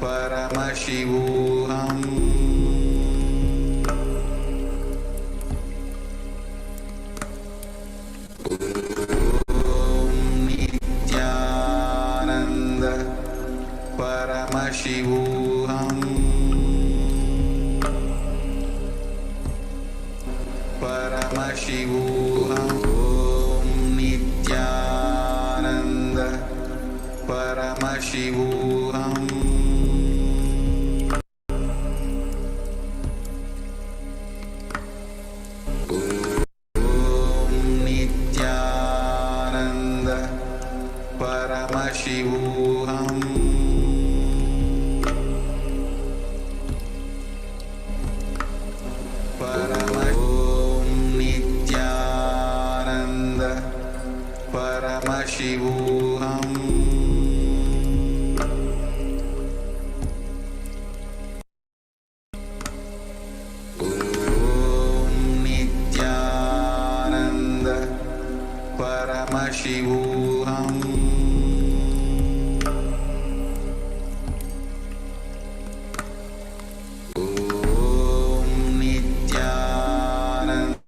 परमशिवोऽहम् नित्यानन्द परमशिवोऽहम् परमशिवोऽहम् नित्यानन्द परमशिवोऽहम् नित्यानन्द परमशिवोऽहम् नित्यानन्द परमशिवोऽहम् नित्यानन्द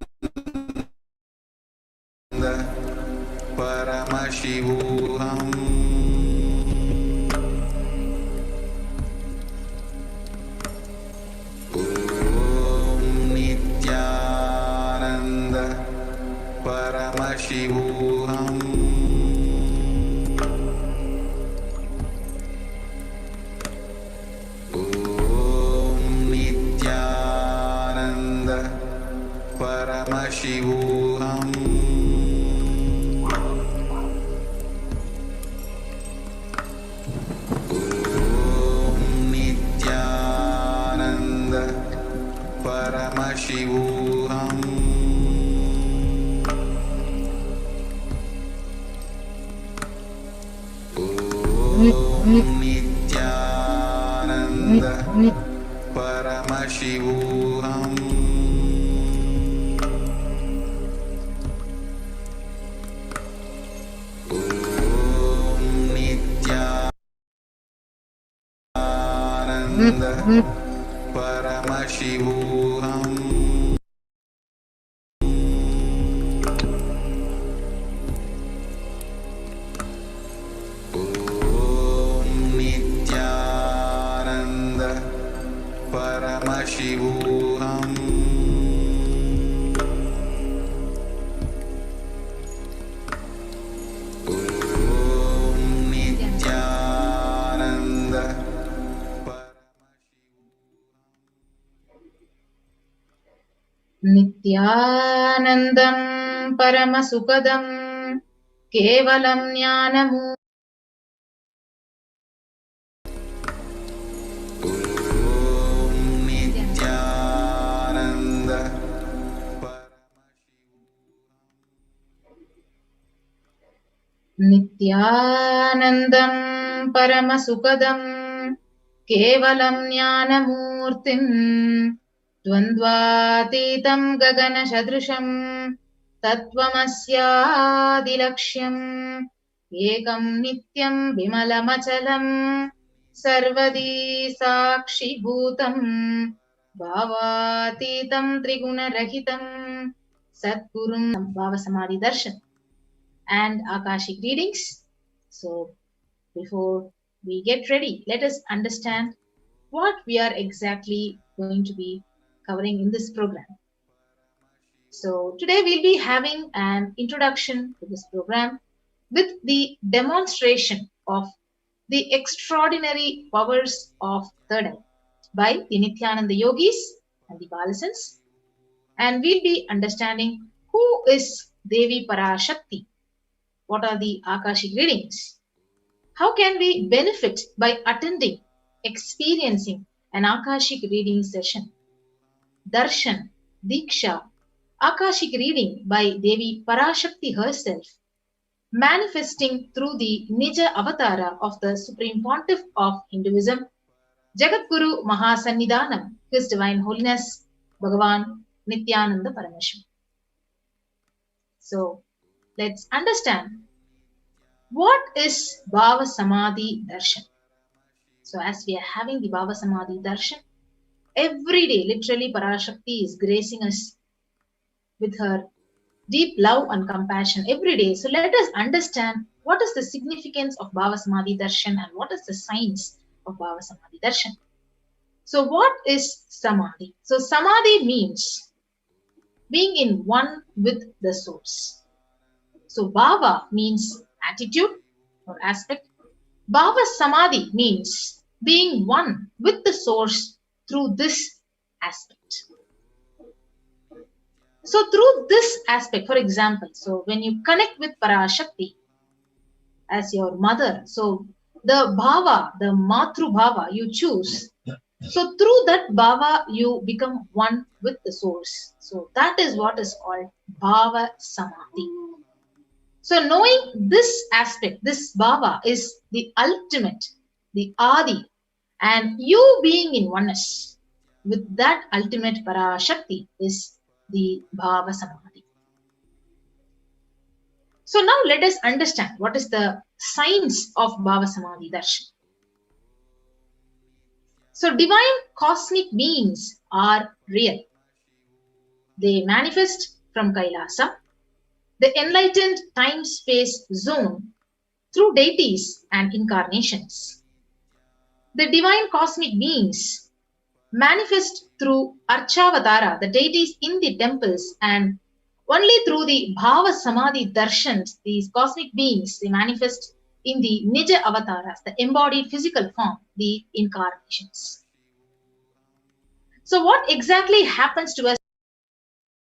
परमशिवोऽहम् परमशिवोऽहम् नित्यानन्द परमशिवोऽहम् नित्यानन्द परमशिवोऽहम् परमशिवोऽहम् नित्यानन्द परमशिवोऽहम् नित्यानन्द परमशिवोऽहम् नित्यानन्द परमशिवोऽहम् नित्यानन्द नित्यानन्दं परमसुखदं केवलं ज्ञानमू नित्यानन्द नित्यानन्दं परमसुखदं केवलं ज्ञानमूर्तिं द्वन्द्वातीतं गगनसदृशं तत्त्वमस्यादिलक्ष्यम् एकं नित्यं विमलमचलं सर्वदी साक्षिभूतं भावातीतं त्रिगुणरहितं सद्गुरुं भावसमाधि darshan and Akashic readings. So before we get ready, let us understand what we are exactly going to be covering in this program. So today we'll be having an introduction to this program with the demonstration of the extraordinary powers of third eye by the Nityananda yogis and the Balasans, and we'll be understanding who is Devi PARASHAKTI, what are the Akashic readings, how can we benefit by attending, experiencing an Akashic reading session, darshan, diksha, Akashic reading by Devi PARASHAKTI herself, manifesting through the Nija Avatara of the Supreme Pontiff of Hinduism, Jagadguru Mahasannidhanam, His Divine Holiness, Bhagavan Nityananda Parameshwar. So, let's understand what is Bhava Samadhi Darshan. So as we are having the Bhava Samadhi Darshan, every day, literally, PARASHAKTI is gracing us with her deep love and compassion every day. So let us understand what is the significance of Bhava Samadhi Darshan and what is the science of Bhava Samadhi Darshan. So what is Samadhi? So Samadhi means being in one with the source. So Bhava means attitude or aspect. Bhava Samadhi means being one with the source through this aspect. So through this aspect, for example, so when you connect with PARASHAKTI as your mother, so the Bhava, the Matru Bhava you choose, so through that Bhava you become one with the source. So that is what is called Bhava Samadhi. So knowing this aspect, this Bhava is the ultimate, the Adi, and you being in oneness with that ultimate PARASHAKTI is the Bhava Samadhi. So now let us understand what is the science of Bhava Samadhi Darshan. So divine cosmic beings are real. They manifest from Kailasa, the enlightened time-space zone, through deities and incarnations. The divine cosmic beings manifest through Archavatara, the deities in the temples, and only through the Bhava Samadhi Darshans, these cosmic beings, they manifest in the Nija Avataras, the embodied physical form, the incarnations. So what exactly happens to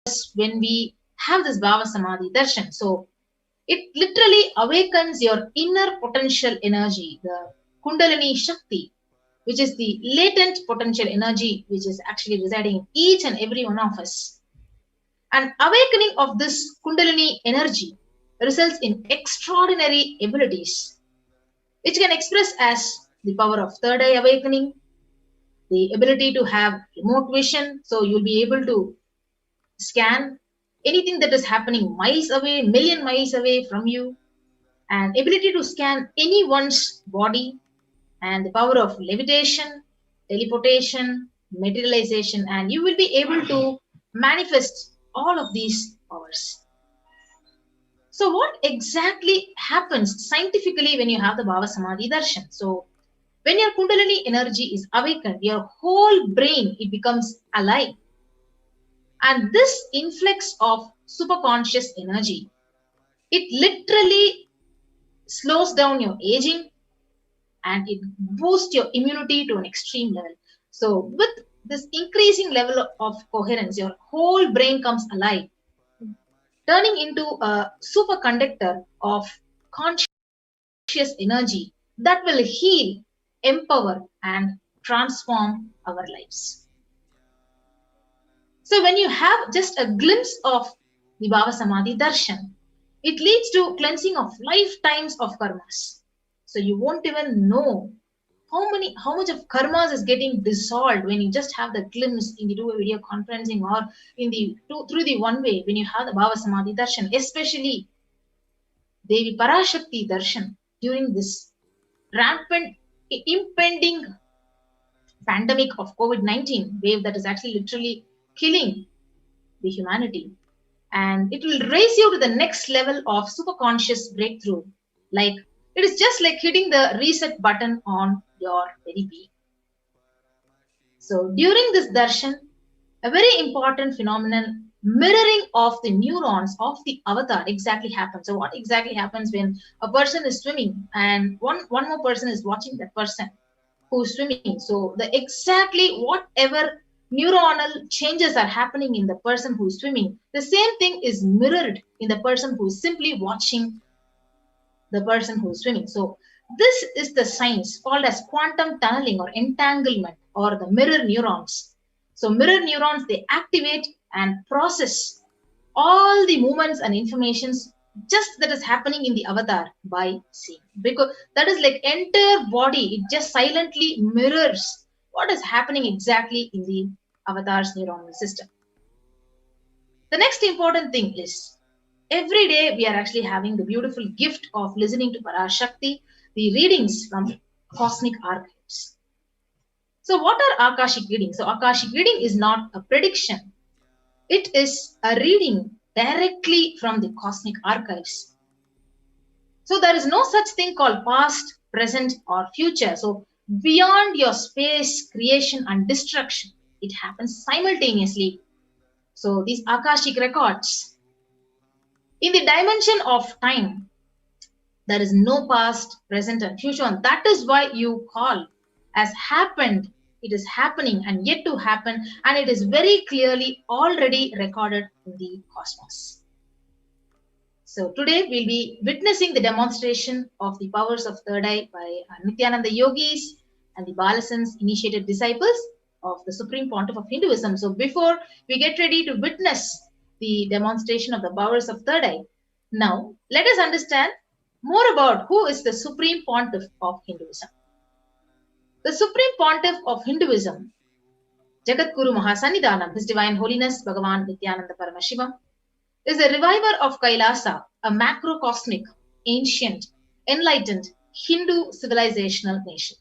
us when we have this Bhava Samadhi Darshan? So it literally awakens your inner potential energy, the Kundalini Shakti, which is the latent potential energy which is actually residing in each and every one of us. An awakening of this Kundalini energy results in extraordinary abilities, which can express as the power of third eye awakening, the ability to have remote vision, so you'll be able to scan anything that is happening miles away, million miles away from you, and ability to scan anyone's body, and the power of levitation, teleportation, materialization, and you will be able to manifest all of these powers. So what exactly happens scientifically when you have the Bhava Samadhi Darshan? So when your Kundalini energy is awakened, your whole brain, it becomes alive. And this influx of superconscious energy, it literally slows down your aging and it boosts your immunity to an extreme level. So with this increasing level of coherence, your whole brain comes alive, turning into a superconductor of conscious energy that will heal, empower, and transform our lives. So when you have just a glimpse of the Bhava Samadhi Darshan, it leads to cleansing of lifetimes of karmas. So you won't even know how much of karmas is getting dissolved when you just have the glimpse in the two-way video conferencing or in the through the one way when you have the Bhava Samadhi Darshan, especially Devi PARASHAKTI Darshan during this rampant, impending pandemic of COVID-19 wave that is actually literally killing the humanity. And it will raise you to the next level of superconscious breakthrough. Like it is just like hitting the reset button on your very being. So during this darshan, a very important phenomenon, mirroring of the neurons of the avatar exactly happens. So what exactly happens when a person is swimming and one more person is watching that person who is swimming? So the exactly whatever neuronal changes are happening in the person who is swimming, the same thing is mirrored in the person who is simply watching the person who is swimming. So this is the science called as quantum tunneling or entanglement or the mirror neurons. So mirror neurons, they activate and process all the movements and informations just that is happening in the avatar by seeing, because that is like entire body, it just silently mirrors what is happening exactly in the avatar's neuronal system. The next important thing is every day we are actually having the beautiful gift of listening to PARASHAKTI, the readings from cosmic archives. So what are Akashic readings? So Akashic reading is not a prediction. It is a reading directly from the cosmic archives. So there is no such thing called past, present, or future. So beyond your space, creation, and destruction, it happens simultaneously. So these Akashic records, in the dimension of time, there is no past, present, and future. And that is why you call as happened, it is happening and yet to happen, and it is very clearly already recorded in the cosmos. So today we'll be witnessing the demonstration of the powers of third eye by Nityananda yogis and the Balasans, initiated disciples of the Supreme Pontiff of Hinduism. So before we get ready to witness the demonstration of the powers of third eye, now let us understand more about who is the Supreme Pontiff of Hinduism. The Supreme Pontiff of Hinduism, Jagadguru Mahasannidhanam, His Divine Holiness Bhagavan Nityananda Paramashivam, is the reviver of Kailasa, a macrocosmic, ancient, enlightened Hindu civilizational nation.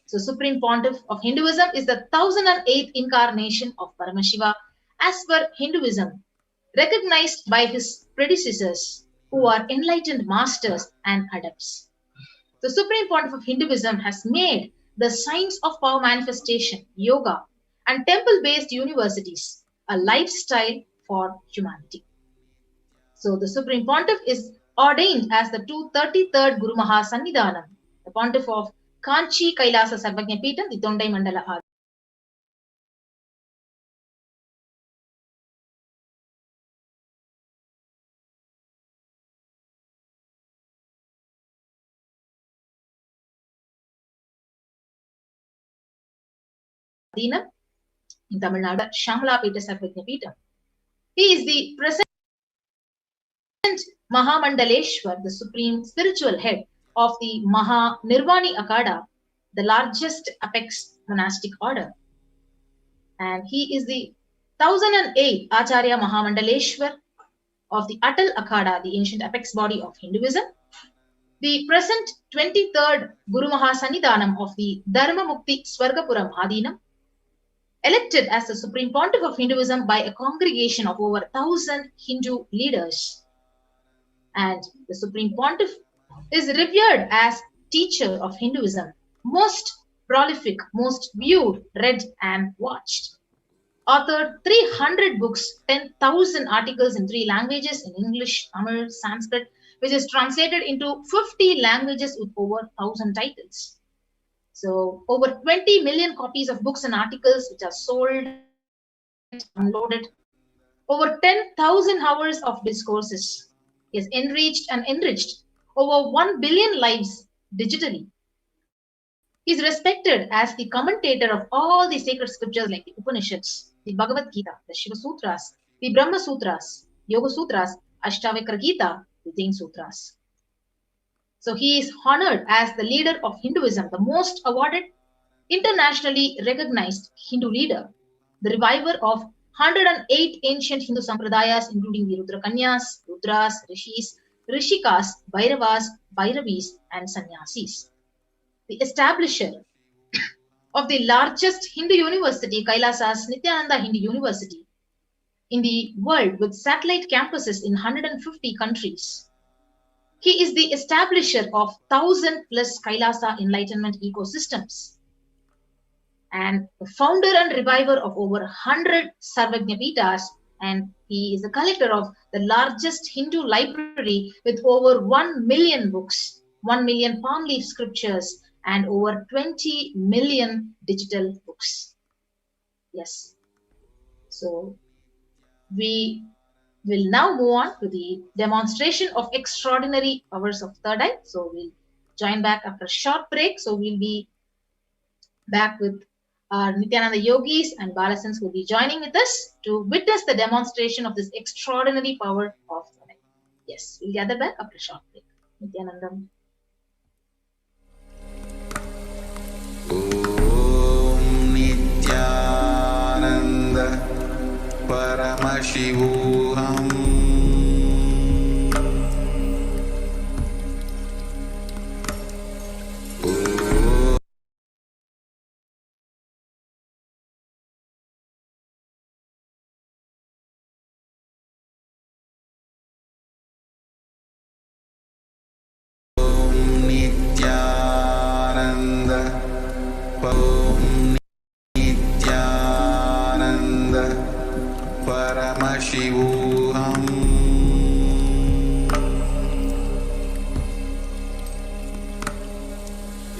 So Supreme Pontiff of Hinduism is the 1008th incarnation of Paramashiva as per Hinduism, recognized by his predecessors who are enlightened masters and adepts. The Supreme Pontiff of Hinduism has made the science of power manifestation, yoga, and temple-based universities a lifestyle for humanity. So the Supreme Pontiff is ordained as the 233rd Guru Mahasannidhanam, the Pontiff of Kanchi Kailasa Sarvajna Peetham, the Tondai Mandala Adinam, in Tamil Nadu, Shamala Peeta Sarvajna Peetham. He is the present Mahamandaleshwar, the supreme spiritual head of the Maha Nirvani Akada, the largest apex monastic order. And he is the 1008 Acharya Mahamandaleshwar of the Atal Akada, the ancient apex body of Hinduism. The present 23rd Guru Mahasannidhanam of the Dharma Mukti Swargapuram Adinam, elected as the Supreme Pontiff of Hinduism by a congregation of over 1,000 Hindu leaders. And the Supreme Pontiff is revered as teacher of Hinduism, most prolific, most viewed, read and watched. Authored 300 books, 10,000 articles in 3 languages, in English, Tamil, Sanskrit, which is translated into 50 languages with over 1,000 titles. So over 20 million copies of books and articles which are sold, unloaded. Over 10,000 hours of discourses. He has enriched and enriched over 1 billion lives digitally. He is respected as the commentator of all the sacred scriptures like the Upanishads, the Bhagavad Gita, the Shiva Sutras, the Brahma Sutras, Yoga Sutras, Ashtavakra Gita, the Jain Sutras. So he is honored as the leader of Hinduism, the most awarded, internationally recognized Hindu leader, the reviver of 108 ancient Hindu sampradayas, including the Rudra Kanyas, Rudras, Rishis, Rishikas, Bhairavas, Bhairavis, and Sannyasis. The establisher of the largest Hindu university, Kailasa's Nityananda Hindu University, in the world with satellite campuses in 150 countries. He is the establisher of 1,000 plus Kailasa enlightenment ecosystems and the founder and reviver of over 100 Sarvajna Peethas, and he is the collector of the largest Hindu library with over 1 million books, 1 million palm leaf scriptures, and over 20 million digital books. Yes. So we will now move on to the demonstration of extraordinary powers of third eye. So we'll join back after a short break. So we'll be back with our Nityananda yogis and Balasans will be joining with us to witness the demonstration of this extraordinary power of third eye. Yes, we'll gather back after a short break. Nityanandam. Om Nityananda Paramashivoham Om Nityananda Paramashivoham.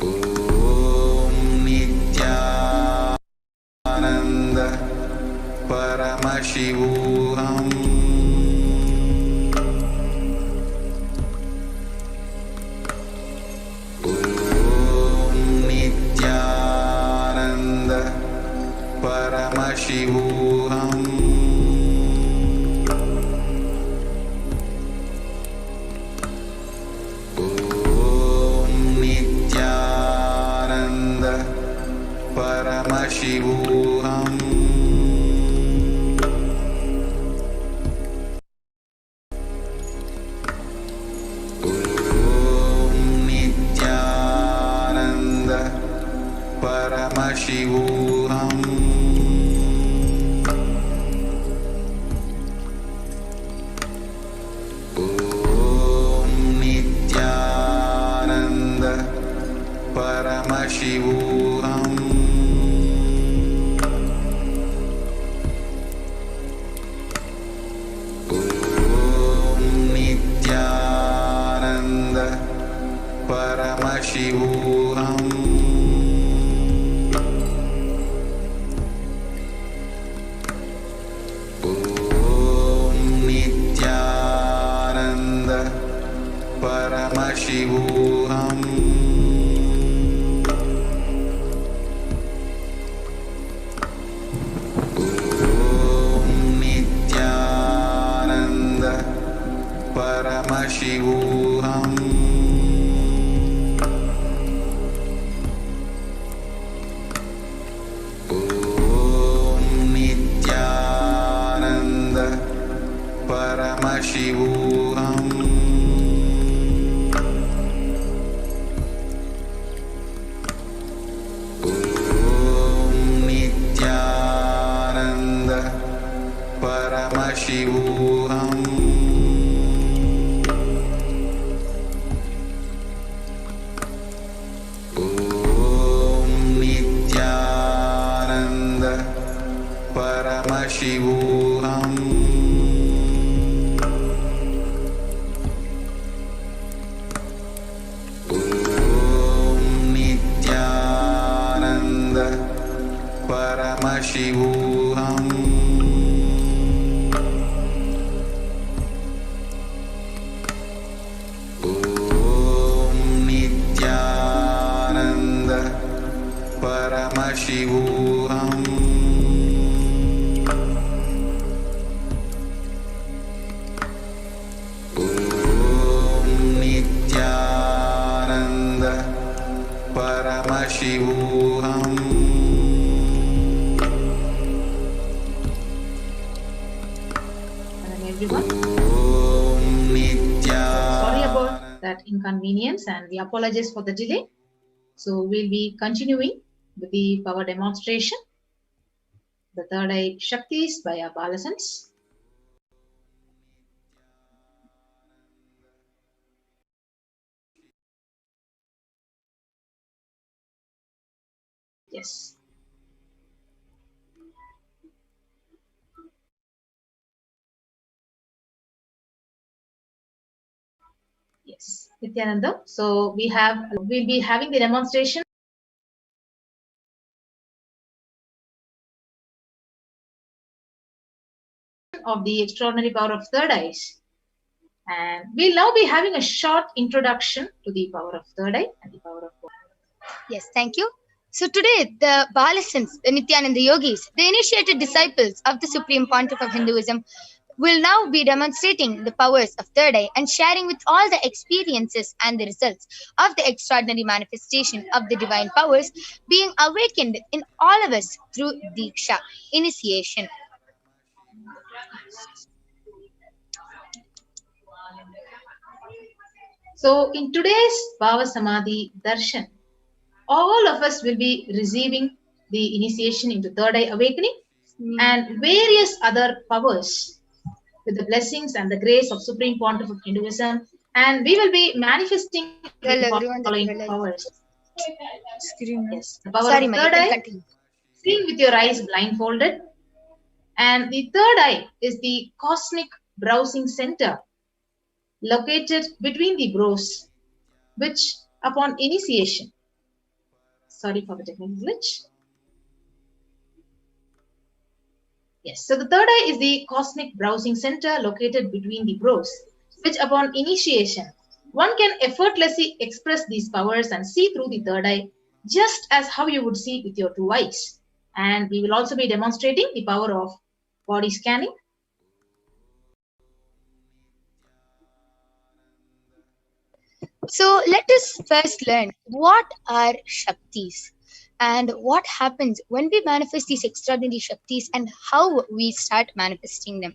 Om Nityananda Paramashivoham. Paramashivoham. Om Nityananda Paramashivoham. Om Nityananda Paramashivoham. Paramashivoham. Om Nityananda Paramashivoham. Om Nityananda Paramashivoham. Paramashivoham. Om Nityananda Paramashivoham. Om Nityananda Paramashivoham. Paramashivoham. Om Nityananda Paramashivoham. Om Nityananda Paramashivoham. Paramashivoham. Everyone. Sorry about that inconvenience and we apologize for the delay. So we'll be continuing with the power demonstration. The third eye Shaktis by our Balasans. Yes. Yes, Nityananda. So we'll be having the demonstration of the extraordinary power of third eyes. And we'll now be having a short introduction to the power of third eye and the power of fourth eye. Yes, thank you. So today, the Balasans, the Nityananda yogis, the initiated disciples of the Supreme Pontiff of Hinduism, will now be demonstrating the powers of third eye and sharing with all the experiences and the results of the extraordinary manifestation of the divine powers being awakened in all of us through Diksha, initiation. So in today's Bhava Samadhi Darshan, all of us will be receiving the initiation into third eye awakening and various other powers with the blessings and the grace of Supreme Pontiff of Hinduism, and we will be manifesting the following powers. Yes, the power Sorry, of Ma, you third can eye, continue. seeing with your eyes blindfolded. And the third eye is the cosmic browsing center located between the brows, which upon initiation, sorry for the technical glitch. Yes, so the third eye is the cosmic browsing center located between the brows, which upon initiation, one can effortlessly express these powers and see through the third eye, just as how you would see with your two eyes. And we will also be demonstrating the power of body scanning. So let us first learn what are Shaktis and what happens when we manifest these extraordinary Shaktis and how we start manifesting them.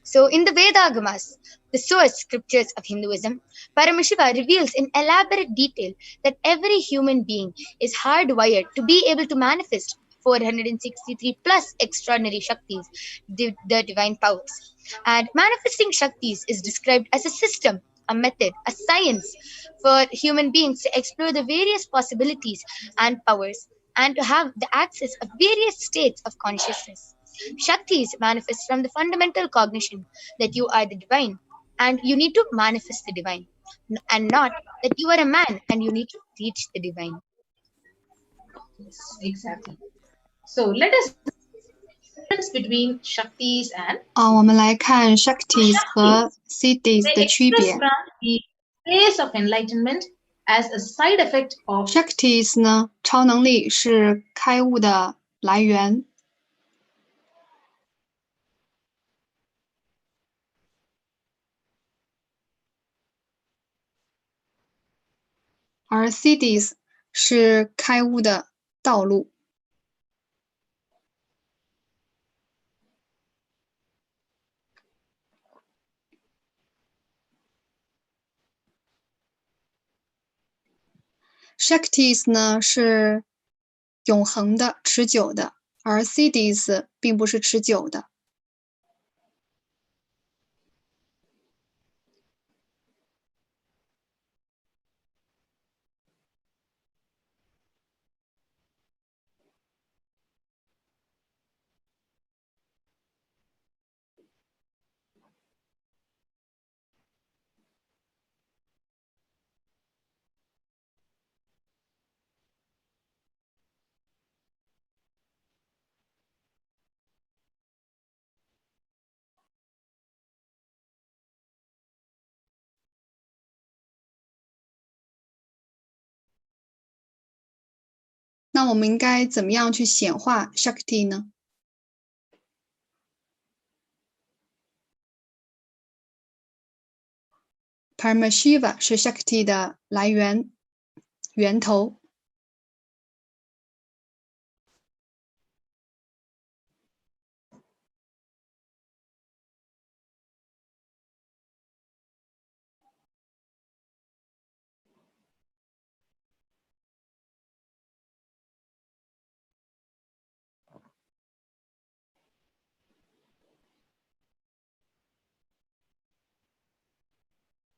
So in the Vedagamas, the source scriptures of Hinduism, Paramashiva reveals in elaborate detail that every human being is hardwired to be able to manifest 463 plus extraordinary Shaktis, the divine powers. And manifesting Shaktis is described as a system, a method, a science for human beings to explore the various possibilities and powers and to have the access of various states of consciousness. Shaktis manifest from the fundamental cognition that you are the divine and you need to manifest the divine, and not that you are a man and you need to reach the divine. Yes, exactly. So let us difference between Shaktis and 我们来看 Shaktis 和 Siddhis they 的区 express 别。 from the phase of enlightenment as a side effect of Shaktis 呢，超能力是开悟的来源，而 Siddhis 是开悟的道路。Shaktis 呢是永恒的、持久的，而 Siddhis 并不是持久的。那我们应该怎么样去显化 Shakti 呢？Paramashiva 是 Shakti 的来源、源头。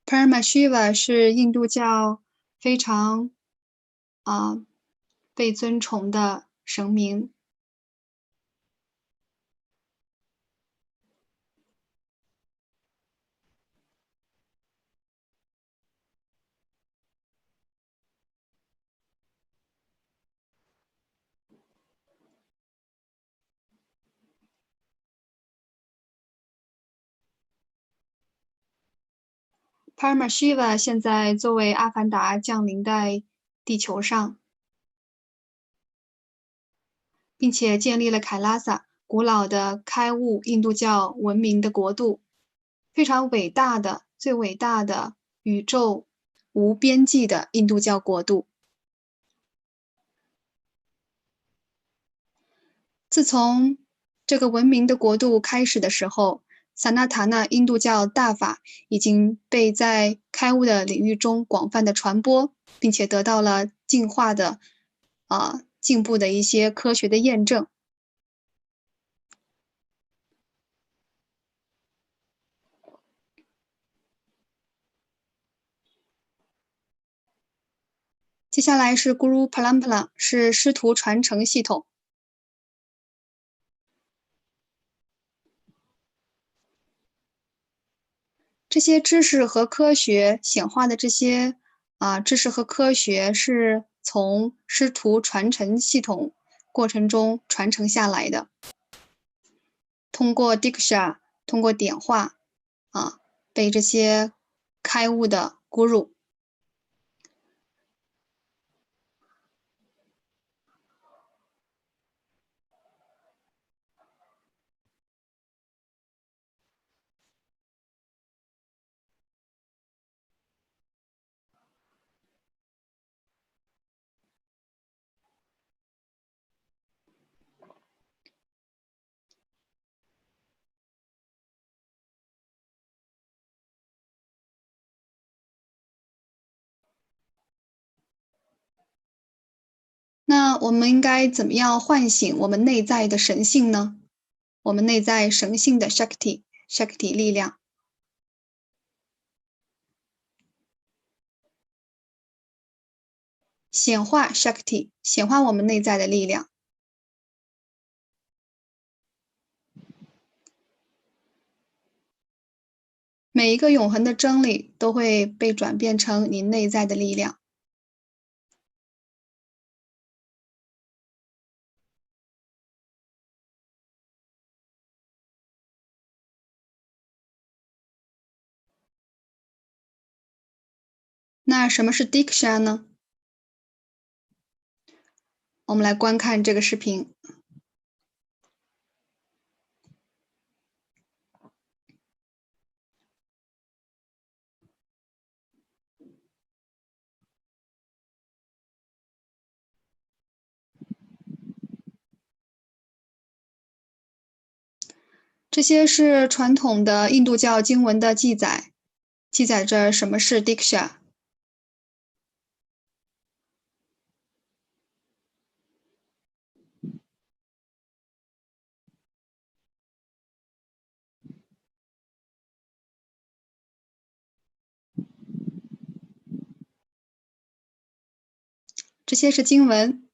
Paramashiva 是印度教非常被尊崇的神明。Paramashiva 现在作为阿凡达降临在地球上，并且建立了凯拉萨古老的开悟印度教文明的国度，非常伟大的、最伟大的宇宙无边际的印度教国度。自从这个文明的国度开始的时候，萨那塔那印度教大法已经被在开悟的领域中广泛的传播，并且得到了进化的进步的一些科学的验证。接下来是 Guru Parampara， 是师徒传承系统。这些知识和科学显化的这些知识和科学是从师徒传承系统过程中传承下来的，通过 Diksha， 通过点化被这些开悟的 Guru。那我们应该怎么样唤醒我们内在的神性呢？我们内在神性的 Shakti 力量。显化 Shakti， 显化我们内在的力量。每一个永恒的真理都会被转变成你内在的力量。那什么是 Diksha 呢？我们来观看这个视频。这些是传统的印度教经文的记载，记载着什么是 Diksha。这些是经文。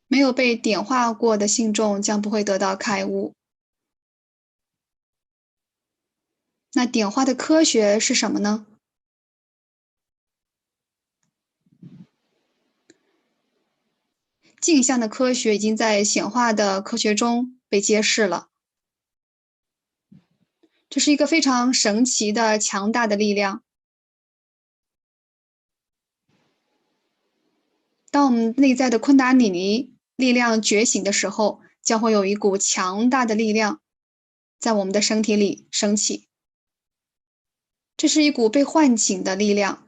没有被点化过的信众将不会得到开悟。那点化的科学是什么呢？镜像的科学已经在显化的科学中被揭示了。这是一个非常神奇的、强大的力量。当我们内在的昆达里尼力量觉醒的时候，将会有一股强大的力量在我们的身体里升起。这是一股被唤醒的力量，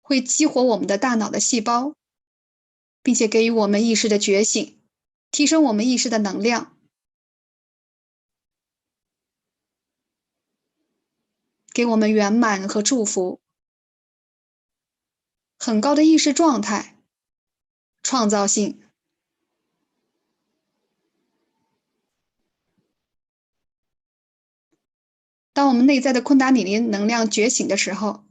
会激活我们的大脑的细胞，并且给予我们意识的觉醒，提升我们意识的能量，给我们圆满和祝福，很高的意识状态，创造性。当我们内在的昆达里尼能量觉醒的时候，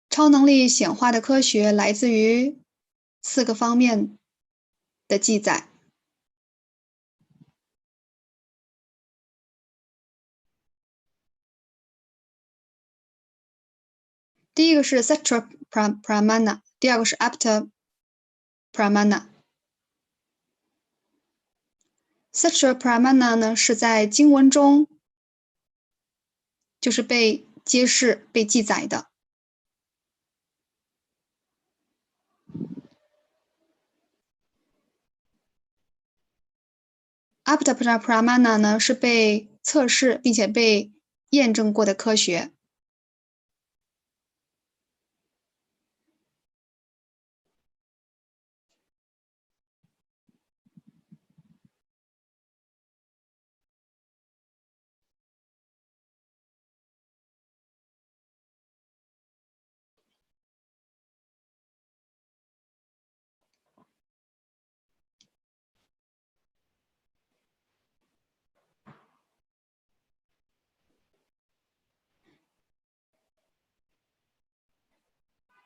超能力显化的科学来自于4个方面的记载。第一个是 Satra Pramana， 第二个是 Apta Pramana。Satra Pramana 呢是在经文中就是被揭示、被记载的。Aptapara Pramana 呢是被测试并且被验证过的科学。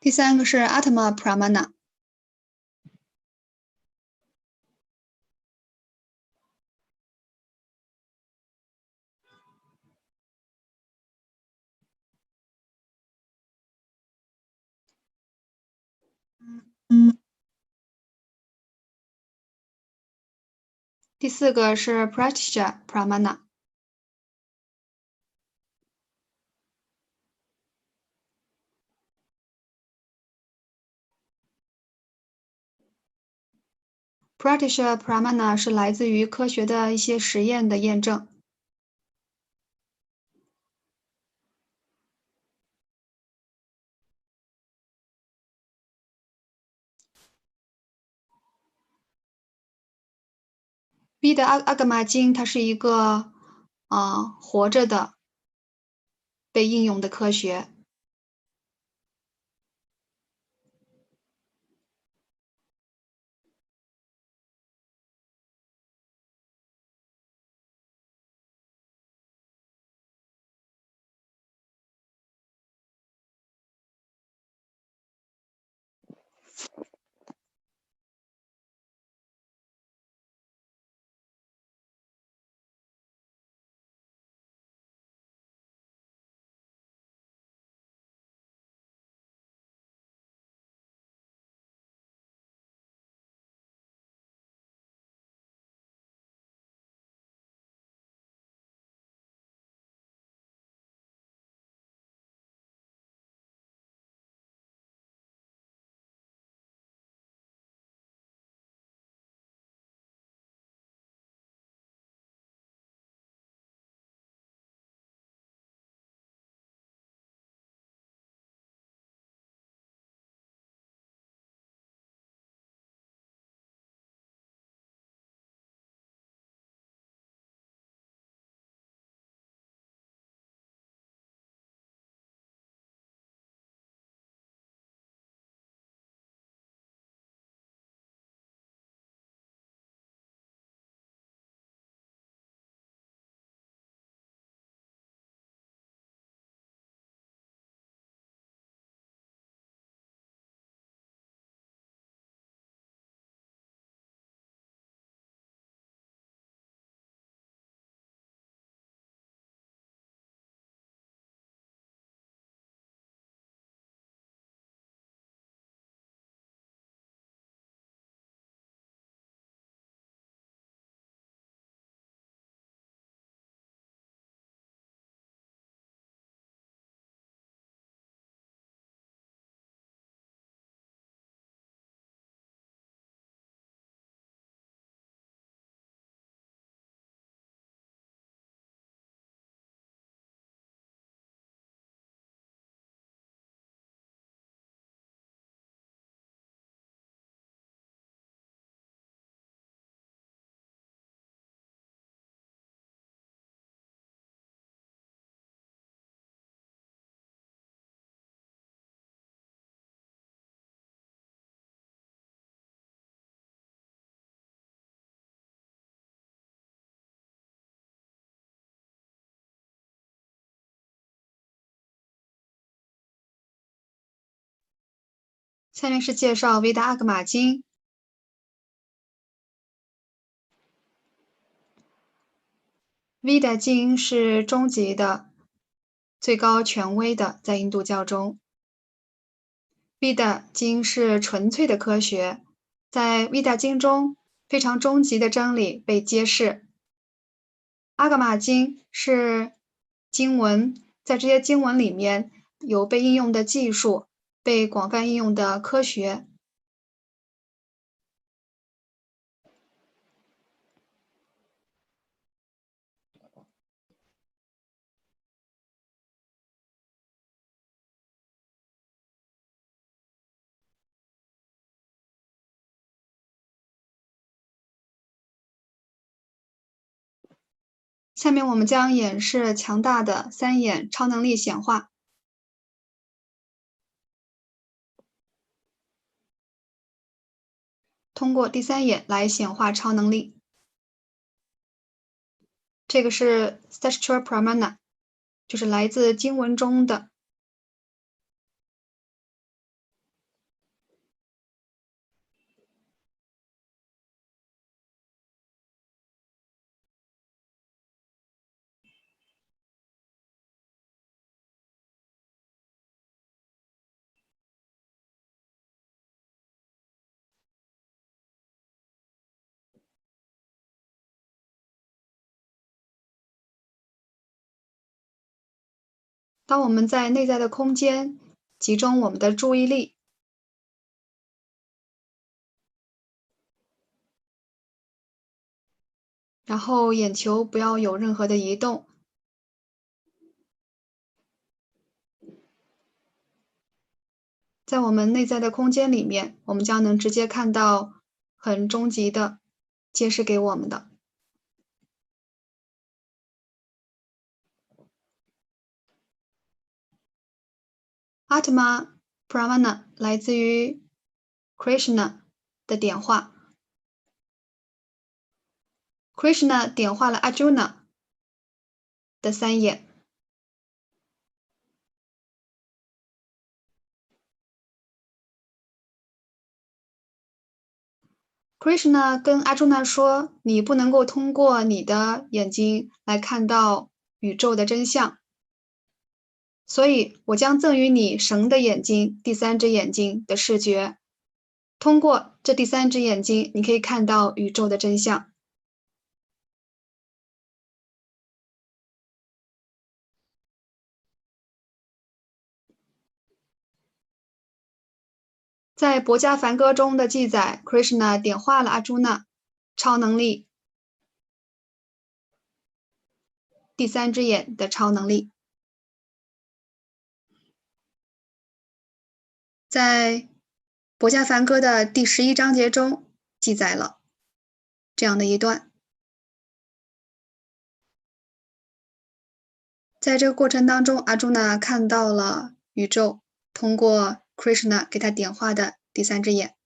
第三个是 Atma Pramana。第四个是 Pratisha Pramana。Pratisha Pramana 是来自于科学的一些实验的验证。B 的阿伽玛经，它是一个活着的被应用的科学。下面是介绍维达阿伽玛经。Veda 经是终极的、最高权威的，在印度教中。Veda 经是纯粹的科学，在 Veda 经中非常终极的真理被揭示。阿伽玛经是经文，在这些经文里面有被应用的技术，被广泛应用的科学。下面我们将演示强大的3眼超能力显化。通过第3眼来显化超能力。这个是 Sexual Pramana， 就是来自经文中的。当我们在内在的空间集中我们的注意力，然后眼球不要有任何的移动，在我们内在的空间里面，我们将能直接看到很终极的揭示给我们的。Atma Brahmana 来自于 Krishna 的点化。Krishna 点化了 Arjuna 的3眼。Krishna 跟 Arjuna 说，你不能够通过你的眼睛来看到宇宙的真相，所以我将赠予你神的眼睛，第3只眼睛的视觉。通过这第3只眼睛，你可以看到宇宙的真相。在《薄伽梵歌》中的记载 ，Krishna 点化了阿朱那超能力，第3只眼的超能力。在《薄伽梵歌》的第11章节中记载了这样的一段。在这个过程当中，阿朱那看到了宇宙，通过 Krishna 给他点化的第3只眼。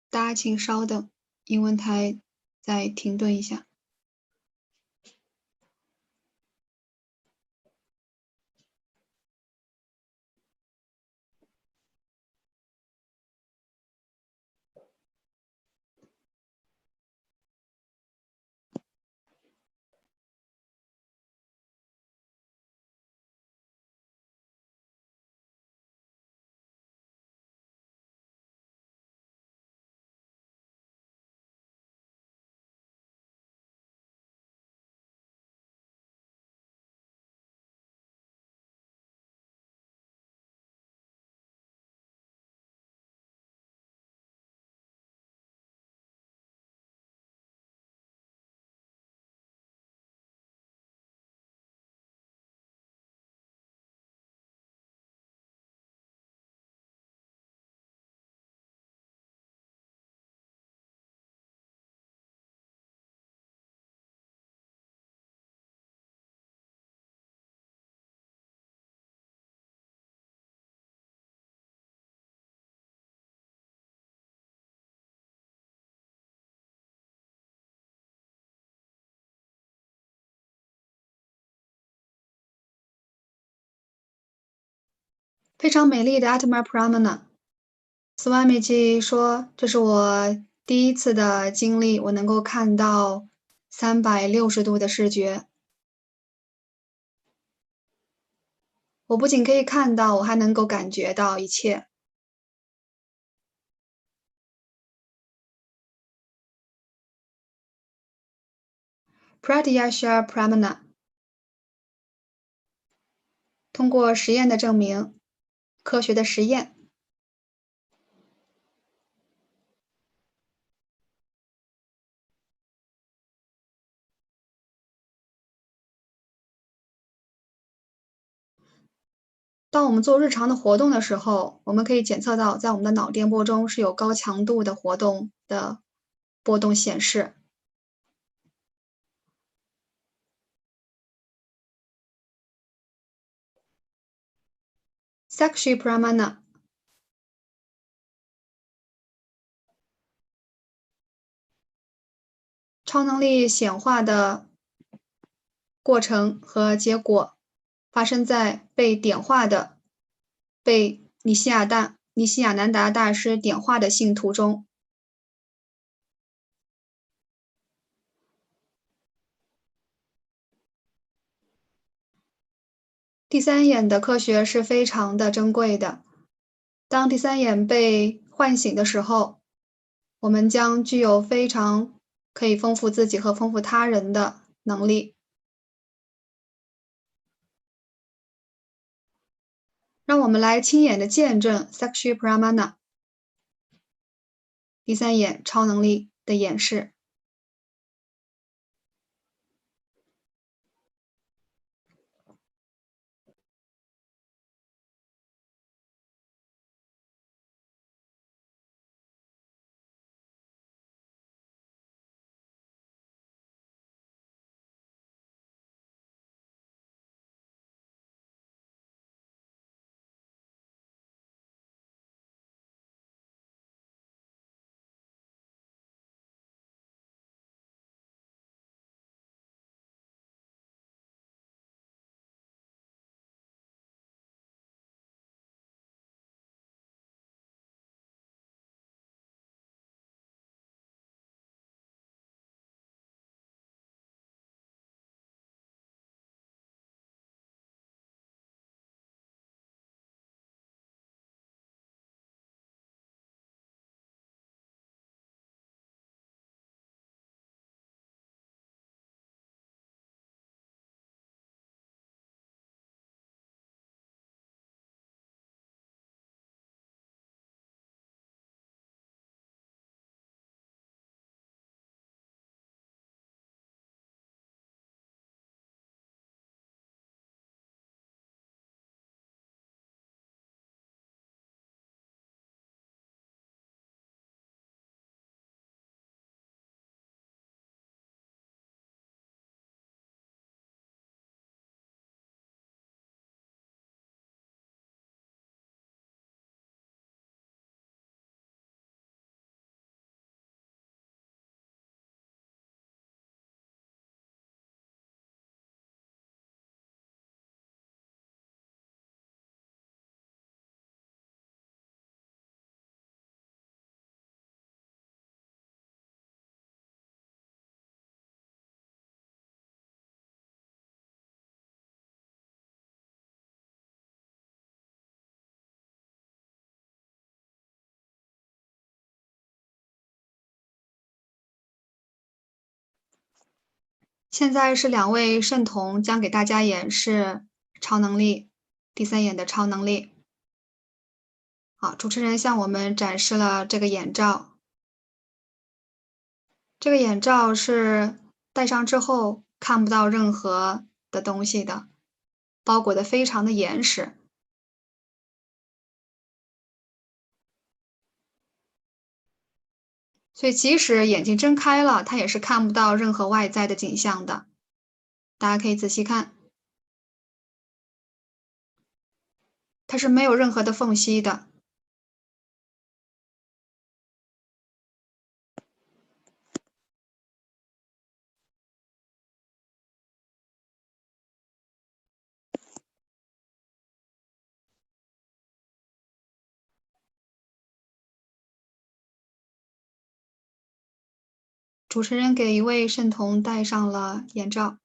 大家请稍等，英文台再停顿一下。非常美丽的 Atma Pramana。斯瓦米基说，这是我第一次的经历，我能够看到360度的视觉。我不仅可以看到，我还能够感觉到一切。Pratyasha Pramana。通过实验的证明，科学的实验。当我们做日常的活动的时候，我们可以检测到，在我们的脑电波中是有高强度的活动的波动显示。Sakshi Pramana。超能力显化的过程和结果发生在被点化的、被尼西亚南达大师点化的信徒中。第三眼的科学是非常的珍贵的。当第三眼被唤醒的时候，我们将具有非常可以丰富自己和丰富他人的能力。让我们来亲眼的见证 Sakshi Pramana 第三眼超能力的演示。现在是2位圣童将给大家演示超能力，第三眼的超能力。好，主持人向我们展示了这个眼罩。这个眼罩是戴上之后看不到任何的东西的，包裹的非常的严实。所以即使眼睛睁开了，它也是看不到任何外在的景象的。大家可以仔细看，它是没有任何的缝隙的。主持人给一位圣童戴上了眼罩。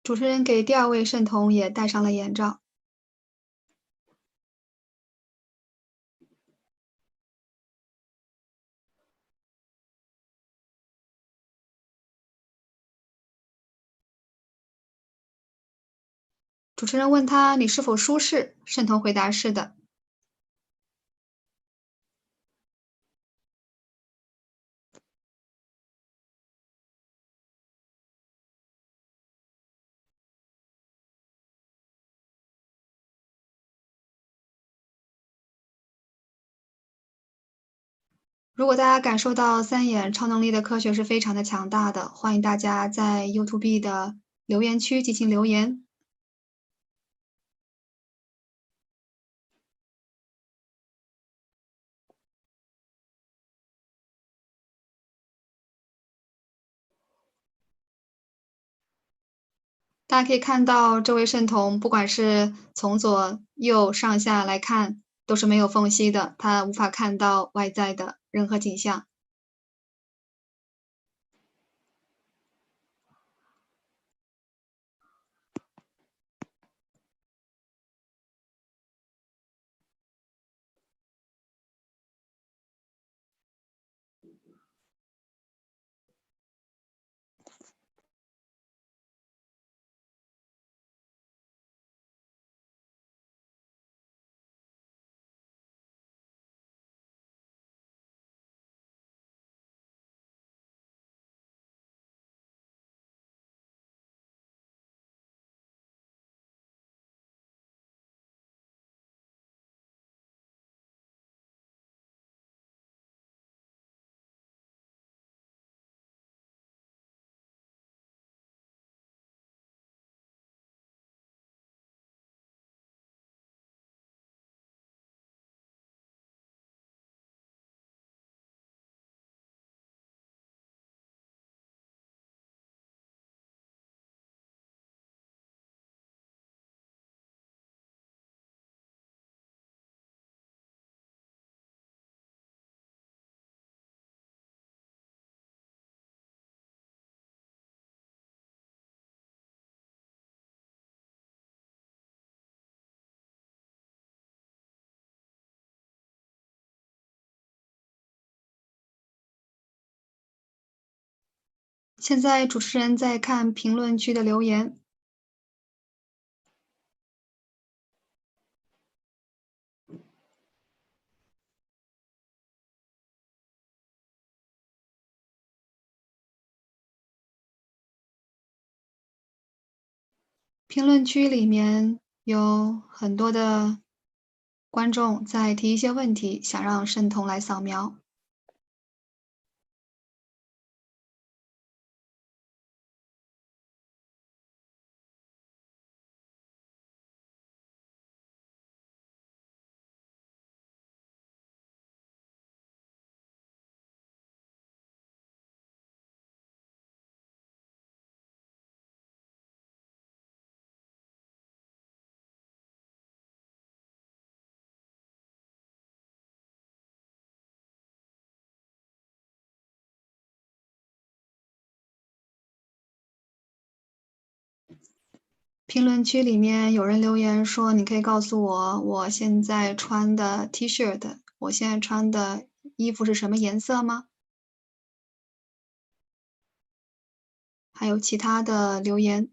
主持人给第二位圣童也戴上了眼罩。主持人问他：“你是否舒适？”圣童回答：“是的。”如果大家感受到三眼超能力的科学是非常的强大的，欢迎大家在 YouTube 的留言区进行留言。大家可以看到，这位圣童不管是从左右上下来看，都是没有缝隙的，他无法看到外在的任何景象。现在主持人在看评论区的留言。评论区里面有很多的观众在提一些问题，想让圣童来扫描。评论区里面有人留言说：“你可以告诉我，我现在穿的 T 恤，我现在穿的衣服是什么颜色吗？”还有其他的留言。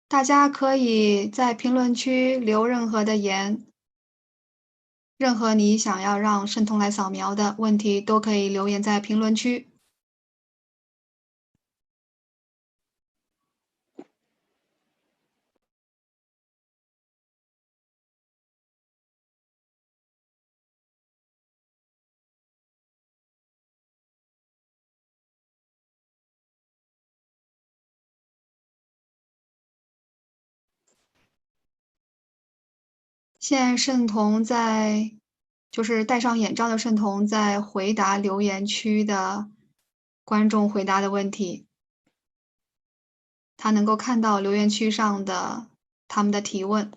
大家可以在评论区留任何的言，任何你想要让圣童来扫描的问题都可以留言在评论区。现在圣童就是戴上眼罩的圣童在回答留言区的观众回答的问题。他能够看到留言区上的他们的提问。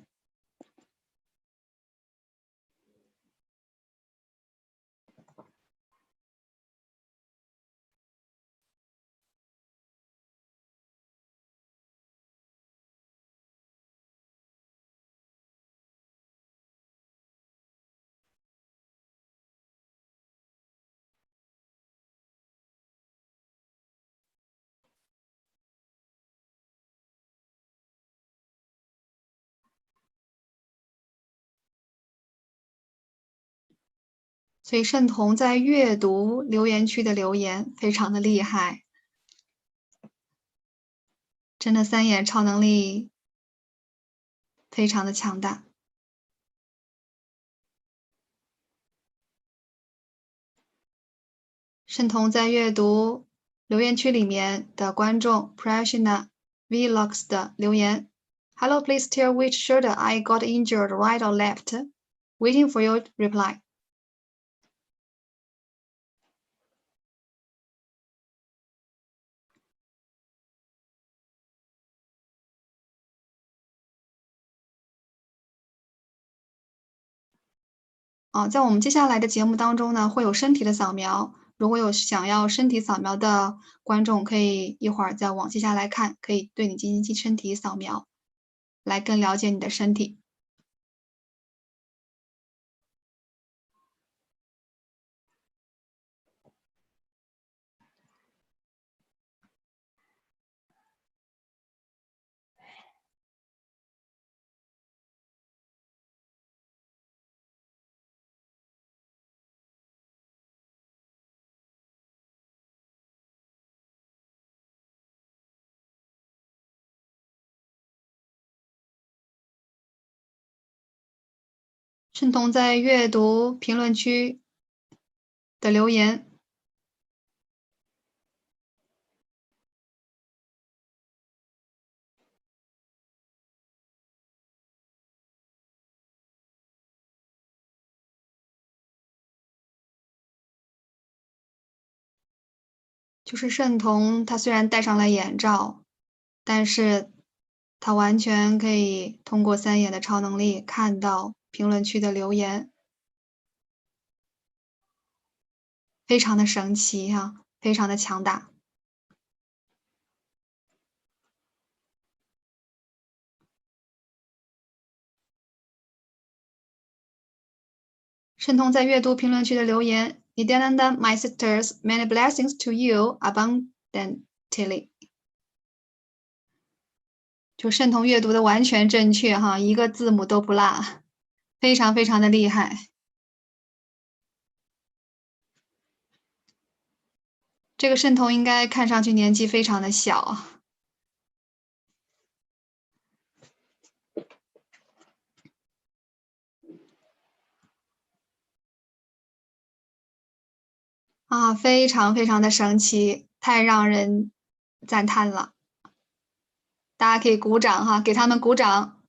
所以圣童在阅读留言区的留言非常的厉害，真的三眼超能力非常的强大。圣童在阅读留言区里面的观众 Prashna Vlogs 的留言 Hello, please tell which shoulder I got injured, right or left? Waiting for your reply. 在我们接下来的节目当中呢，会有身体的扫描。如果有想要身体扫描的观众，可以一会儿再往接下来看，可以对你进行身体扫描，来更了解你的身体。圣童在阅读评论区的留言。就是圣童，他虽然戴上了眼罩，但是他完全可以通过三眼的超能力看到评论区的留言，非常的神奇哈，非常的强大。圣童在阅读评论区的留言 Pindanda, my sisters, many blessings to you abundantly。就圣童阅读的完全正确哈，一个字母都不落，非常非常的厉害。这个圣童应该看上去年纪非常的小。非常非常的神奇，太让人赞叹了。大家可以鼓掌哈，给他们鼓掌。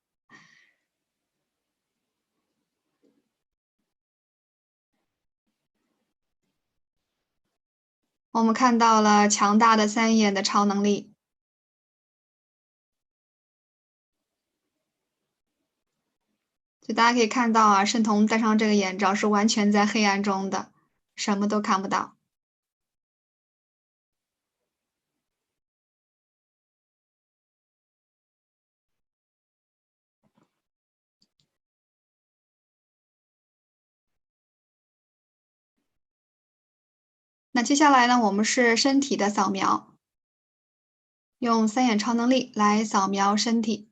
我们看到了强大的三眼的超能力。所以大家可以看到圣童戴上这个眼罩是完全在黑暗中的，什么都看不到。那接下来呢，我们是身体的扫描，用三眼超能力来扫描身体。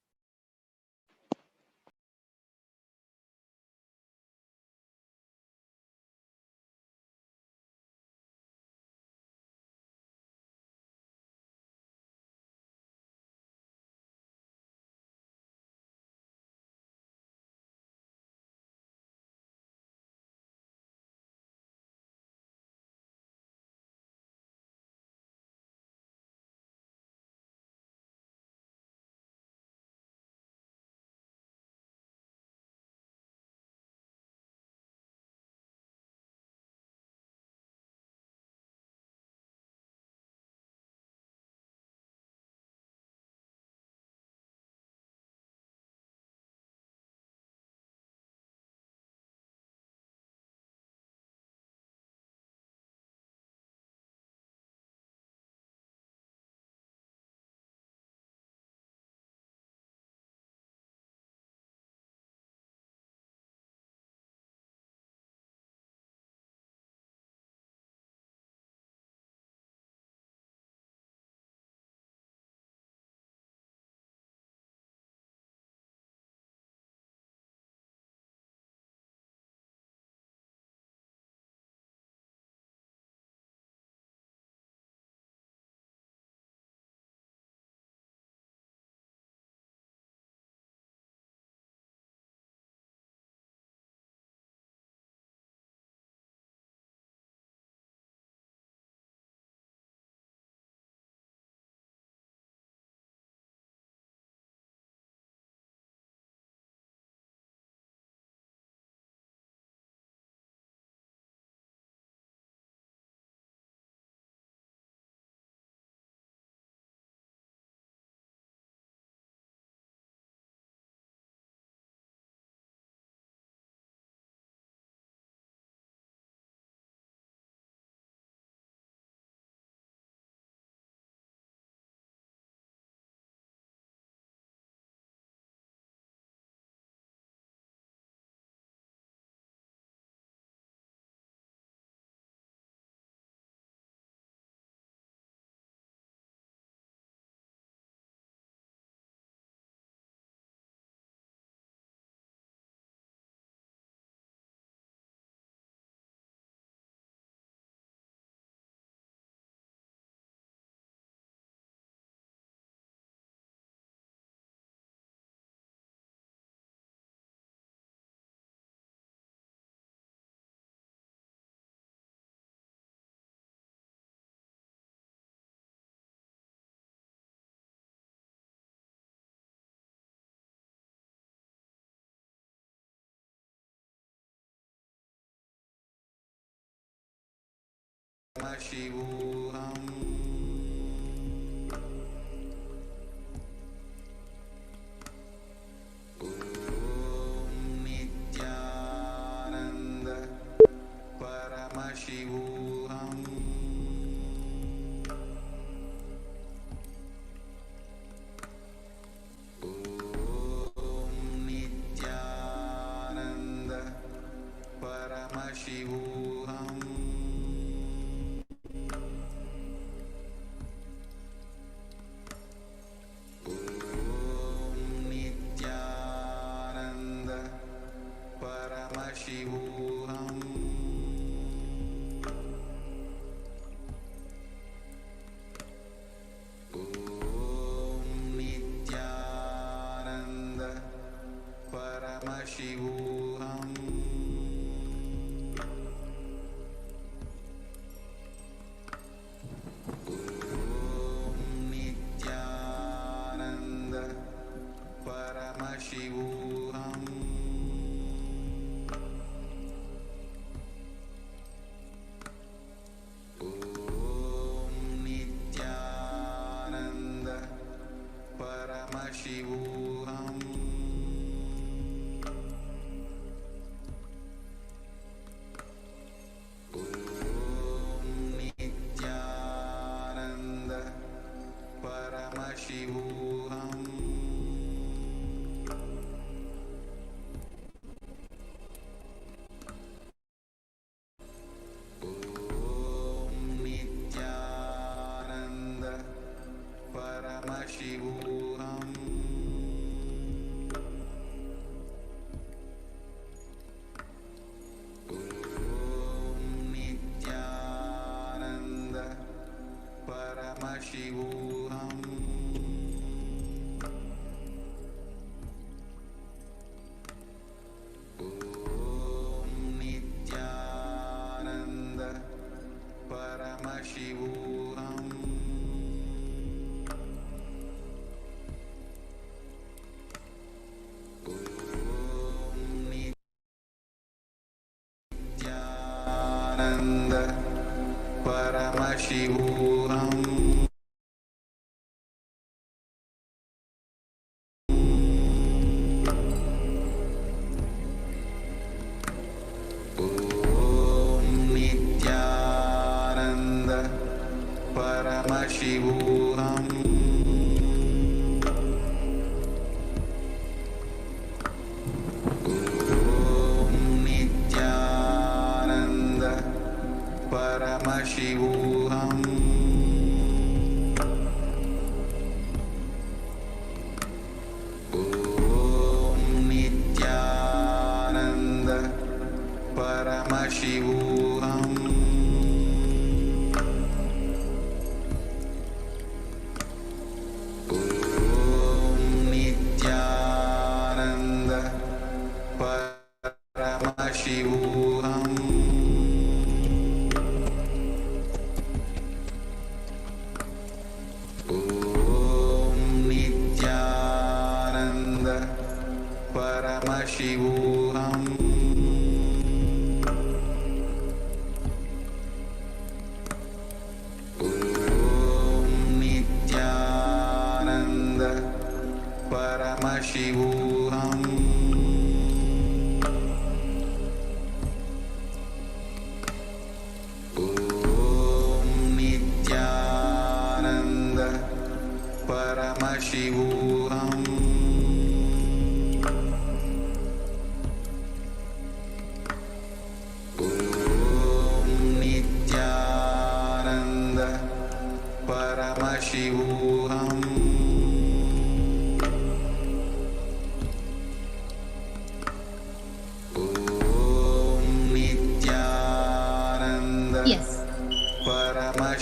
Yes.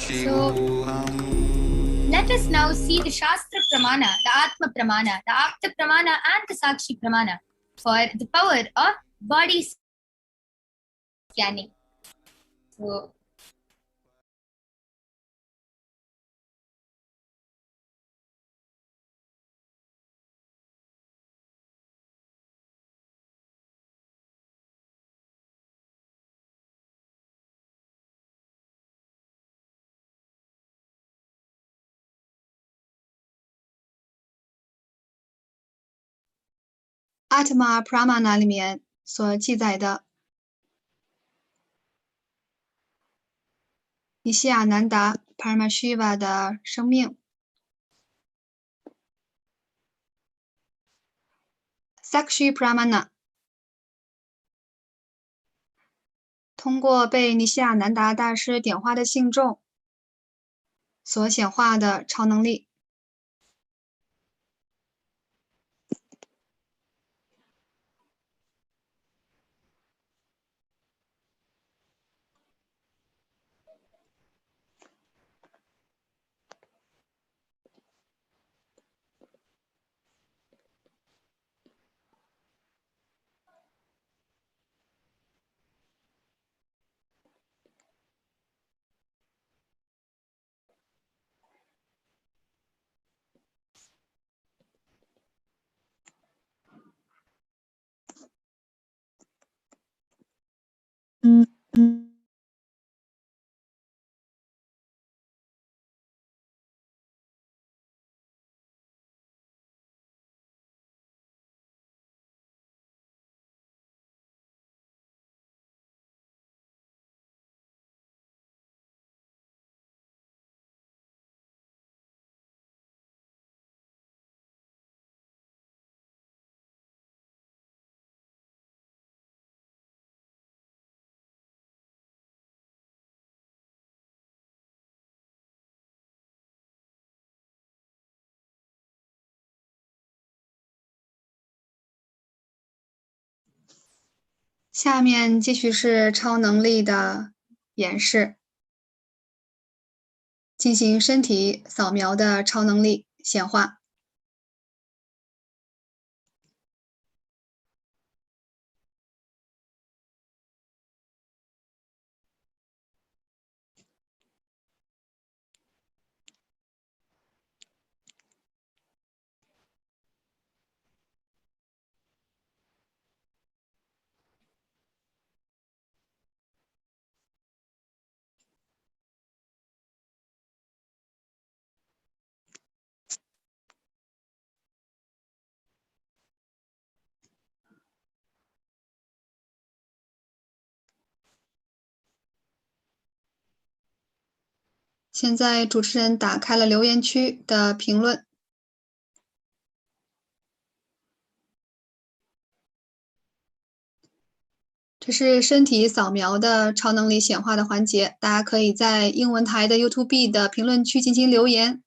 So let us now see the Shastra Pramana, the Atma Pramana, the Apta Pramana, and the Sakshi Pramana for the power of body scanning. So 阿特玛普拉玛那里面所记载的尼西亚南达帕尔玛希瓦的生命 Sakshi Pramana 通过被尼西亚南达大师点化的信众所显化的超能力。下面继续是超能力的演示，进行身体扫描的超能力显化。现在主持人打开了留言区的评论。这是身体扫描的超能力显化的环节，大家可以在英文台的 YouTube 的评论区进行留言。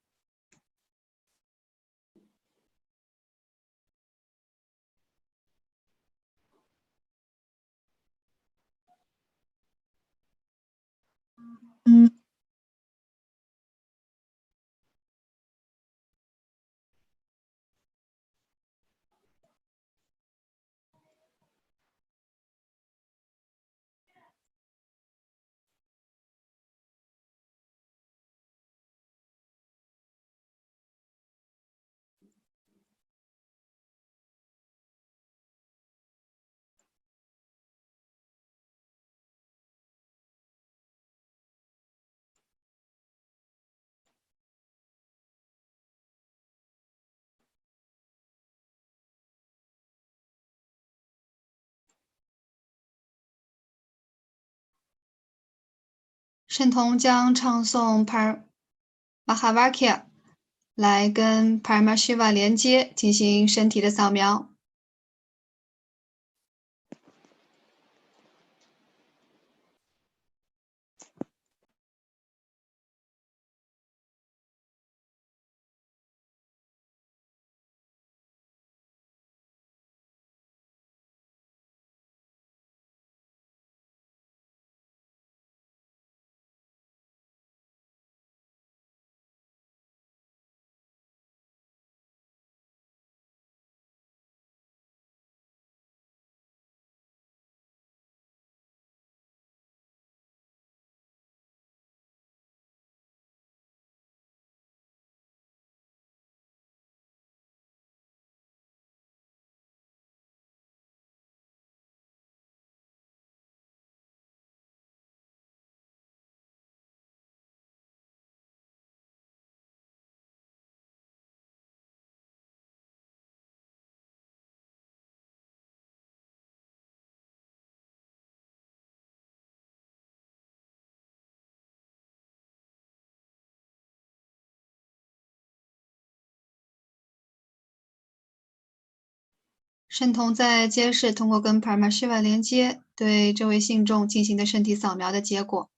圣童将唱诵 Mahavakya 来跟 Paramashiva 连接，进行身体的扫描。圣童在揭示通过跟帕尔玛希瓦连接对这位信众进行的身体扫描的结果。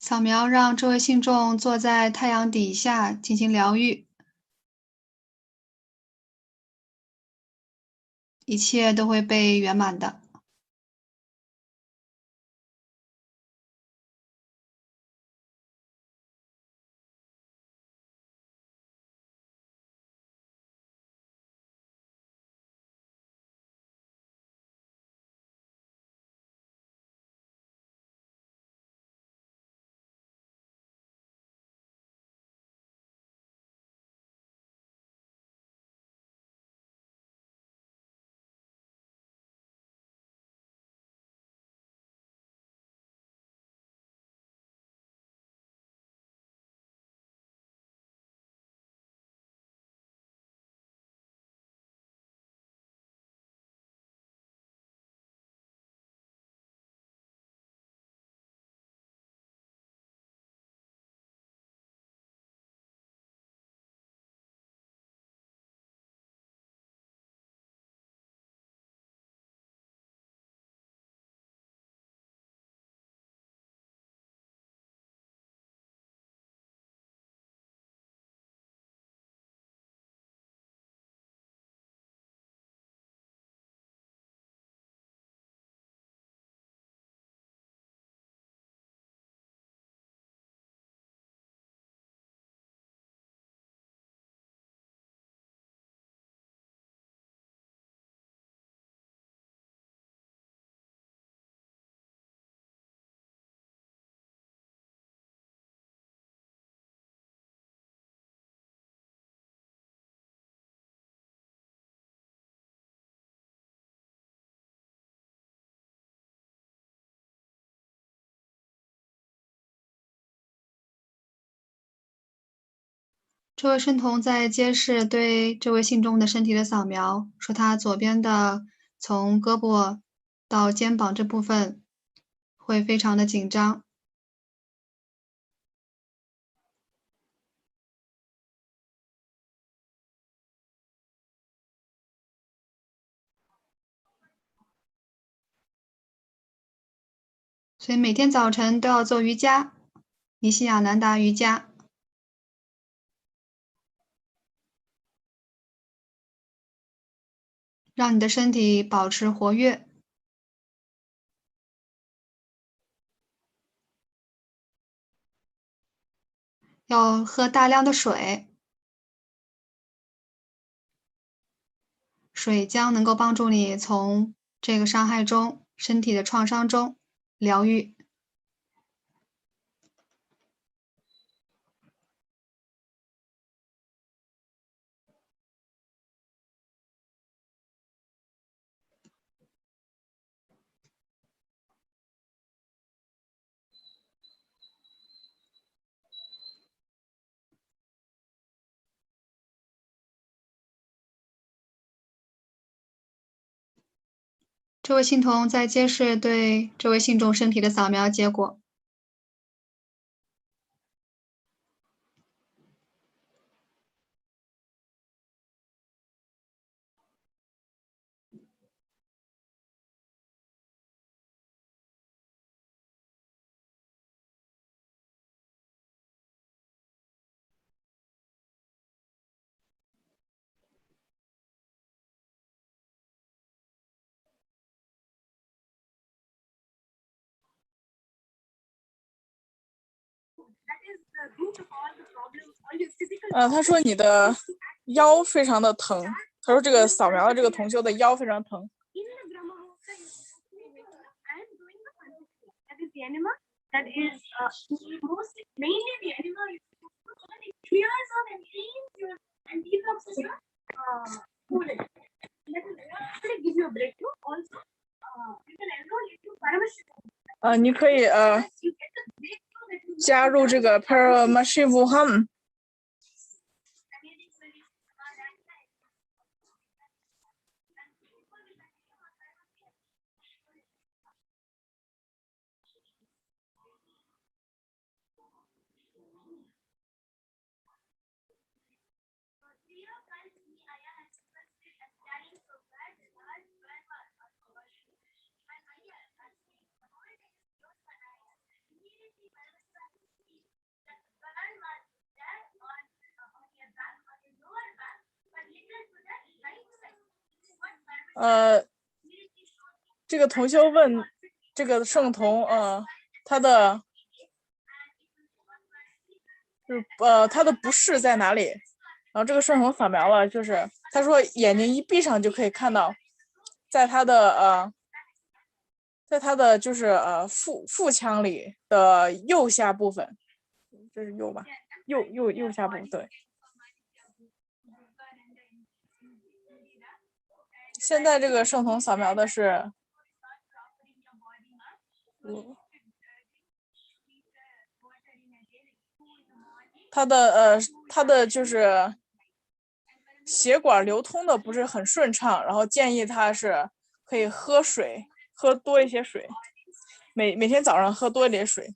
扫描让这位信众坐在太阳底下进行疗愈，一切都会被圆满的。这位圣童在揭示对这位信众的身体的扫描，说他左边的从胳膊到肩膀这部分会非常的紧张。所以每天早晨都要做瑜伽，尼西亚南达瑜伽，让你的身体保持活跃。要喝大量的水，水将能够帮助你从这个伤害中、身体的创伤中疗愈。这位信童在揭示对这位信众身体的扫描结果。他说你的腰非常的疼，他说这个扫描的这个同修的腰非常疼。That is most mainly the animal clears of and cleans your and detoxes your fluid. That will actually give you a breakthrough. Also, you can enroll into PARASHAKTI. 你可以加入这个 PARASHAKTI。这个同修问这个圣童，他的他的不适在哪里？然后这个圣童扫描了，就是他说眼睛一闭上就可以看到，在他的就是腹腔里的右下部分，这是右吧？右下部分，对。现在这个圣童扫描的是，他的就是血管流通的不是很顺畅，然后建议他是可以喝水，喝多一些水，每天早上喝多一点水。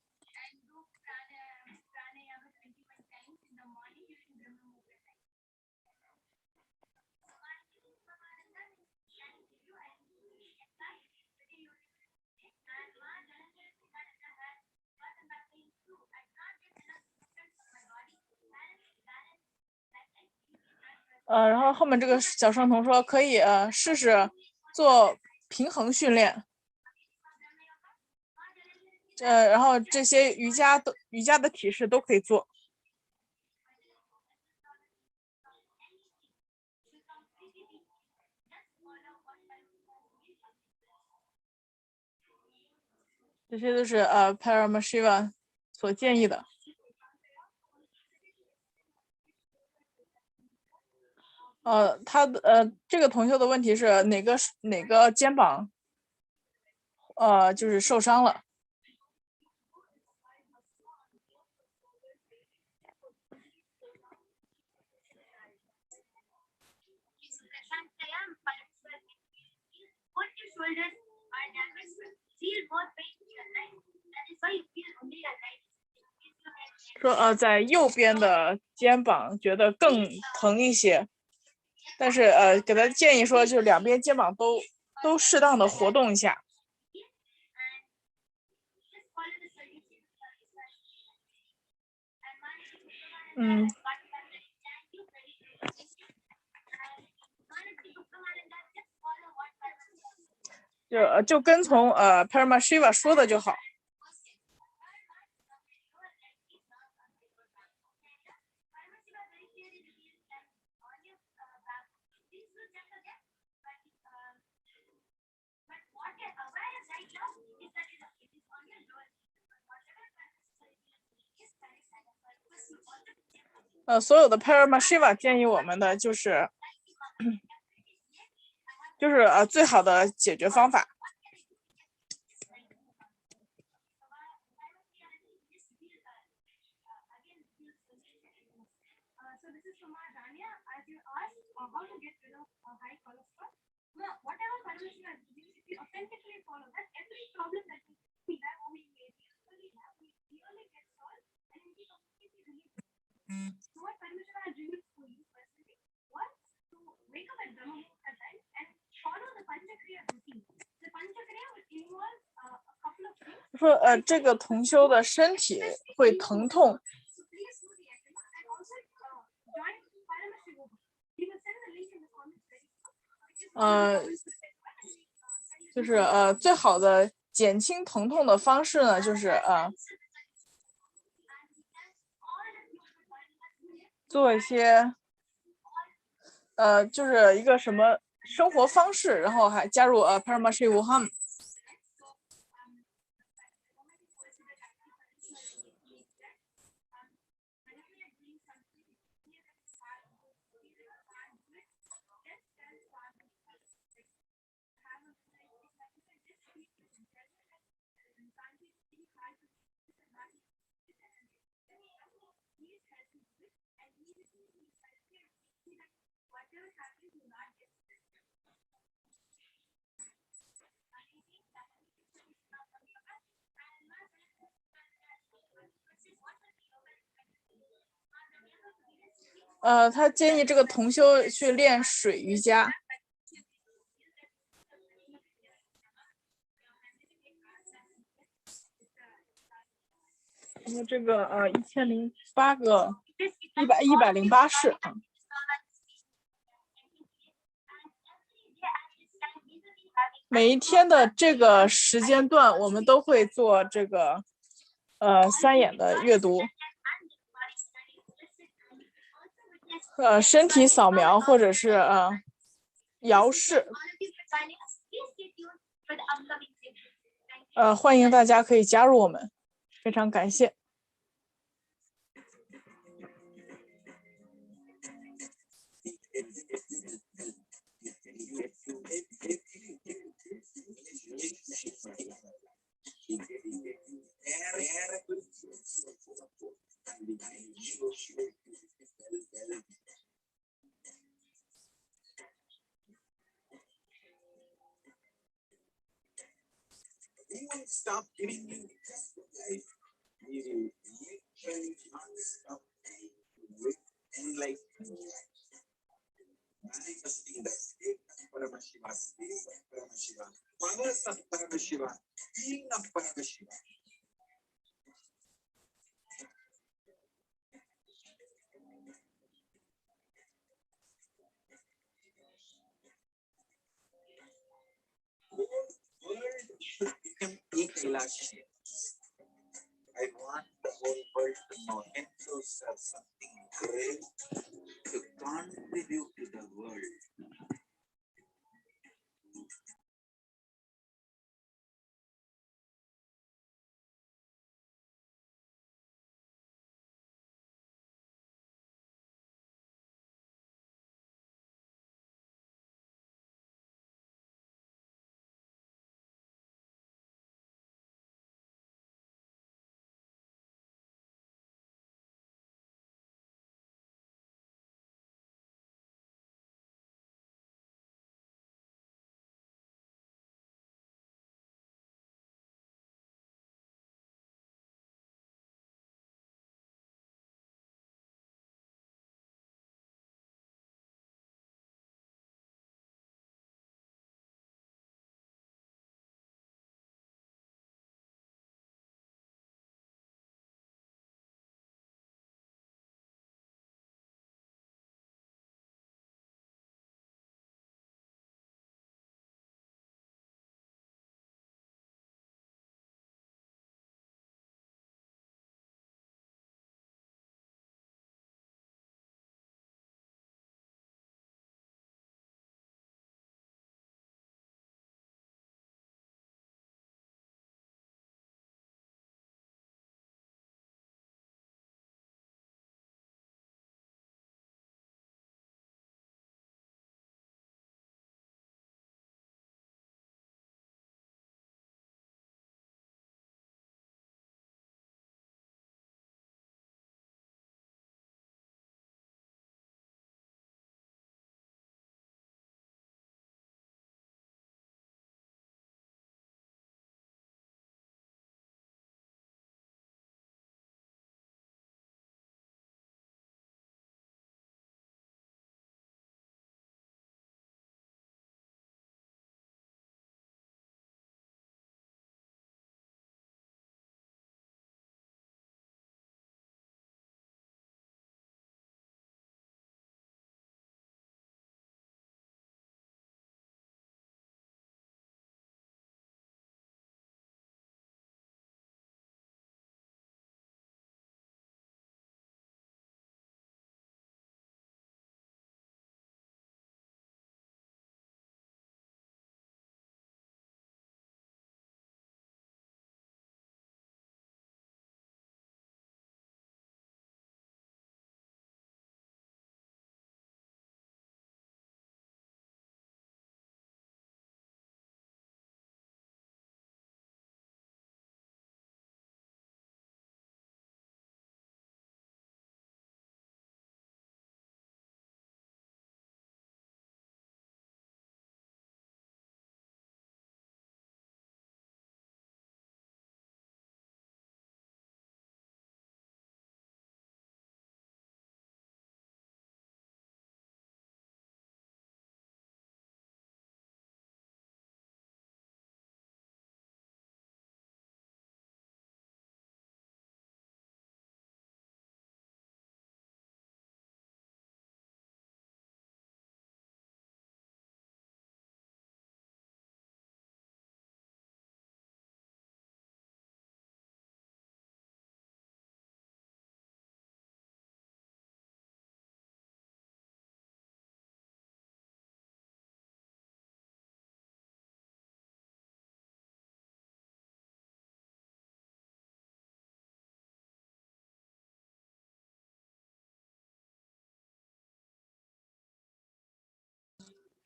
然后后面这个小圣童说可以试试做平衡训练，然后这些瑜伽的体式都可以做。这些都是PARASHAKTI 所建议的。他的这个同修的问题是哪个肩膀就是受伤了。说在右边的肩膀觉得更疼一些。但是给他建议说，就是两边肩膀都适当的活动一下。就跟从PARASHAKTI 说的就好。所有的 PARASHAKTI 建议我们的就是最好的解决方法。说这个同修的身体会疼痛，就是最好的减轻疼痛的方式呢，就是做一些就是一个什么生活方式，然后还加入PARASHAKTI Wuhan。他建议这个同修去练水瑜伽。因为这个1008个108式。每一天的这个时间段，我们都会做这个3眼的阅读。身体扫描或者是摇视，欢迎大家可以加入我们，非常感谢。We won't stop giving you life. We will literally not stop with enlightenment. Manifesting the state of Paramashiva, space of Paramashiva, powers of Paramashiva, being of Paramashiva. World should become Ekailashi. I want the whole world to know Hindus are something great to contribute to the world.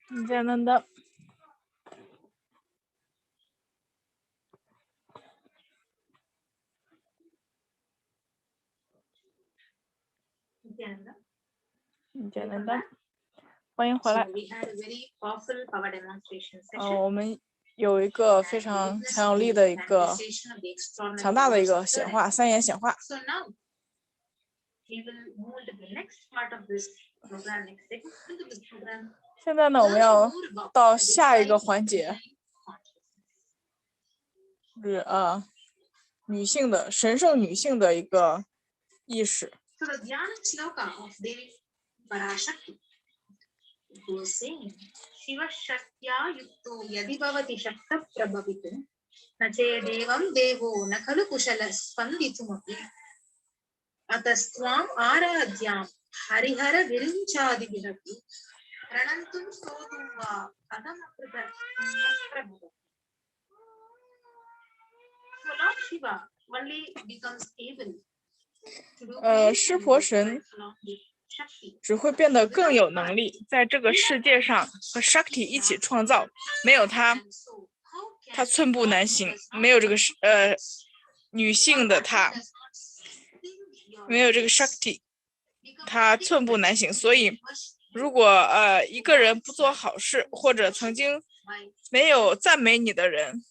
Pindanda. Pindanda. 欢迎回来。 So we had a very powerful power demonstration session. 我们有一个非常强有力的一个 Manifestation of the extraordinary 强大的一 powers 个 of 显 spirit. 化，三言显化。 So now we will move to the next part of this program, next segment of this program. 现在呢，我们要到下一个环节，是女性的神圣女性的一个意识。 So the Dhyana Shloka of Devi PARASHAKTI was saying, Shiva Shaktya Yukto Yadi Bhavati Shakta Prabhavitu Nache Devam Devo Nakalu Kushala Spanditumapi Atastvam Aradhyam Harihara Virinchadi Virapi Pranantum Soduva Adamakrita Prabhu. So Lord Shiva only becomes able to do 湿婆神 只会变得更有能力，在这个世界上和 Shakti 一起创造。没有他，他寸步难行；没有这个女性的他，没有这个 Shakti， 他寸步难行。所以，如果一个人不做好事，或者曾经没有赞美你的人，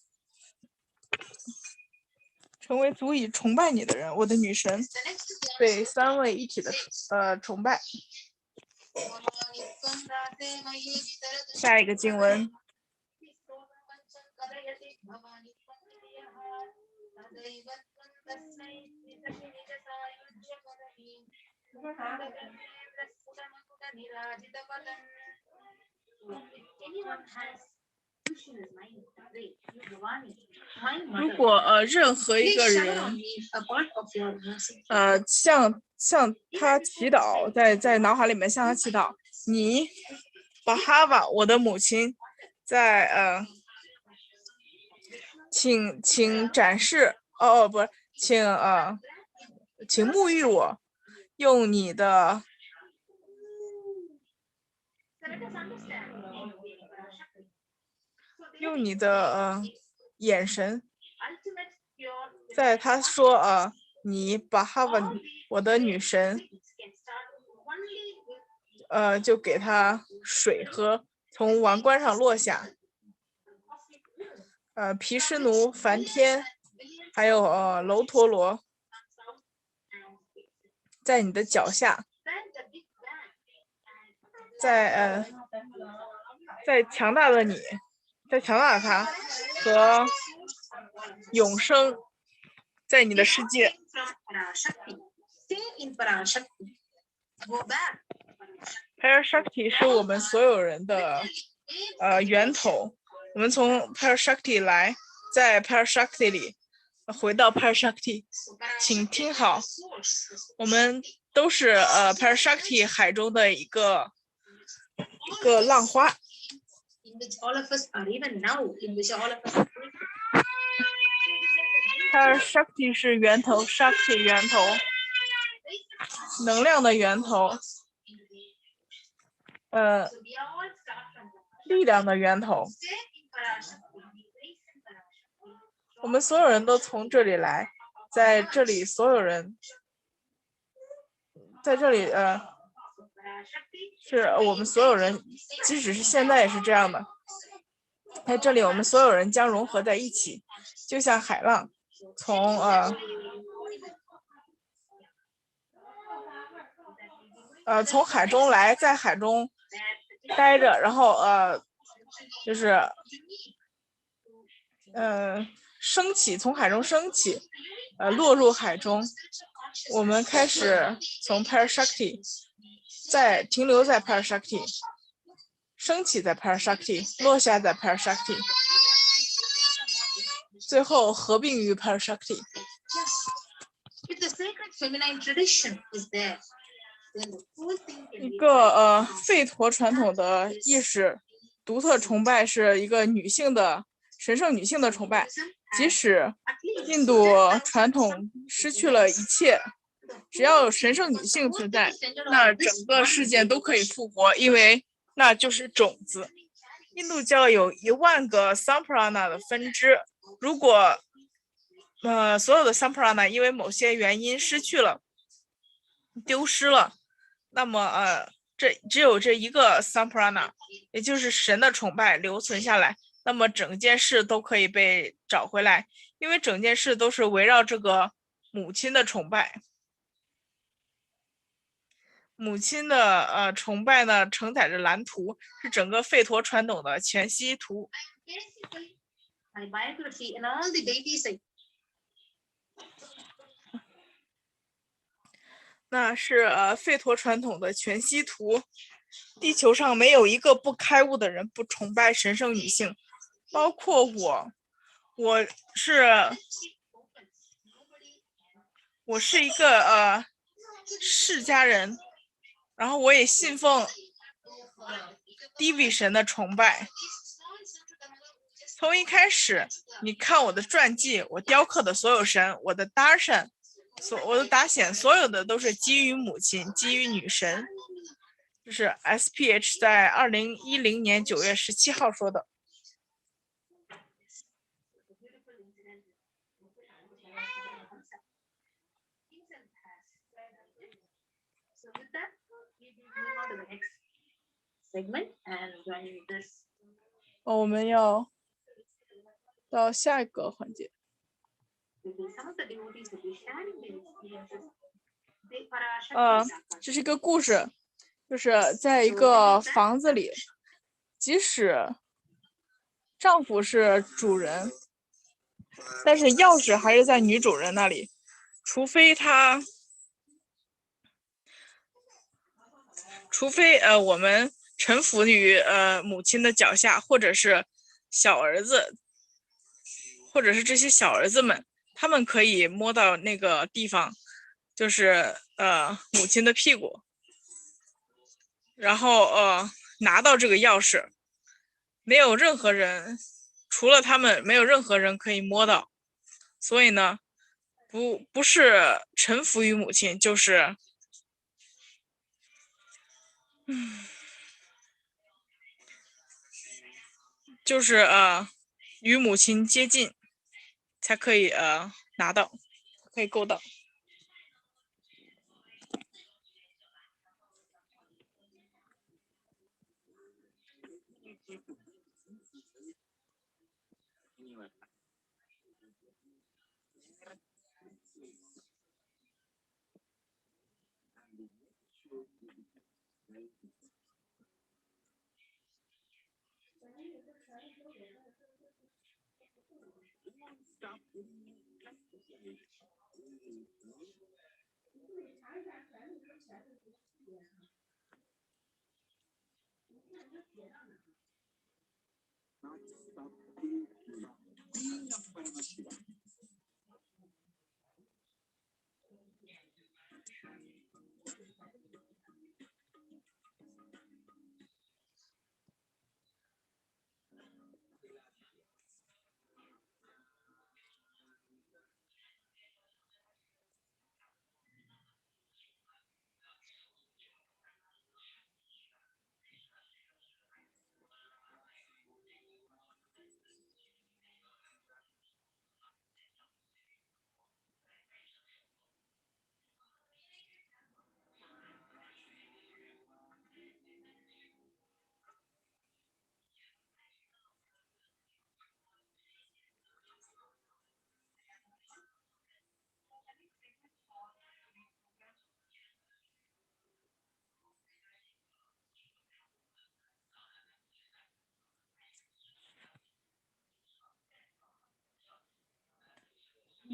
成为足以崇拜你的人，我的女神被三位一体的崇拜。下一个经文。 如果任何一个人向他祈祷，在脑海里面向他祈祷，你巴哈瓦，我的母亲，在请展示不是，请沐浴我，用你的眼神，在他说你巴哈瓦，我的女神，就给他水喝，从王冠上落下。毗湿奴、梵天，还有楼陀罗，在你的脚下，在强大的你，在强大的他和永生，在你的世界。PARASHAKTI 是我们所有人的源头。我们从 PARASHAKTI 来，在 PARASHAKTI 里回到 PARASHAKTI， 请听好，我们都是PARASHAKTI 海中的一个浪花。PARASHAKTI 是源头 ，Shakti 源头，能量的源头，力量的源头。我们所有人都从这里来，在这里所有人，在这里是我们所有人，即使是现在也是这样的。在这里，我们所有人将融合在一起，就像海浪从从海中来，在海中待着，然后就是升起，从海中升起，落入海中。我们开始从 PARASHAKTI， 再停留在 PARASHAKTI， 升起在 PARASHAKTI， 落下在 PARASHAKTI， 最后合并于 PARASHAKTI。一个吠陀传统的意识独特崇拜是一个女性的神圣女性的崇拜，即使印度传统失去了一切，只要有神圣女性存在，那整个世界都可以复活，因为那就是种子。印度教有10000个 Samprana 的分支，如果所有的 Samprana 因为某些原因丢失了，那么只有这一个 Samprana， 也就是神的崇拜留存下来，那么整件事都可以被找回来，因为整件事都是围绕这个母亲的崇拜。母亲的崇拜呢，承载着蓝图，是整个吠陀传统的全息图。那是吠陀传统的全息图。地球上没有一个不开悟的人不崇拜神圣女性，包括我。我是一个释迦人，然后我也信奉Devi神的崇拜。从一开始，你看我的传记，我雕刻的所有神，我的达显，所有的都是基于母亲，基于女神。这是 SPH 在2010年9月17号说的。我们要到下一个环节。这是一个故事，就是在一个房子里，即使丈夫是主人，但是钥匙还是在女主人那里，除非我们臣服于母亲的脚下，或者是小儿子，或者是这些小儿子们，他们可以摸到那个地方，就是母亲的屁股，然后拿到这个钥匙，没有任何人，除了他们，没有任何人可以摸到。所以呢，不是臣服于母亲，就是与母亲接近，才可以拿到，可以够到。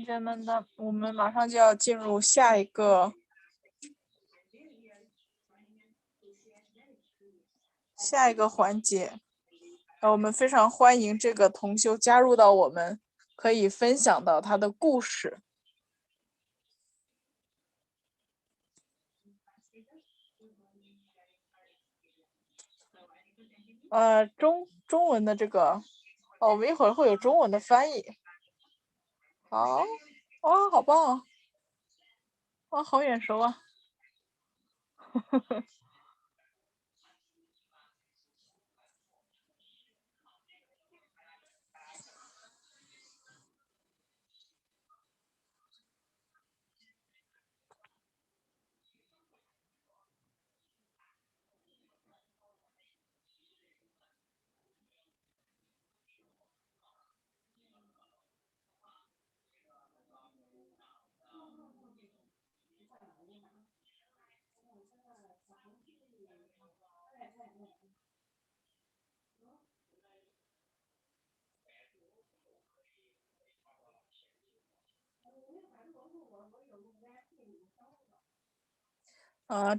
人们的，我们马上就要进入下一个环节。我们非常欢迎这个同修加入到我们，可以分享到他的故事。中文的这个，我们一会儿会有中文的翻译。好，哇，好棒啊！哇，好眼熟啊！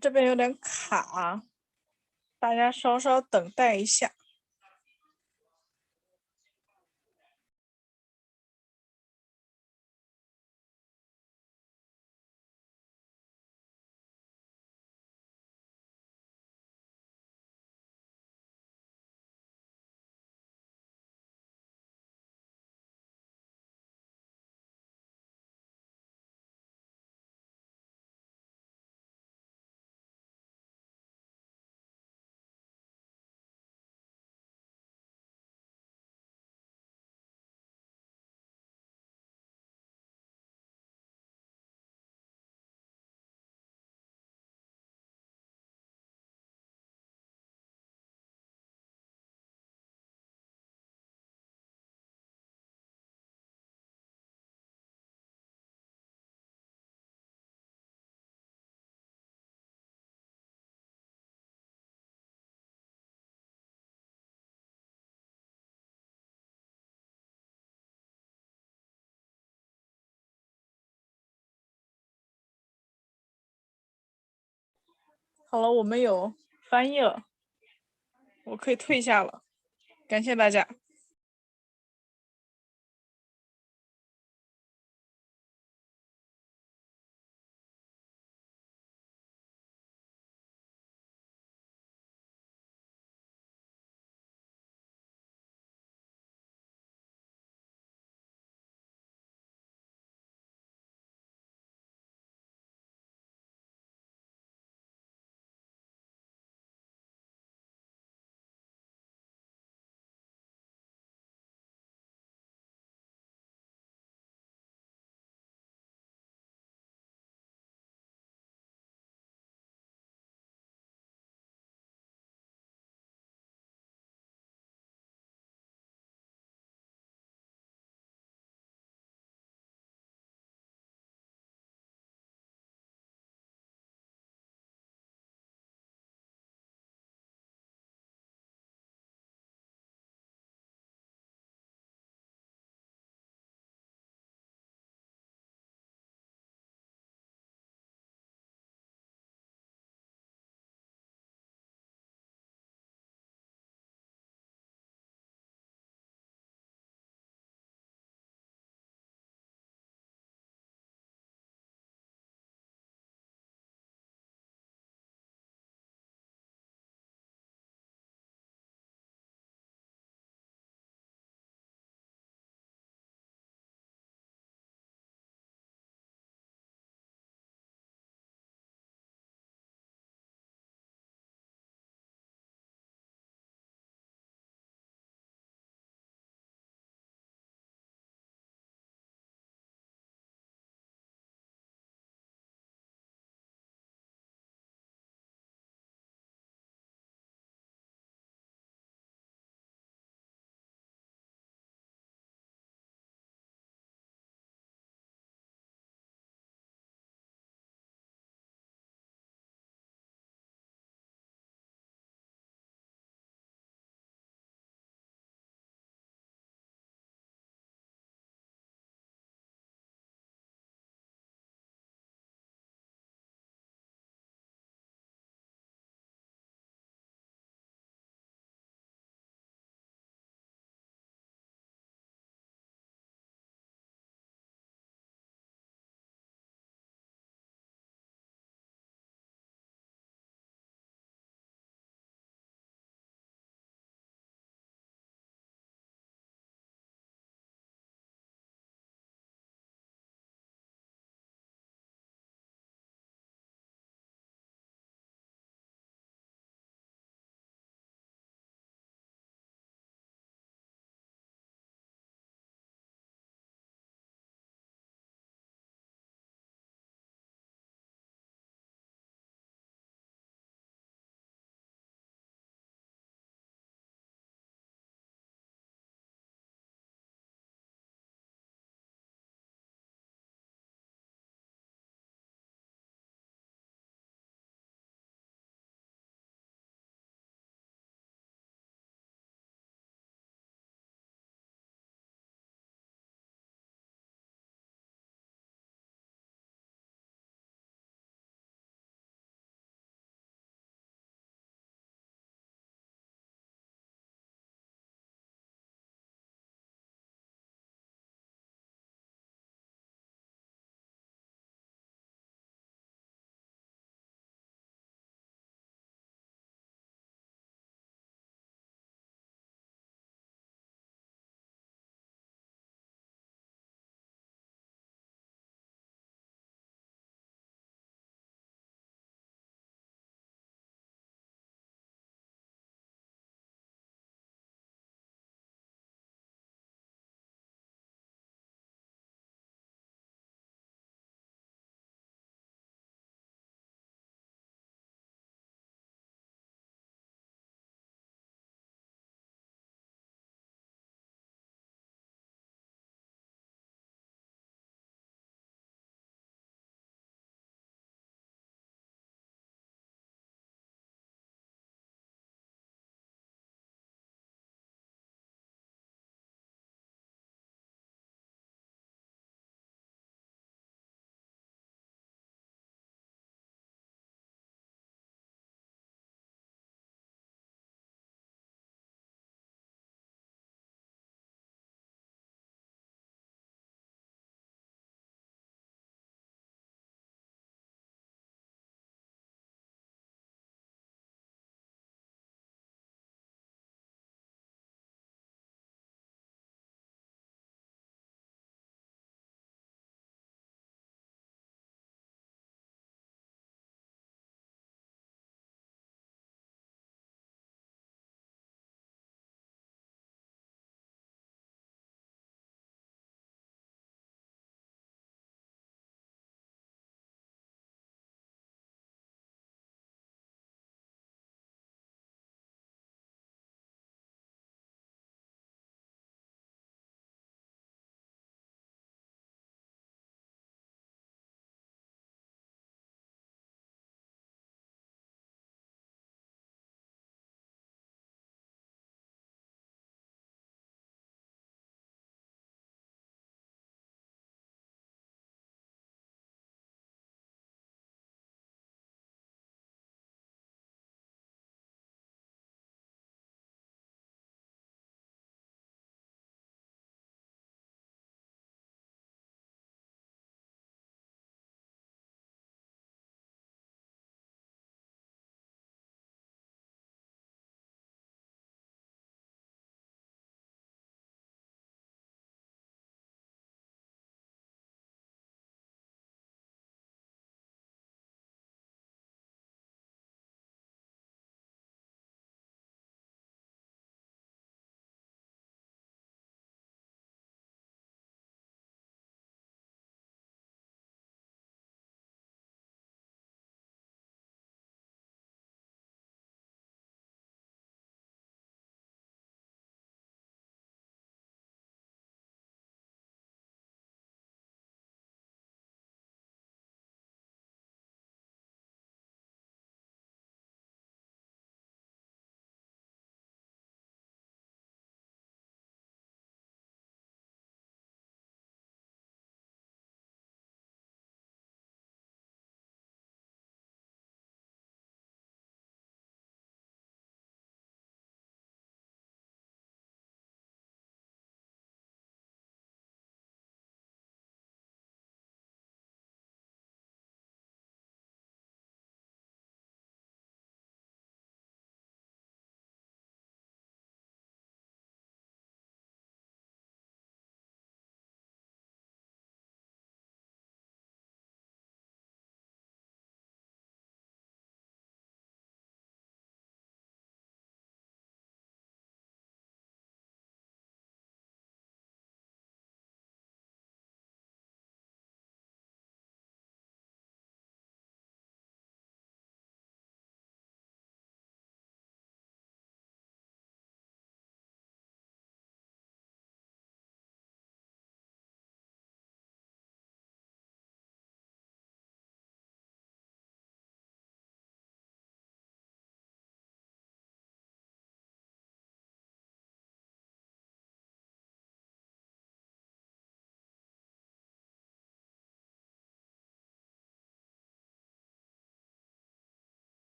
这边有点卡，大家稍稍等待一下。好了，我们有翻译了，我可以退下了，感谢大家。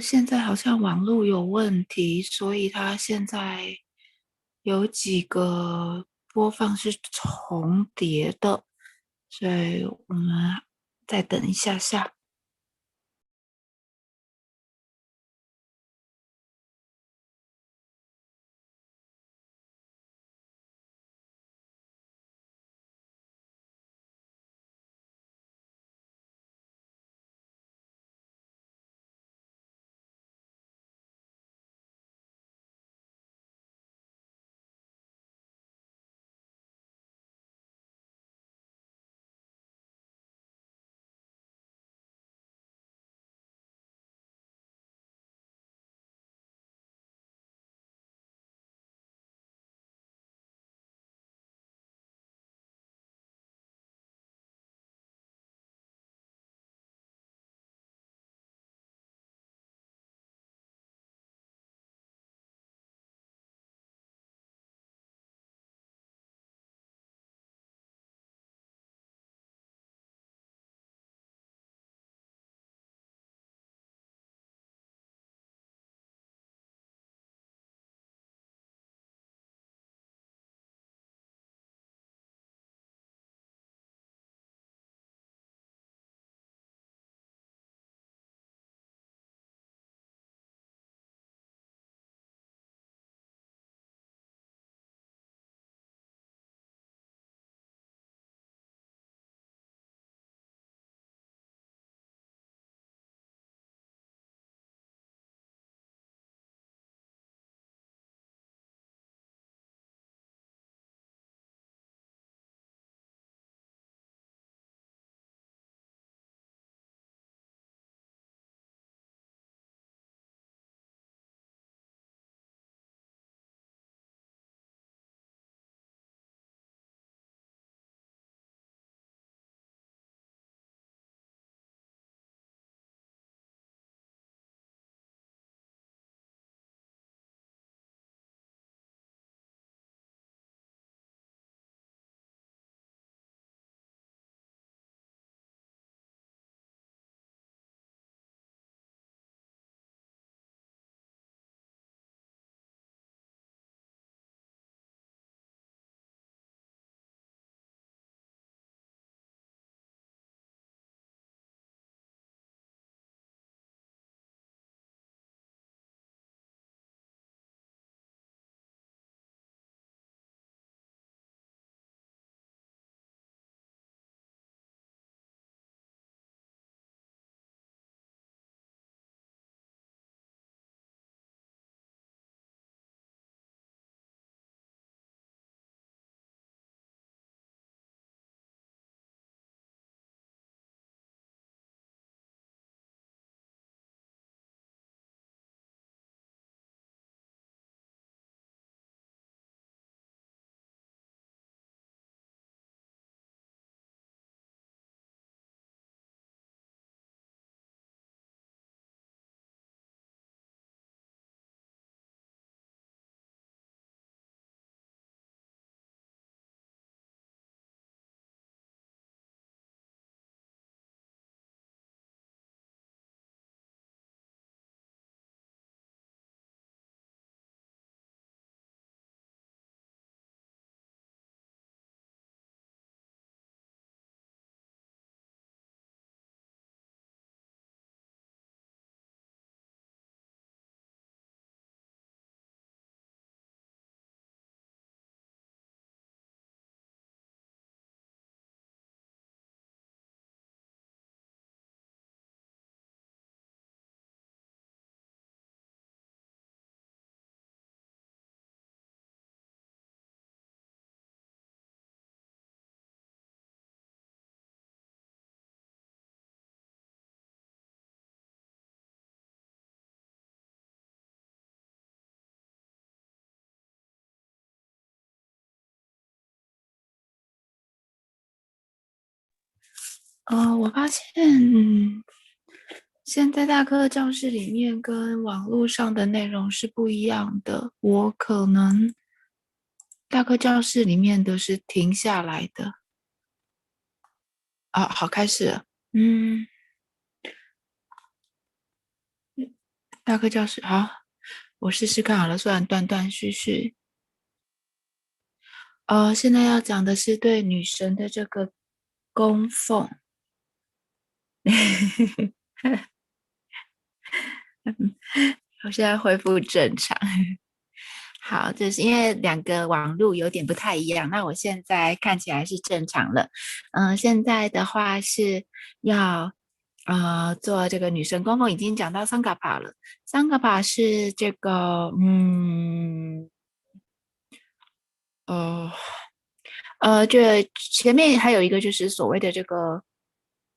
现在好像网络有问题，所以它现在有几个播放是重叠的，所以我们再等一下下。我发现，现在大课教室里面跟网络上的内容是不一样的。我可能大课教室里面的是停下来的。好，开始了。大哥教室，好，我试试看好了，虽然断断续续。现在要讲的是对女神的这个供奉。我现在恢复正常。好，就是因为两个网路有点不太一样，那我现在看起来是正常了。现在的话是要做这个女神供奉，已经讲到桑卡帕了。桑卡帕是这个这前面还有一个就是所谓的这个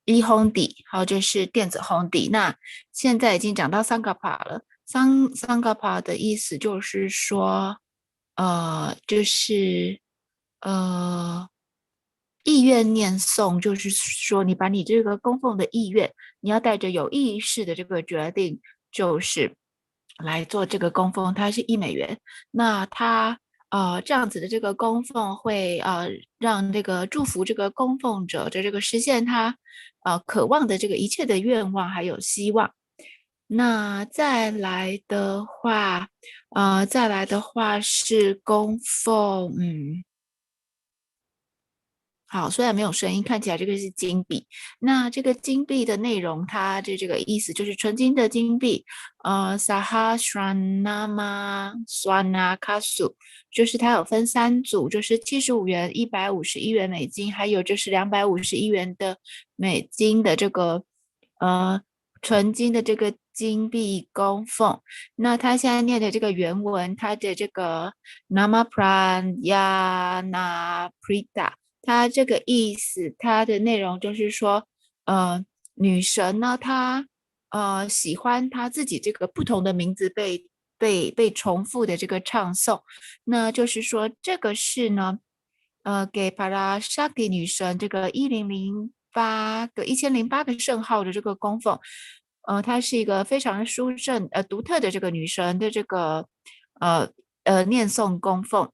烘底，还有就是电子烘底。那现在已经讲到桑卡帕了。桑卡帕的意思就是说，意愿念诵，就是说你把你这个供奉的意愿，你要带着有意识的这个决定，就是来做这个供奉，它是$1。那它这样子的这个供奉会让这个祝福这个供奉者的这个实现他渴望的这个一切的愿望还有希望。那再来的话是供奉，好，虽然没有声音，看起来这个是金币。那这个金币的内容，它的这个意思就是纯金的金币。Sahasranama Swanakasu， 就是它有分3组，就是$75、$151美金，还有就是$251的美金的这个纯金的这个金币供奉。那他现在念的这个原文，它的这个 Namapranyana Prita， 它这个意思，它的内容就是说，女神呢，她喜欢她自己这个不同的名字被重复的这个唱诵。那就是说，这个是呢，给PARASHAKTI 女神这个1008个圣号的这个供奉。它是一个非常殊胜独特的这个女神的这个念诵供奉。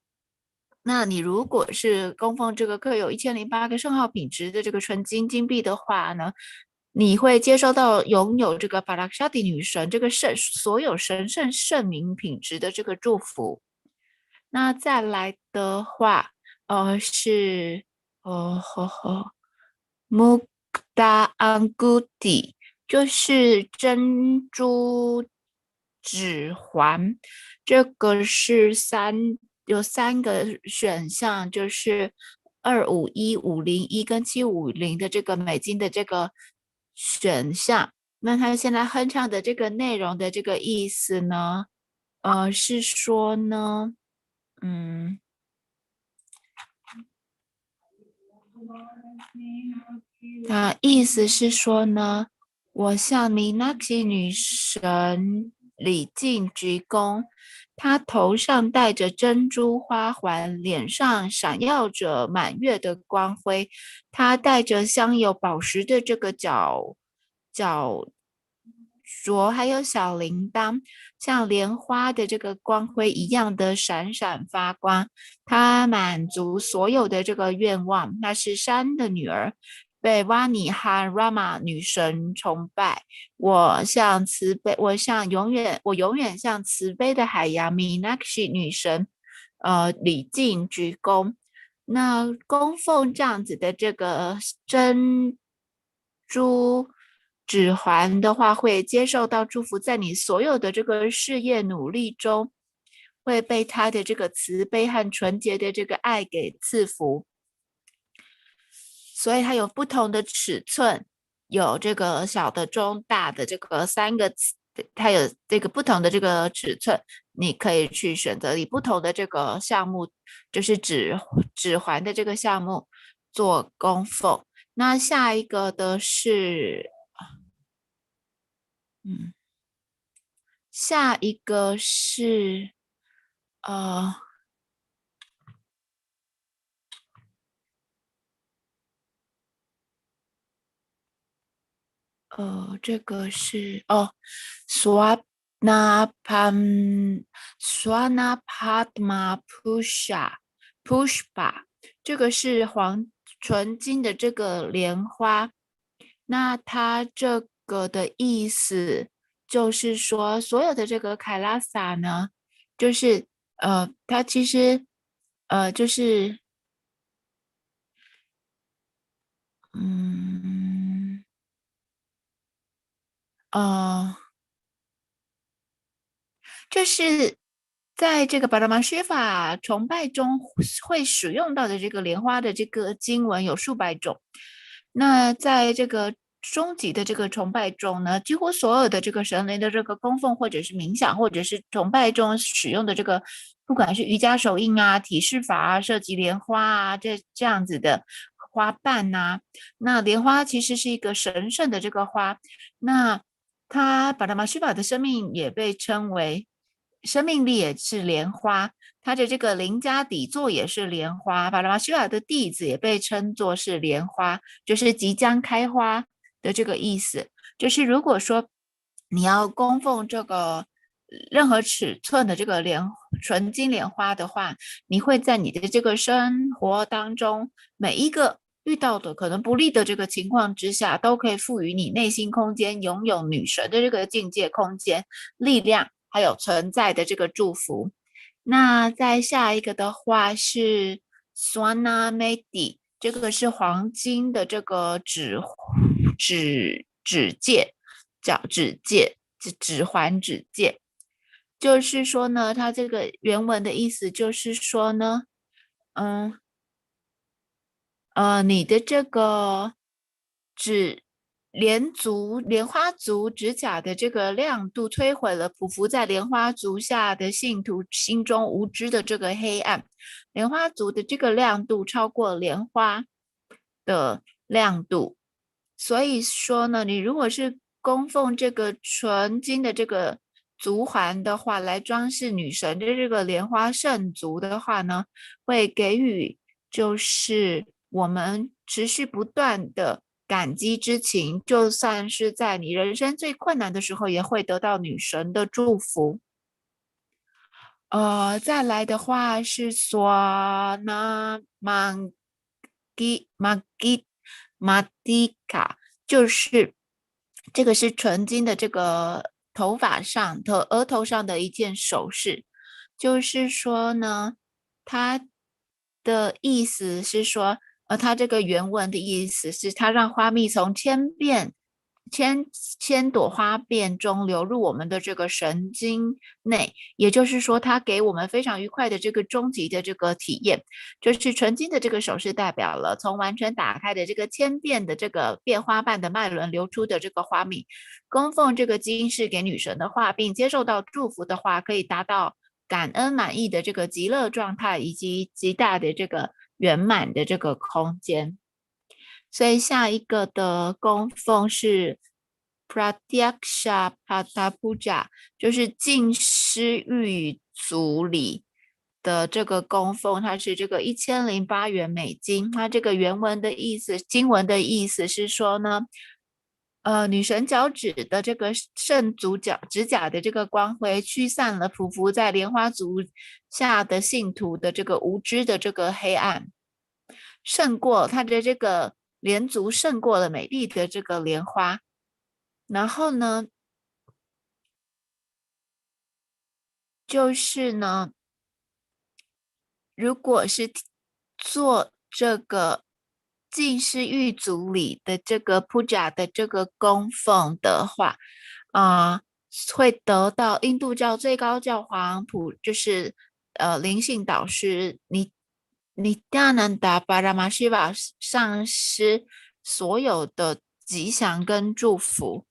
那你如果是供奉这个刻有1008个圣号品质的这个纯金金币的话呢，你会接收到拥有这个PARASHAKTI 女神这个所有神圣圣名品质的这个祝福。那再来的话是Mukta Angutī， 就是珍珠指环。这个是有3个选项，就是251、501跟750的这个美金的这个选项。那他现在哼唱的这个内容的这个意思呢，是说呢，意思是说呢，我向米纳基女神礼敬鞠躬，她头上戴着珍珠花环，脸上闪耀着满月的光辉，她戴着镶有宝石的这个脚镯，还有小铃铛，像莲花的这个光辉一样的闪闪发光。她满足所有的这个愿望，她是山的女儿，被瓦尼和 Rama 女神崇拜。我永远向慈悲的海洋 Meenakshi 女神礼敬鞠躬。那供奉这样子的这个珍珠指环的话，会接受到祝福，在你所有的这个事业努力中，会被他的这个慈悲和纯洁的这个爱给赐福。所以它有不同的尺寸，有这个小的、中、大的这个3个，它有这个不同的这个尺寸，你可以去选择你不同的这个项目，就是指环的这个项目做供奉。那下一个的是，下一个是这个是Swana Padma Pushpa， 这个是纯金的这个莲花。那它这个的意思就是说所有的这个凯拉萨呢，就是它其实就是就是在这个巴拉玛须法崇拜中会使用到的这个莲花的这个经文有数百种。那在这个终极的这个崇拜中呢，几乎所有的这个神灵的这个供奉，或者是冥想，或者是崇拜中使用的这个，不管是瑜伽手印啊、体式法啊、涉及莲花啊，这样子的花瓣啊，那莲花其实是一个神圣的这个花。那它巴拉玛须法的生命也被称为生命力，也是莲花。它的这个灵家底座也是莲花，巴拉玛须法的弟子也被称作是莲花，就是即将开花的这个意思。就是如果说你要供奉这个任何尺寸的这个纯金莲花的话，你会在你的这个生活当中每一个遇到的可能不利的这个情况之下，都可以赋予你内心空间拥有女神的这个境界空间力量，还有存在的这个祝福。那再下一个的话是 Swana Medi， 这个是黄金的这个指环指戒，就是说呢，它这个原文的意思就是说呢，你的这个莲花足指甲的这个亮度，摧毁了匍匐在莲花足下的信徒心中无知的这个黑暗。莲花足的这个亮度超过莲花的亮度，所以说呢，你如果是供奉这个纯金的这个足环的话，来装饰女神的这个莲花圣足的话呢，会给予就是我们持续不断的感激之情，就算是在你人生最困难的时候，也会得到女神的祝福。再来的话是索那玛蒂卡，就是这个是纯金的这个额头上的一件首饰，就是说呢，它的意思是说，它这个原文的意思是，它让花蜜从千朵花瓣中流入我们的这个神经内，也就是说，它给我们非常愉快的这个终极的这个体验，就是纯金的这个首饰代表了从完全打开的这个千变的这个变花瓣的脉轮流出的这个花蜜，供奉这个金饰给女神的话，并接受到祝福的话，可以达到感恩满意的这个极乐状态，以及极大的这个圆满的这个空间。所以下一个的供奉是 Pratyaksha， 就是净施玉足礼的这个供奉，它是这个1008元美金。它这个原文的意思，经文的意思是说呢，女神脚趾的这个圣足指甲的这个光辉，驱散了匍匐在莲花足下的信徒的这个无知的这个黑暗，胜过它的这个莲足胜过了美丽的这个莲花。然后呢，就是呢，如果是做这个净施玉足礼的这个puja的这个供奉的话，会得到印度教最高教皇就是灵性导师Pindanda Brahmanda上师所有的吉祥跟祝福。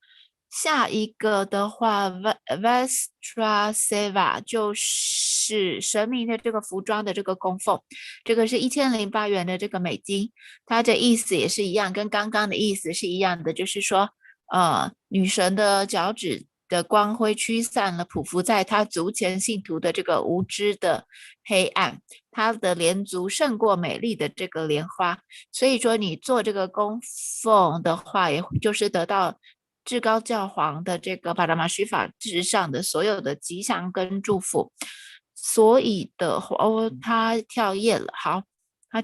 下一个的话 Vestra Seva 就是神明的这个服装的这个供奉，这个是1008元的这个美金，它的意思也是一样，跟刚刚的意思是一样的，就是说女神的脚趾的光辉驱散了匍匐在她足前信徒的这个无知的黑暗，她的莲足胜过美丽的这个莲花，所以说你做这个供奉的话，也就是得到至高教皇的这个帕拉玛须法之上的所有的吉祥跟祝福。所以的话，他跳页了，好，他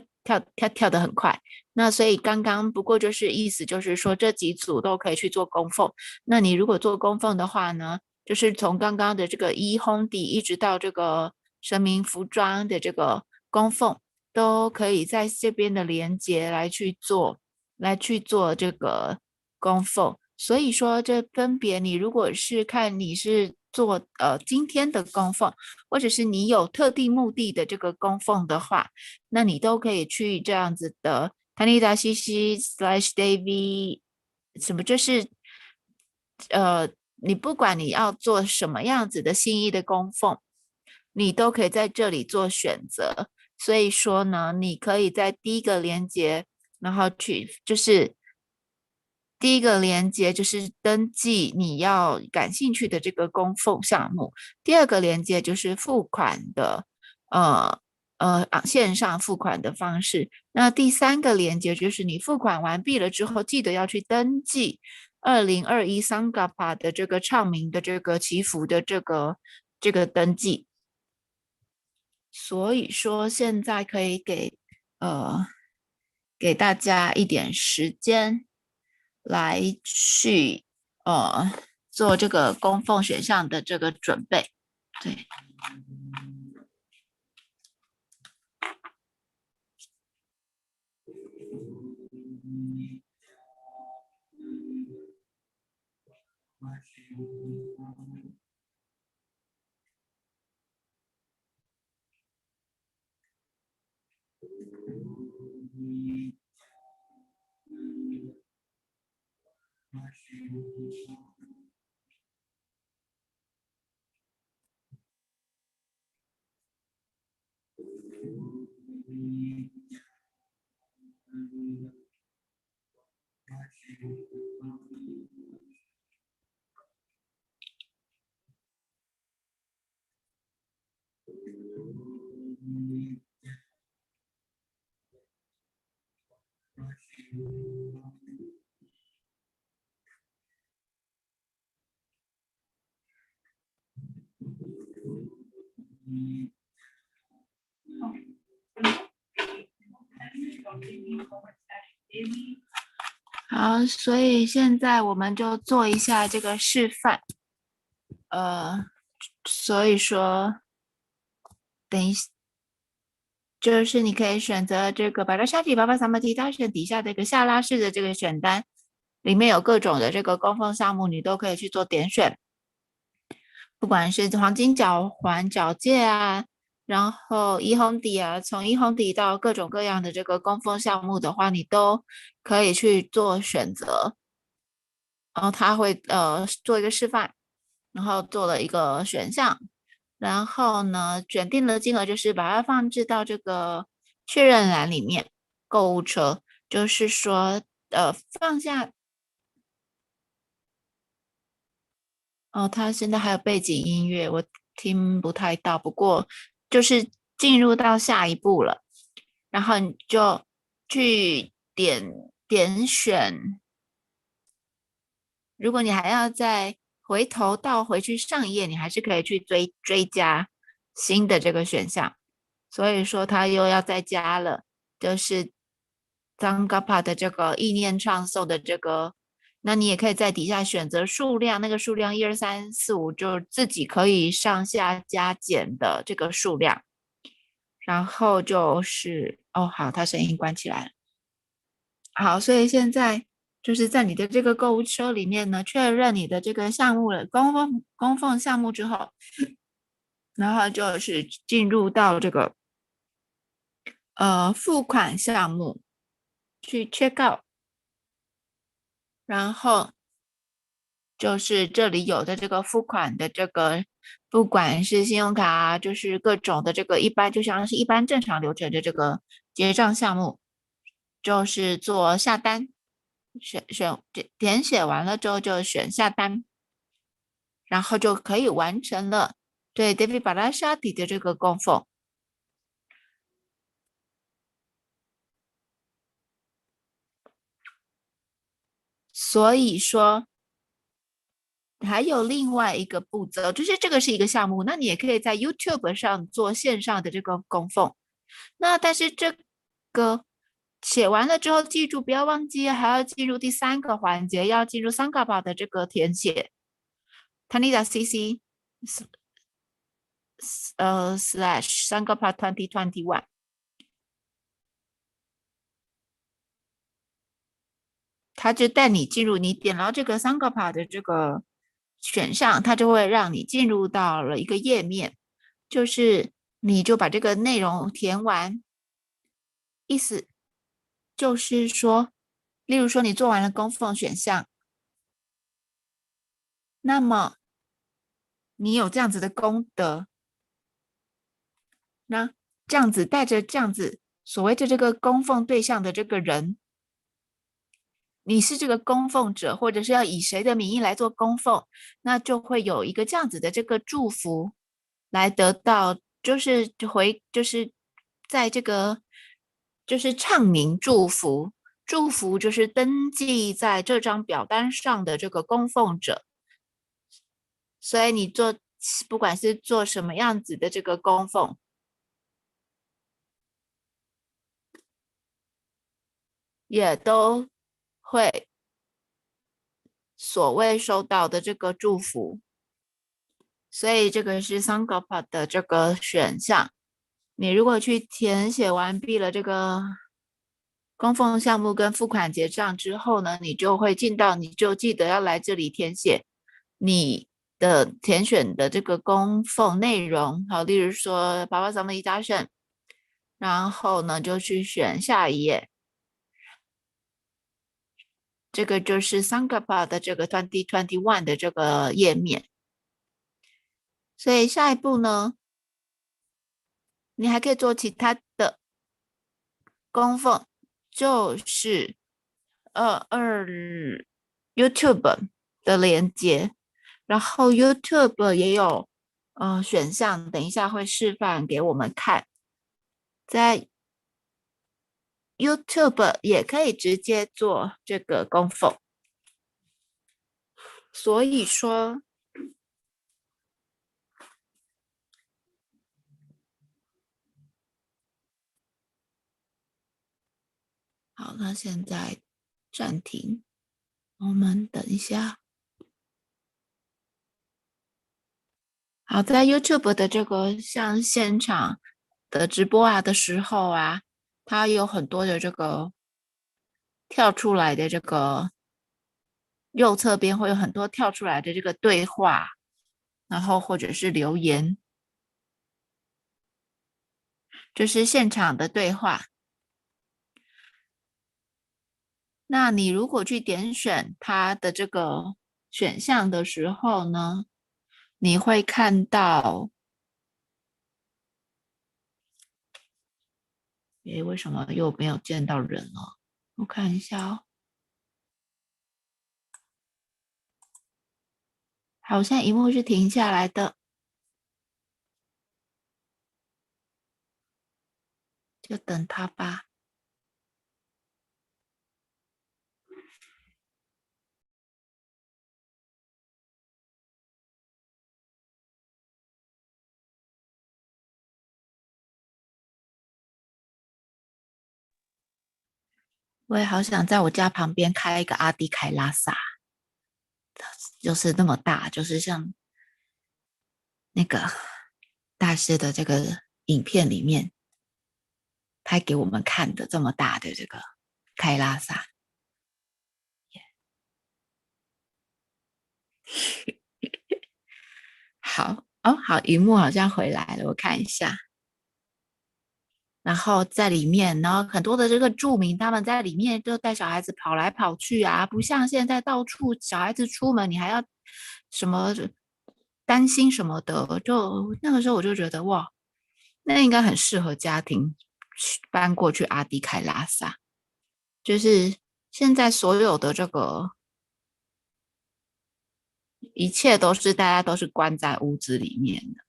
跳得很快。那所以刚刚不过就是意思就是说这几组都可以去做供奉。那你如果做供奉的话呢，就是从刚刚的这个一烘底一直到这个神明服装的这个供奉，都可以在这边的连结来去做这个供奉。所以说这分别你如果是看你是做今天的供奉，或者是你有特定目的的这个供奉的话，那你都可以去这样子的 Pindanda /David 什么，就是你不管你要做什么样子的心意的供奉，你都可以在这里做选择。所以说呢，你可以在第一个连结，然后就是第一个连结就是登记你要感兴趣的这个供奉项目，第二个连结就是付款的线上付款的方式，那第三个连结就是你付款完毕了之后，记得要去登记2021桑嘎帕的这个唱名的这个祈福的这个登记。所以说现在可以给大家一点时间来去做这个供奉选项的这个准备。对。好，所以现在我们就做一下这个示范。所以说，等一下，就是你可以选择这个PARASHAKTI巴巴萨玛提大选底下的一个下拉式的这个选单，里面有各种的这个供奉项目，你都可以去做点选。不管是黄金脚环、脚戒啊，然后一红底啊，从一红底到各种各样的这个供奉项目的话，你都可以去做选择。然后他会做一个示范，然后做了一个选项，然后呢选定了金额，就是把它放置到这个确认栏里面。购物车就是说放下。他现在还有背景音乐，我听不太到，不过就是进入到下一步了，然后你就去点选。如果你还要再回头倒回去上一页，你还是可以去追加新的这个选项。所以说它又要再加了，就是Tsangapa的这个意念唱诵的这个，那你也可以在底下选择数量，那个数量1、2、3、4、5，就自己可以上下加减的这个数量。然后就是好，它声音关起来了。好，所以现在就是在你的这个购物车里面呢，确认你的这个项目了供奉项目之后，然后就是进入到这个付款项目去 check out， 然后就是这里有的这个付款的这个，不管是信用卡啊，就是各种的这个一般，就像是一般正常流程的这个结账项目，就是做下单，点写完了之后就选下单，然后就可以完成了对 David PARASHAKTI 的这个供奉。所以说还有另外一个步骤，就是这个是一个项目，那你也可以在 YouTube 上做线上的这个供奉。那但是这个写完了之后，记住不要忘记，还要进入第3个环节，要进入Sankapa的这个填写。Tanida CC / Sankapa 2021。他就带你进入，你点到这个 Sankapa 的这个选项，它就会让你进入到了一个页面，就是你就把这个内容填完。意思就是说，例如说你做完了供奉选项，那么你有这样子的功德，那这样子带着这样子所谓的这个供奉对象的这个人，你是这个供奉者，或者是要以谁的名义来做供奉，那就会有一个这样子的这个祝福来得到，就是在这个就是唱名祝福，祝福就是登记在这张表单上的这个供奉者。所以你不管是做什么样子的这个供奉，也都会所谓收到的这个祝福。所以这个是 Sankapa 的这个选项。你如果去填写完毕了这个供奉项目跟付款结账之后呢，你就会进到，你就记得要来这里填写你的填选的这个供奉内容。好，例如说巴巴萨摩地达显，然后呢就去选下一页。这个就是 Sankapa 的这个2021的这个页面。所以下一步呢，你还可以做其他的供奉，就是YouTube 的连接，然后 YouTube 也有选项，等一下会示范给我们看。在 YouTube 也可以直接做这个供奉。所以说好，那现在暂停，我们等一下。好，在 YouTube 的这个像现场的直播啊的时候啊，它有很多的这个跳出来的这个右侧边会有很多跳出来的这个对话，然后或者是留言，就是现场的对话。那你如果去点选它的这个选项的时候呢，你会看到，为什么又没有见到人了？我看一下哦。好，现在萤幕是停下来的，就等它吧。我也好想在我家旁边开一个阿迪凯拉萨，就是那么大，就是像那个大师的这个影片里面拍给我们看的这么大的这个凯拉萨。好哦，好，荧幕好像回来了，我看一下。然后在里面，然后很多的这个住民，他们在里面就带小孩子跑来跑去啊，不像现在到处小孩子出门，你还要什么担心什么的。就那个时候我就觉得哇，那应该很适合家庭搬过去阿迪凯拉萨。就是现在所有的这个一切都是大家都是关在屋子里面的。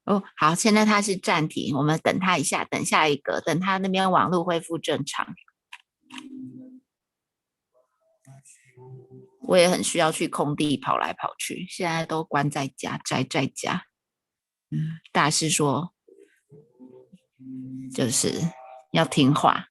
哦，好，现在它是暂停，我们等它一下，等下一个，等它那边网络恢复正常。我也很需要去空地跑来跑去，现在都关在家，宅在家。大师说，就是要听话。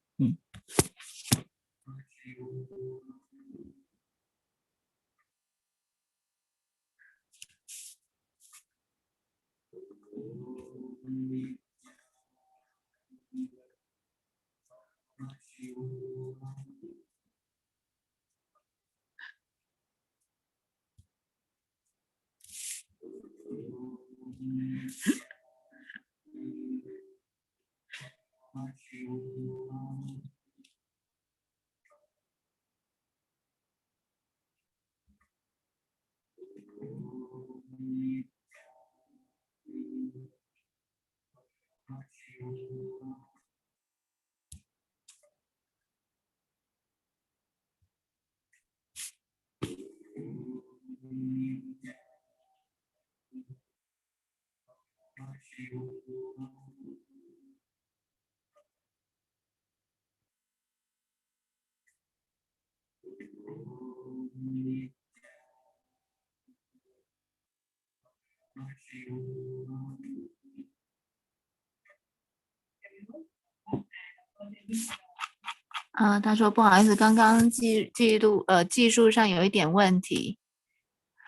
他说不好意思，刚刚技术上有一点问题，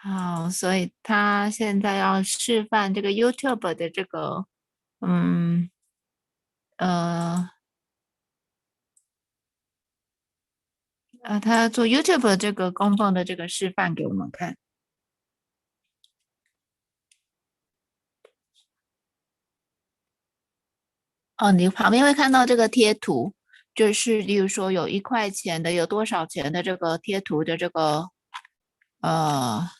好，所以他现在要示范这个 YouTube 的这个，他做 YouTube 这个供奉的这个示范给我们看。你旁边会看到这个贴图，就是例如说有1块钱的，有多少钱的这个贴图的这个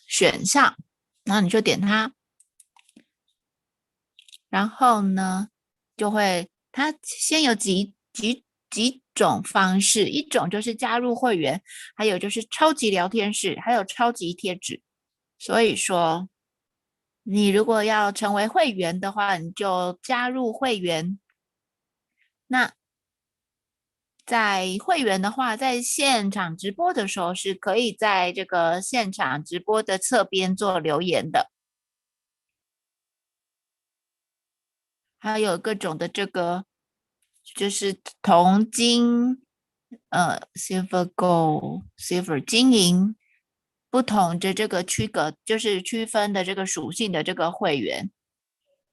选项，然后你就点它，然后呢就会它先有几种方式，一种就是加入会员，还有就是超级聊天室，还有超级贴纸。所以说你如果要成为会员的话，你就加入会员。那在会员的话，在现场直播的时候是可以在这个现场直播的侧边做留言的，还有各种的这个就是铜金silver gold silver 金银不同的这个区隔，就是区分的这个属性的这个会员，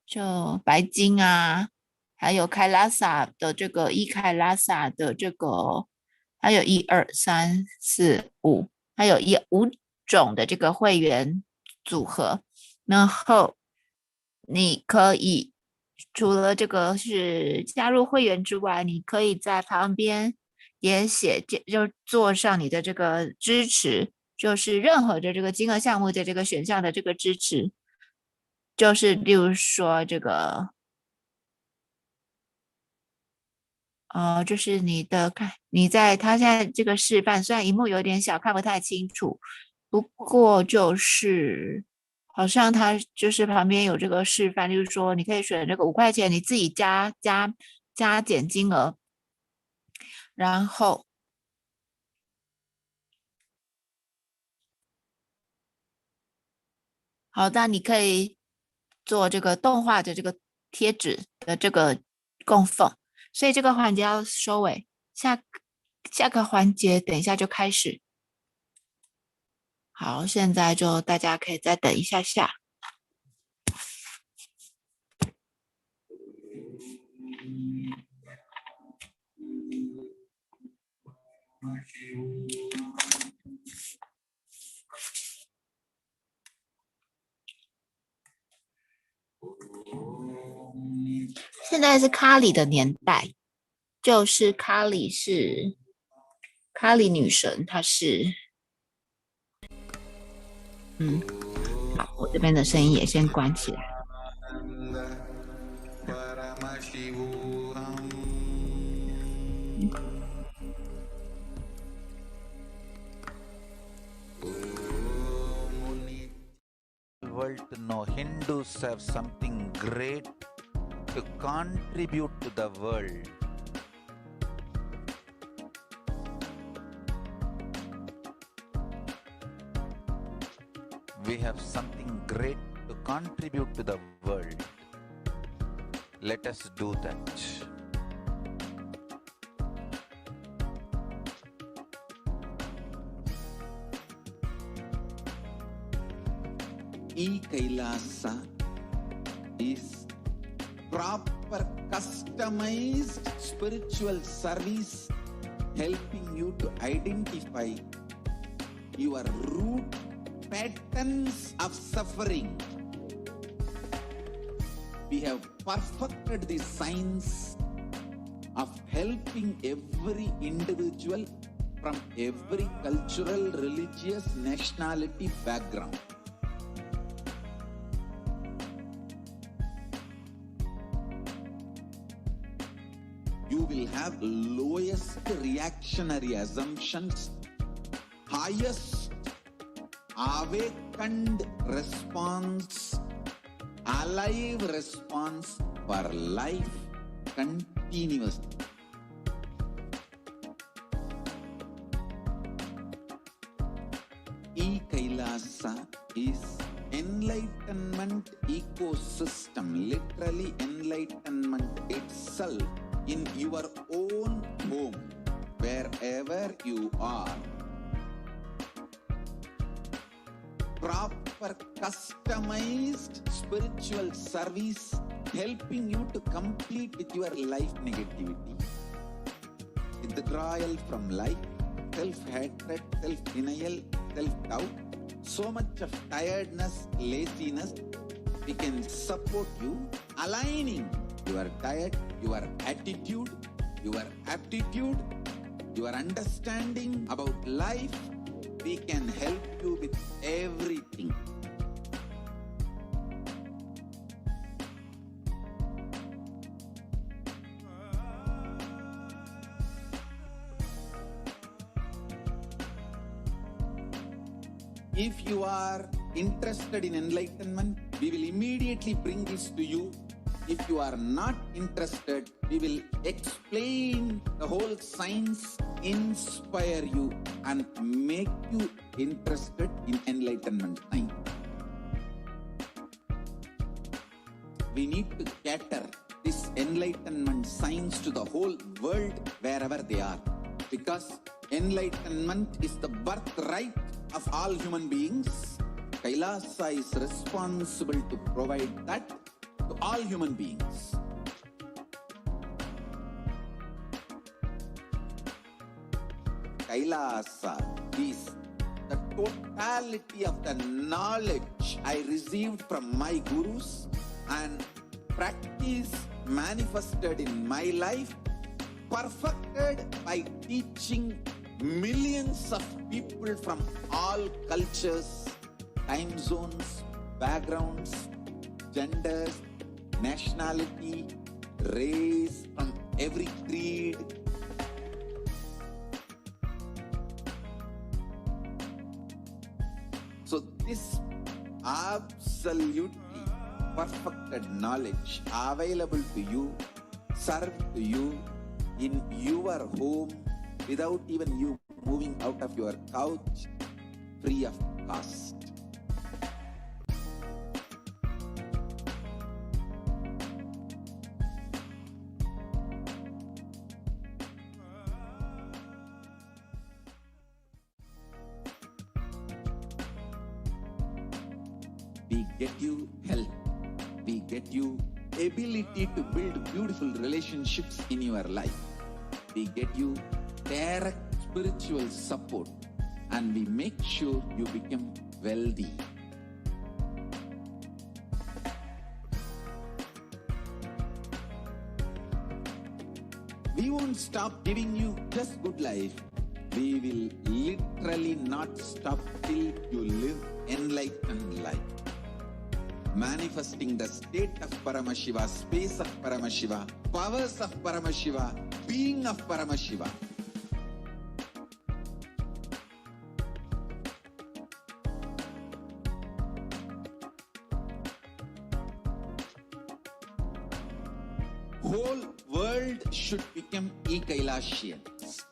就白金啊，还有开拉萨的这个开拉萨的这个，还有1、2、3、4、5，还有5种的这个会员组合。然后你可以除了这个是加入会员之外，你可以在旁边也写，就做上你的这个支持，就是任何的这个金额项目的这个选项的这个支持，就是例如说这个就是他现在这个示范，虽然萤幕有点小，看不太清楚，不过就是好像他就是旁边有这个示范，就是说你可以选这个5块钱，你自己加减金额，然后好，那你可以做这个动画的这个贴纸的这个供奉，所以这个环节要收尾，下个环节等一下就开始。好，现在就大家可以再等一下下。现在是卡里的年代，就是卡里女神，她是好，我这边的声音也先关起来。World to know Hindus have something great to contribute to the world. We have something great to contribute to the world. Let us do that. E-Kailasa is proper customized spiritual service helping you to identify your root patterns of suffering. We have perfected the science of helping every individual from every cultural, religious, nationality background. You will have lowest reactionary assumptions, highest awakened response, alive response for life continuously. E-Kailasa is enlightenment ecosystem, literally enlightenment itself in your own home, wherever you are. Proper customized spiritual service helping you to complete with your life negativity. Withdrawal from life, self-hatred, self-denial, self-doubt, so much of tiredness, laziness, we can support you aligning your diet, your attitude, your aptitude, your understanding about life. We can help you with everything. If you are interested in enlightenment, we will immediately bring this to you. If you are not interested, we will explain the whole science, inspire you, and make you interested in enlightenment science. We need to cater this enlightenment science to the whole world wherever they are, because enlightenment is the birthright of all human beings. Kailasa is responsible to provide that to all human beings. Kailasa is the totality of the knowledge I received from my gurus and practice manifested in my life, perfected by teaching millions of people from all cultures, time zones, backgrounds, genders, nationality, race, from every creed. So this absolutely perfected knowledge available to you, served to you in your home without even you moving out of your couch, free of cost. We get you health. We get you ability to build beautiful relationships in your life. We get you direct spiritual support, and we make sure you become wealthy. We won't stop giving you just good life. We will literally not stop till you live enlightened life. Manifesting the state of Paramashiva, space of Paramashiva, powers of Paramashiva, being of Paramashiva. Whole world should become e-Kailasians.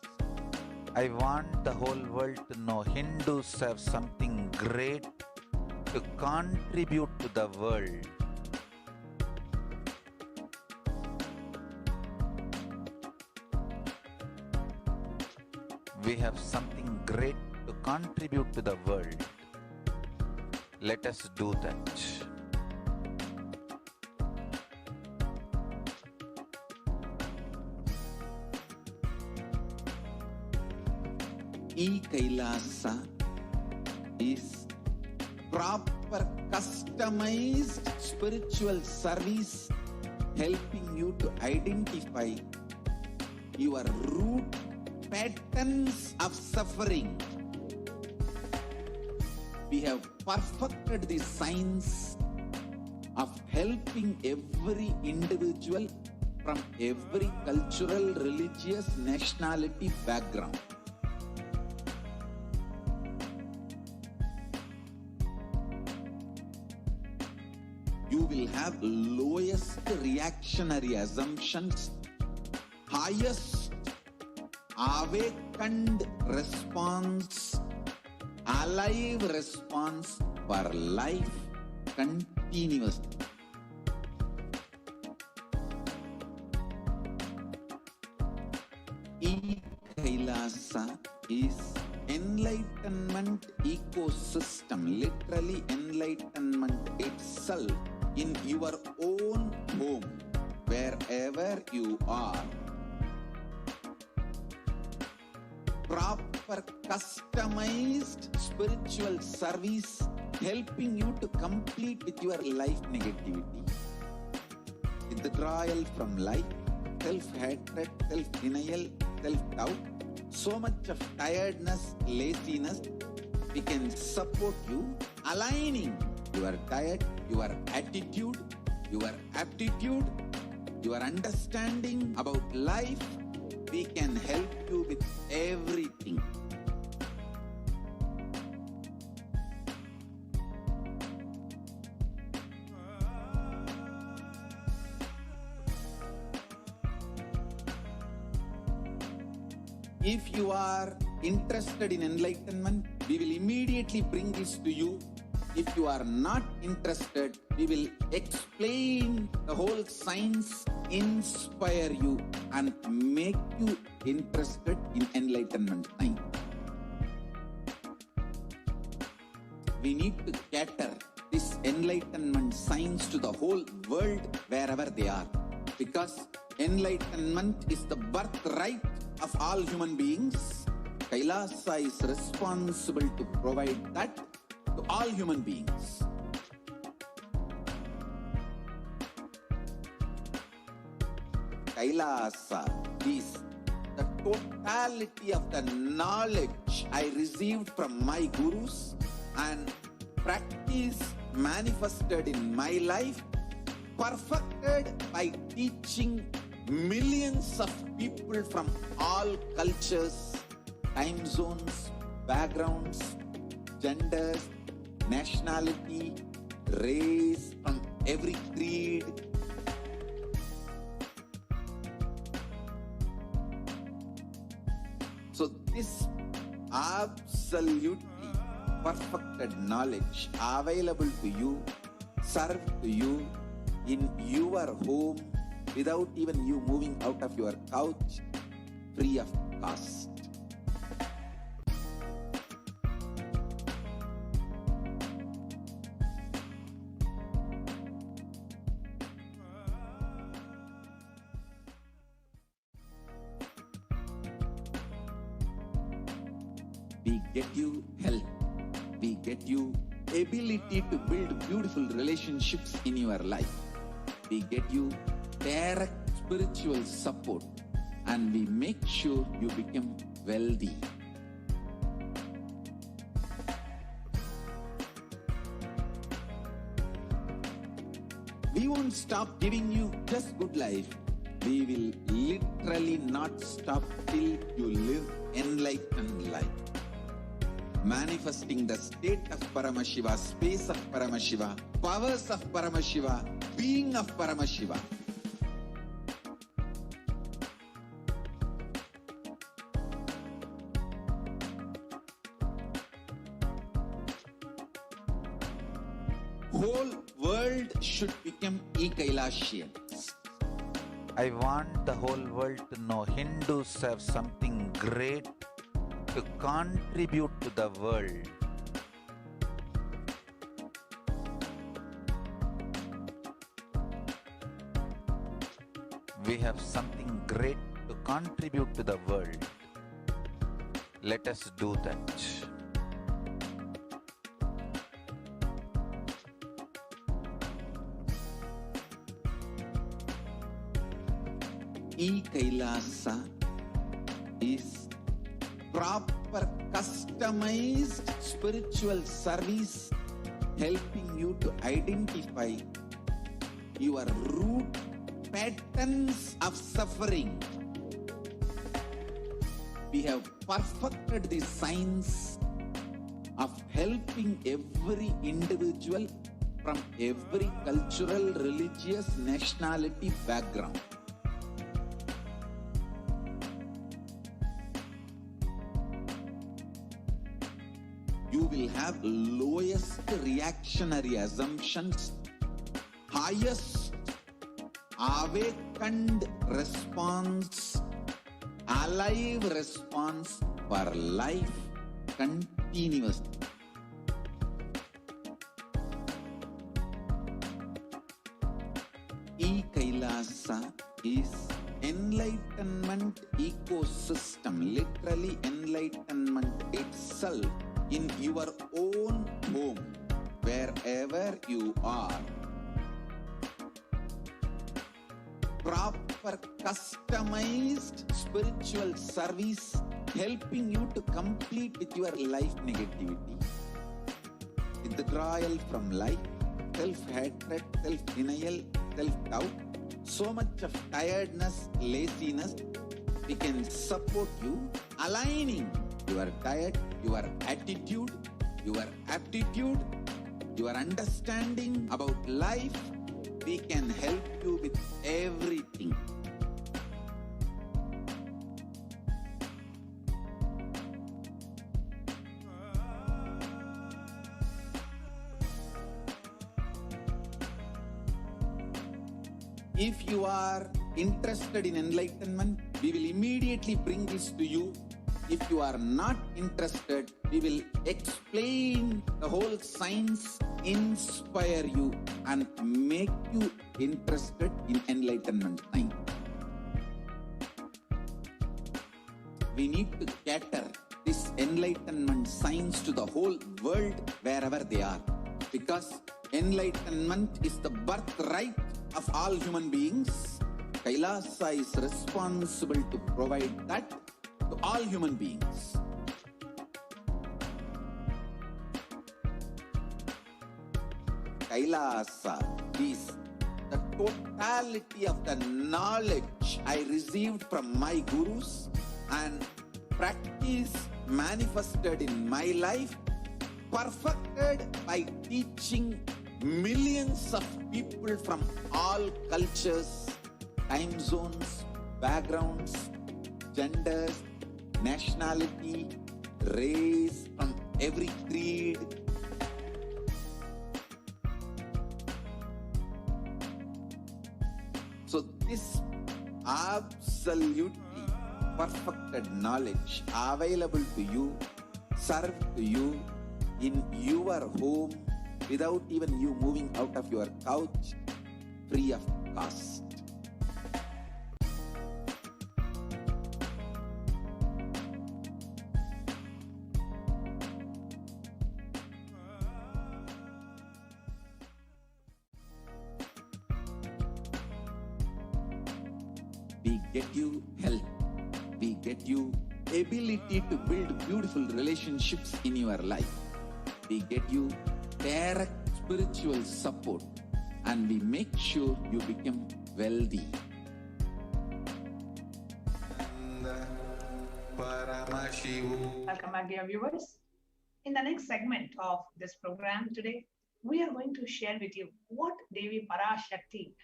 I want the whole world to know Hindus have something great to contribute to the world. We have something great to contribute to the world. Let us do that. E-Kailasa is proper customized spiritual service helping you to identify your root patterns of suffering. We have perfected the science of helping every individual from every cultural, religious, nationality background. You will have lowest reactionary assumptions, highest awakened response, alive response for life continuously. E-Kailasa is enlightenment ecosystem, literally enlightenment itself in your own home, wherever you are. Proper customized spiritual service helping you to complete with your life negativity. Withdrawal from life, self-hatred, self-denial, self-doubt, so much of tiredness, laziness, we can support you aligning your diet, your attitude, your aptitude, your understanding about life. We can help you with everything. If you are interested in enlightenment, we will immediately bring this to you. If you are not interested, we will explain the whole science, inspire you and make you interested in enlightenment science. We need to cater this enlightenment science to the whole world wherever they are, because enlightenment is the birthright of all human beings. Kailasa is responsible to provide that to all human beings. Kailasa is the totality of the knowledge I received from my gurus and practice manifested in my life, perfected by teaching millions of people from all cultures, time zones, backgrounds, genders, nationality, race, from every creed. So this absolutely perfected knowledge available to you, served to you in your home without even you moving out of your couch, free of cost. We get you health. We get you ability to build beautiful relationships in your life. We get you direct spiritual support, and we make sure you become wealthy. We won't stop giving you just good life. We will literally not stop till you live enlightened life. Manifesting the state of Paramashiva, space of Paramashiva, powers of Paramashiva, being of Paramashiva. Whole world should become E-Kailasians. I want the whole world to know Hindus have something great to contribute to the world. We have something great to contribute to the world. Let us do that. E-Kailasa is proper customized spiritual service helping you to identify your root patterns of suffering. We have perfected the science of helping every individual from every cultural, religious, nationality background. You will have lowest reactionary assumptions, highest awakened response, alive response for life continuously. E-Kailasa is enlightenment ecosystem, literally enlightenment itself in your own home, wherever you are. Proper customized spiritual service helping you to complete with your life negativity, withdrawal from life, self-hatred, self-denial, self-doubt, so much of tiredness, laziness. We can support you aligning your diet, your attitude, your aptitude, your understanding about life. We can help you with everything. If you are interested in enlightenment, we will immediately bring this to you. If you are not interested, we will explain the whole science, inspire you, and make you interested in enlightenment science. We need to cater this enlightenment science to the whole world wherever they are, because enlightenment is the birthright of all human beings. Kailasa is responsible to provide that to all human beings. Kailasa is the totality of the knowledge I received from my gurus and practice manifested in my life, perfected by teaching millions of people from all cultures, time zones, backgrounds, genders, nationality, race, from every creed. So this absolutely perfected knowledge available to you, served to you in your home without even you moving out of your couch, free of cost. We get you health. We get you ability to build beautiful relationships in your life. We get you direct spiritual support, and we make sure you become wealthy. Welcome back, dear viewers. In the next segment of this program today, we are going to share with you what Devi PARASHAKTI.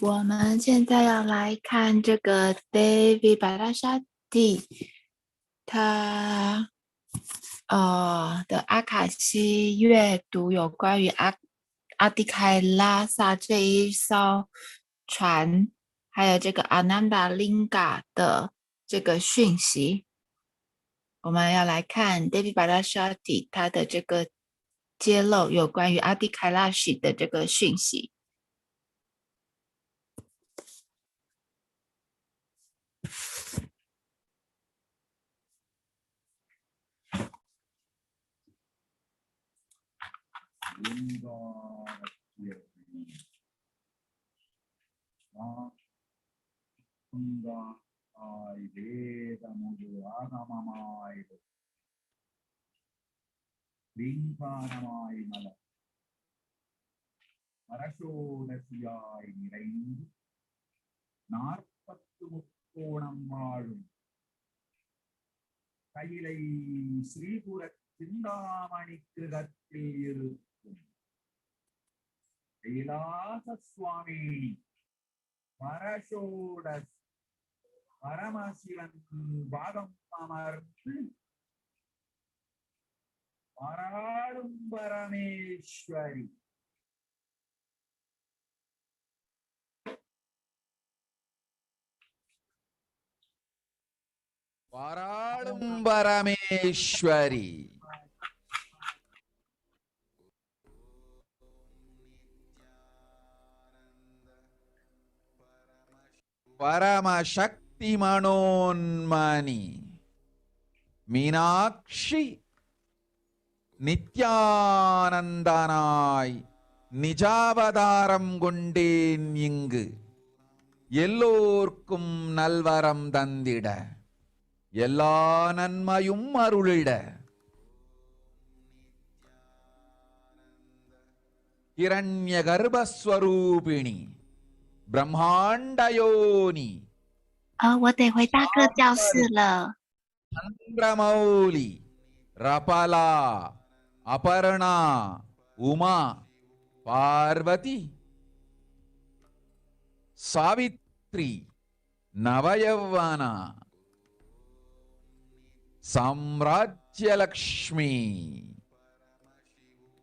我们现在要来看这个 Devi PARASHAKTI 他的阿卡西阅读有关于阿迪开拉萨这一艘船还有这个 Ananda Linga 的这个讯息。我们要来看 Devi PARASHAKTI 他的这个揭露有关于 Adi Kailashi 的这个讯息。அரசோடசியாய் நிறைந்து 40 வாழும் கையிலை ஸ்ரீபுர சிந்தாமணி கிருகத்தில் இருக்கும் கைலாச சுவாமி பரஷோடஸ் பரமசிவன் பாதம் அமர்ந்து பாராடும் பரமேஸ்வரி பாராடும் பரமேஸ்வரி பரமசக்தி மனோன்மணி மீனாட்சி நித்யானந்தனாய் நிஜாவதாரம் கொண்டேன் இங்கு எல்லோர்க்கும் நல்வரம் தந்திட எல்லா நன்மையும் அருளிட ஹிரண்ய கர்ப்பஸ்வரூபிணி பிரம்மாண்டயோனி 我得回大课教室了。 சந்திரமௌலி ரபலா அபர்ணா உமா பார்வதி சாவித்ரி நவயவனா சாம்ராஜ்யலக்ஷ்மி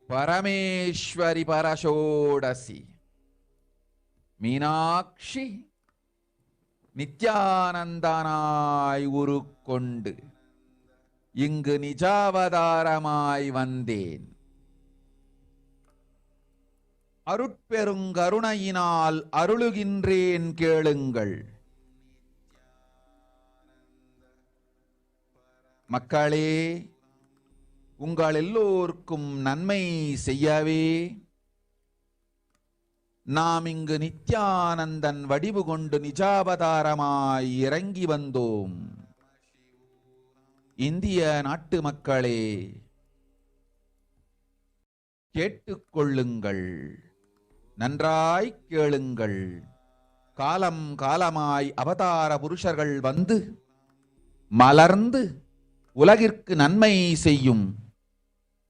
பரமேஸ்வரி பரஷோடசி மீனாட்சி நித்யானந்தனாய் உருக்கொண்டு இங்கு நிஜாவதாரமாய் வந்தேன். அருட்பெருங்கருணையினால் அருளுகின்றேன் கேளுங்கள். மக்களே, உங்கள் எல்லோருக்கும் நன்மை செய்யவே நாம் இங்கு நித்யானந்தன் வடிவு கொண்டு நிஜாவதாரமாய் இறங்கி வந்தோம். இந்திய நாட்டு மக்களே, கேட்டுக்கொள்ளுங்கள், நன்றாய் கேளுங்கள். காலம் காலமாய் அவதார புருஷர்கள் வந்து மலர்ந்து உலகிற்கு நன்மை செய்யும்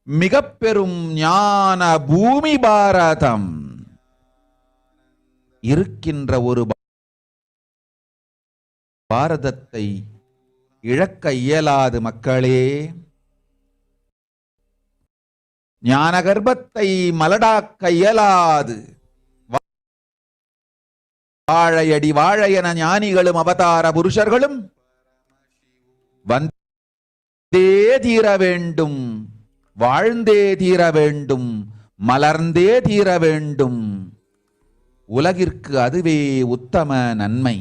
மிக பெரும் ஞான பூமி பாரதம் இருக்கின்ற ஒரு பாரதத்தை இழக்க இயலாது. மக்களே, ஞான கர்ப்பத்தை மலடாக்க இயலாது. வாழையடி வாழையென ஞானிகளும் அவதார புருஷர்களும் வந்தே தீர வேண்டும், வாழ்ந்தே தீர வேண்டும், மலர்ந்தே தீர வேண்டும். உலகிற்கு அதுவே உத்தம நன்மை.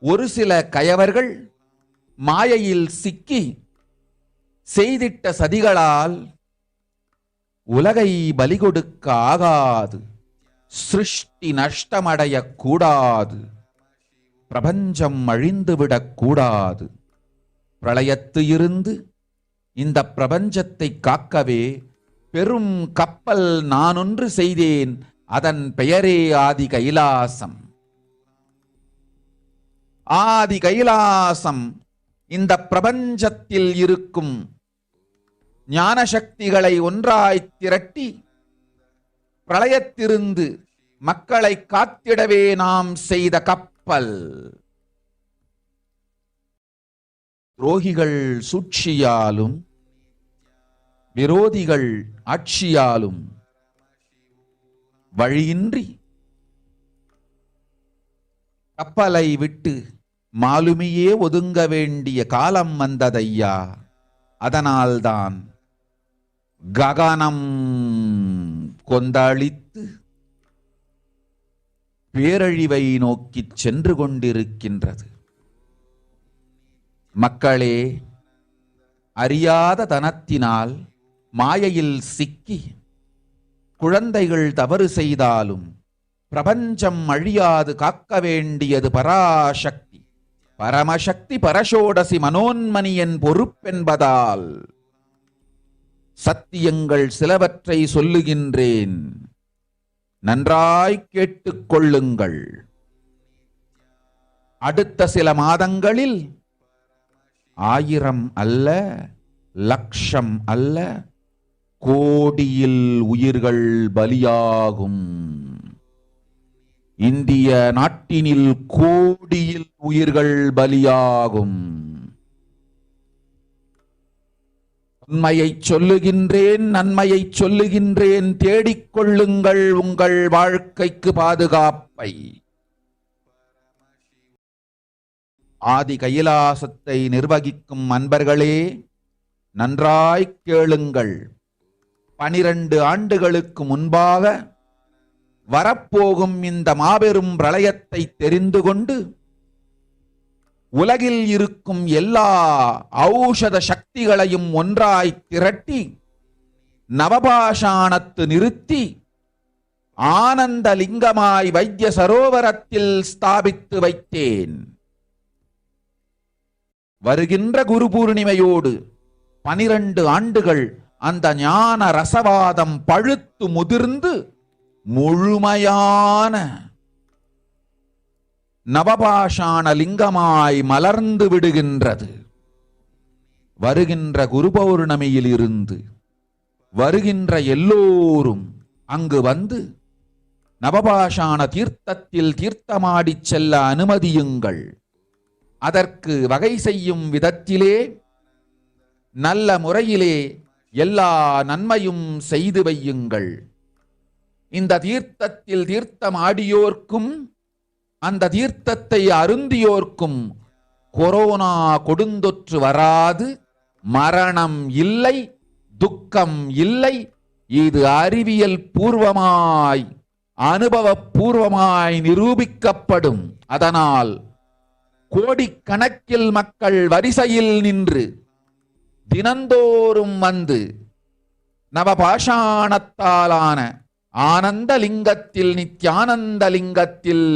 ஒரு சில கயவர்கள் மாயையில் சிக்கி செய்திட்ட சதிகளால் உலகை பலி கொடுக்க ஆகாது. சிருஷ்டி நஷ்டமடைய கூடாது. பிரபஞ்சம் அழிந்துவிடக் கூடாது. பிரளயத்து இருந்து இந்த பிரபஞ்சத்தை காக்கவே பெரும் கப்பல் நானொன்று செய்தேன். அதன் பெயரே ஆதி கைலாசம். ஆதி கைலாசம் இந்த பிரபஞ்சத்தில் இருக்கும் ஞான சக்திகளை ஒன்றாய் திரட்டி பிரளயத்திலிருந்து மக்களை காத்திடவே நாம் செய்த கப்பல். துரோகிகள் சூழ்ச்சியாலும் விரோதிகள் ஆட்சியாலும் வழியின்றி கப்பலை விட்டு மாலுமியே ஒதுங்க வேண்டிய காலம் வந்ததையா. அதனால்தான் ககனம் கொந்தளித்து பேரழிவை நோக்கி சென்று கொண்டிருக்கின்றது. மக்களே, அறியாத தனத்தினால் மாயையில் சிக்கி குழந்தைகள் தவறு செய்தாலும் பிரபஞ்சம் அழியாது காக்க வேண்டியது பராசக்தி, பரமசக்தி, பரஷோடசி மனோன்மணியின் பொறுப்பென்பதால் சத்தியங்கள் சிலவற்றை சொல்லுகின்றேன், நன்றாய் கேட்டுக்கொள்ளுங்கள். அடுத்த சில மாதங்களில் 1000 அல்ல, லட்சம் அல்ல, கோடியில் உயிர்கள் பலியாகும். இந்திய நாட்டினில் கோடியில் உயிர்கள் பலியாகும். உண்மையை சொல்லுகின்றேன், நன்மையை சொல்லுகின்றேன், தேடிக்கொள்ளுங்கள் உங்கள் வாழ்க்கைக்கு பாதுகாப்பை. ஆதி கைலாசத்தை நிர்வகிக்கும் அன்பர்களே, நன்றாய் கேளுங்கள். 12 ஆண்டுகளுக்கு முன்பாக வரப்போகும் இந்த மாபெரும் பிரளயத்தை தெரிந்து கொண்டு உலகில் இருக்கும் எல்லா ஔஷத சக்திகளையும் ஒன்றாய் திரட்டி நவபாஷாணத்து நிறுத்தி ஆனந்த லிங்கமாய் வைத்திய சரோவரத்தில் ஸ்தாபித்து வைத்தேன். வருகின்ற குரு பூர்ணிமையோடு 12 ஆண்டுகள் அந்த ஞான ரசவாதம் பழுத்து முதிர்ந்து முழுமையான நவபாஷாண லிங்கமாய் மலர்ந்து விடுகின்றது. வருகின்ற குரு பௌர்ணமியில் இருந்து வருகின்ற எல்லோரும் அங்கு வந்து நவபாஷாண தீர்த்தத்தில் தீர்த்தமாடி செல்ல அனுமதியுங்கள். அதற்கு வகை செய்யும் விதத்திலே நல்ல முறையிலே எல்லா நன்மையும் செய்து வையுங்கள். இந்த தீர்த்தத்தில் தீர்த்தமாடியோர்க்கும் அந்த தீர்த்தத்தை அருந்தியோர்க்கும் கொரோனா கொடுந்தொற்று வராது, மரணம் இல்லை, துக்கம் இல்லை. இது அறிவியல் பூர்வமாய் அனுபவபூர்வமாய் நிரூபிக்கப்படும். அதனால் கோடிக்கணக்கில் மக்கள் வரிசையில் நின்று தினந்தோறும் வந்து நவபாஷாணத்தாலான ஆனந்த லிங்கத்தில், நித்யானந்த லிங்கத்தில்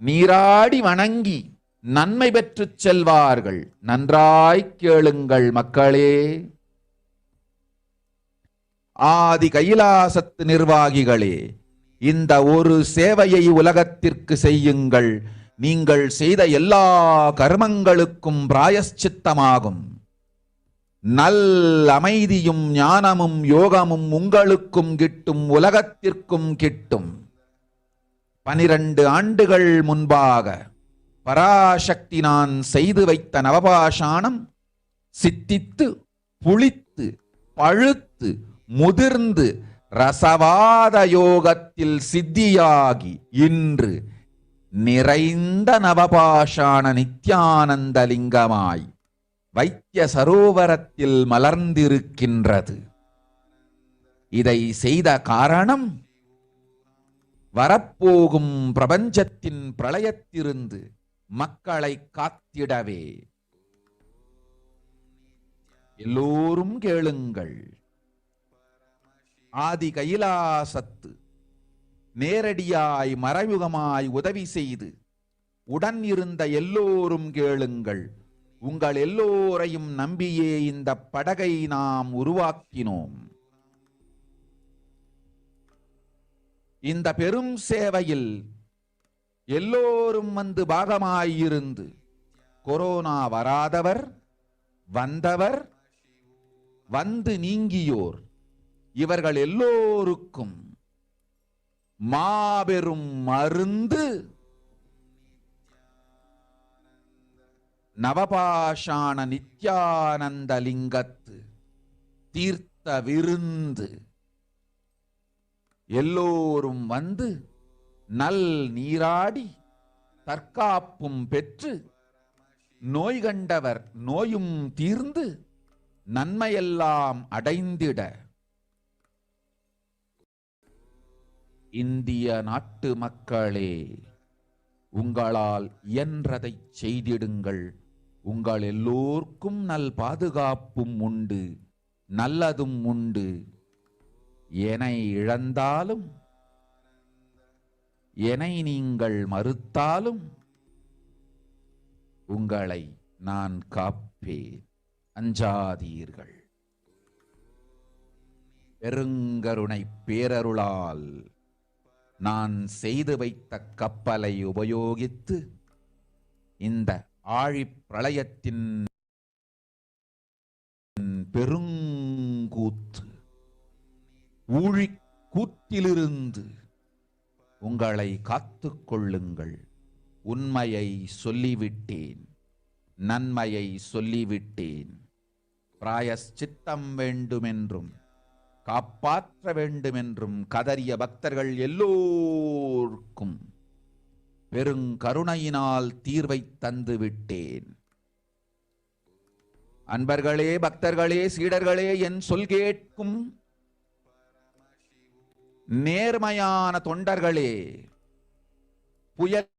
நீராடி வணங்கி நன்மை பெற்று செல்வார்கள். நன்றாய் கேளுங்கள் மக்களே. ஆதி கைலாசத்து நிர்வாகிகளே, இந்த ஒரு சேவையை உலகத்திற்கு செய்யுங்கள். நீங்கள் செய்த எல்லா கர்மங்களுக்கும் பிராயஷ்சித்தமாகும். நல் அமைதியும் ஞானமும் யோகமும் உங்களுக்கும் கிட்டும், உலகத்திற்கும் கிட்டும். 12 ஆண்டுகள் முன்பாக பராசக்தி நான் செய்து வைத்த நவபாஷாணம் சித்தித்து புளித்து பழுத்து முதிர்ந்து ரசவாத யோகத்தில் சித்தியாகி இன்று நிறைந்த நவபாஷாண நித்யானந்த லிங்கமாய் வைத்திய சரோவரத்தில் மலர்ந்திருக்கின்றது. இதை செய்த காரணம் வரப்போகும் பிரபஞ்சத்தின் பிரளயத்திலிருந்து மக்களை காத்திடவே. எல்லோரும் கேளுங்கள். ஆதி கைலாசத்து நேரடியாய் மறைமுகமாய் உதவி செய்து உடன் இருந்த எல்லோரும் கேளுங்கள். உங்கள் எல்லோரையும் நம்பியே இந்த படகை நாம் உருவாக்கினோம். இந்த பெரும் சேவையில் எல்லோரும் வந்து பாகமாயிருந்து கொரோனா வராதவர், வந்தவர், வந்து நீங்கியோர், இவர்கள் எல்லோருக்கும் மாபெரும் மருந்து நவபாஷாண நித்யானந்த லிங்கத்து தீர்த்த விருந்து. எல்லோரும் வந்து நல் நீராடி தற்காப்பும் பெற்று நோய் கண்டவர் நோயும் தீர்ந்து நன்மையெல்லாம் அடைந்திட இந்திய நாட்டு மக்களே, உங்களால் இயன்றதை செய்திடுங்கள். உங்கள் எல்லோர்க்கும் நல் பாதுகாப்பும் உண்டு, நல்லதும் உண்டு. என்னை இழந்தாலும் என்னை நீங்கள் மறுத்தாலும் உங்களை நான் காப்பேன். அஞ்சாதீர்கள். பெருங்கருணை பேரருளால் நான் செய்து வைத்த கப்பலை உபயோகித்து இந்த ஆழிப் பிரளயத்தின் பெருங்கூத்து ஊழிக்கூத்திலிருந்து உங்களை காத்துக் கொள்ளுங்கள். உண்மையை சொல்லிவிட்டேன், நன்மையை சொல்லிவிட்டேன். பிராயஷ்சித்தம் வேண்டுமென்றும் காப்பாற்ற வேண்டுமென்றும் கதறிய பக்தர்கள் எல்லோருக்கும் பெருங்கருணையினால் தீர்வை தந்து விட்டேன். அன்பர்களே, பக்தர்களே, சீடர்களே, என் சொல் கேட்கும் நேர்மையான தொண்டர்களே, புயல்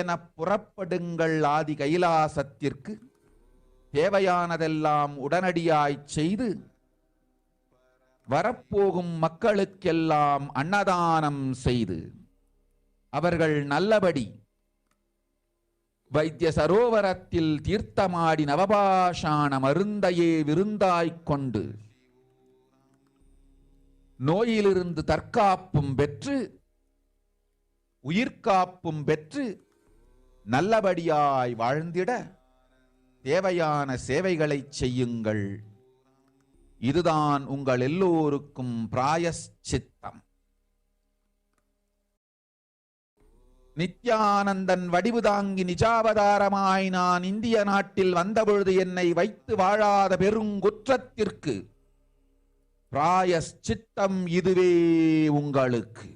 என புறப்படுங்கள். ஆதி கைலாசத்திற்கு தேவையானதெல்லாம் உடனடியாய் செய்து வரப்போகும் மக்களுக்கெல்லாம் அன்னதானம் செய்து அவர்கள் நல்லபடி வைத்திய சரோவரத்தில் தீர்த்தமாடி நவபாஷாண மருந்தையே விருந்தாய்க் கொண்டு நோயிலிருந்து தற்காப்பும் பெற்று உயிர்காப்பும் பெற்று நல்லபடியாய் வாழ்ந்திட தேவையான சேவைகளை செய்யுங்கள். இதுதான் உங்கள் எல்லோருக்கும் பிராயஷ்சித்தம். நித்யானந்தன் வடிவு தாங்கி நிஜாவதாரமாய் நான் இந்திய நாட்டில் வந்தபொழுது என்னை வைத்து வாழாத பெருங்குற்றத்திற்கு பிராயஷ்சித்தம் இதுவே உங்களுக்கு.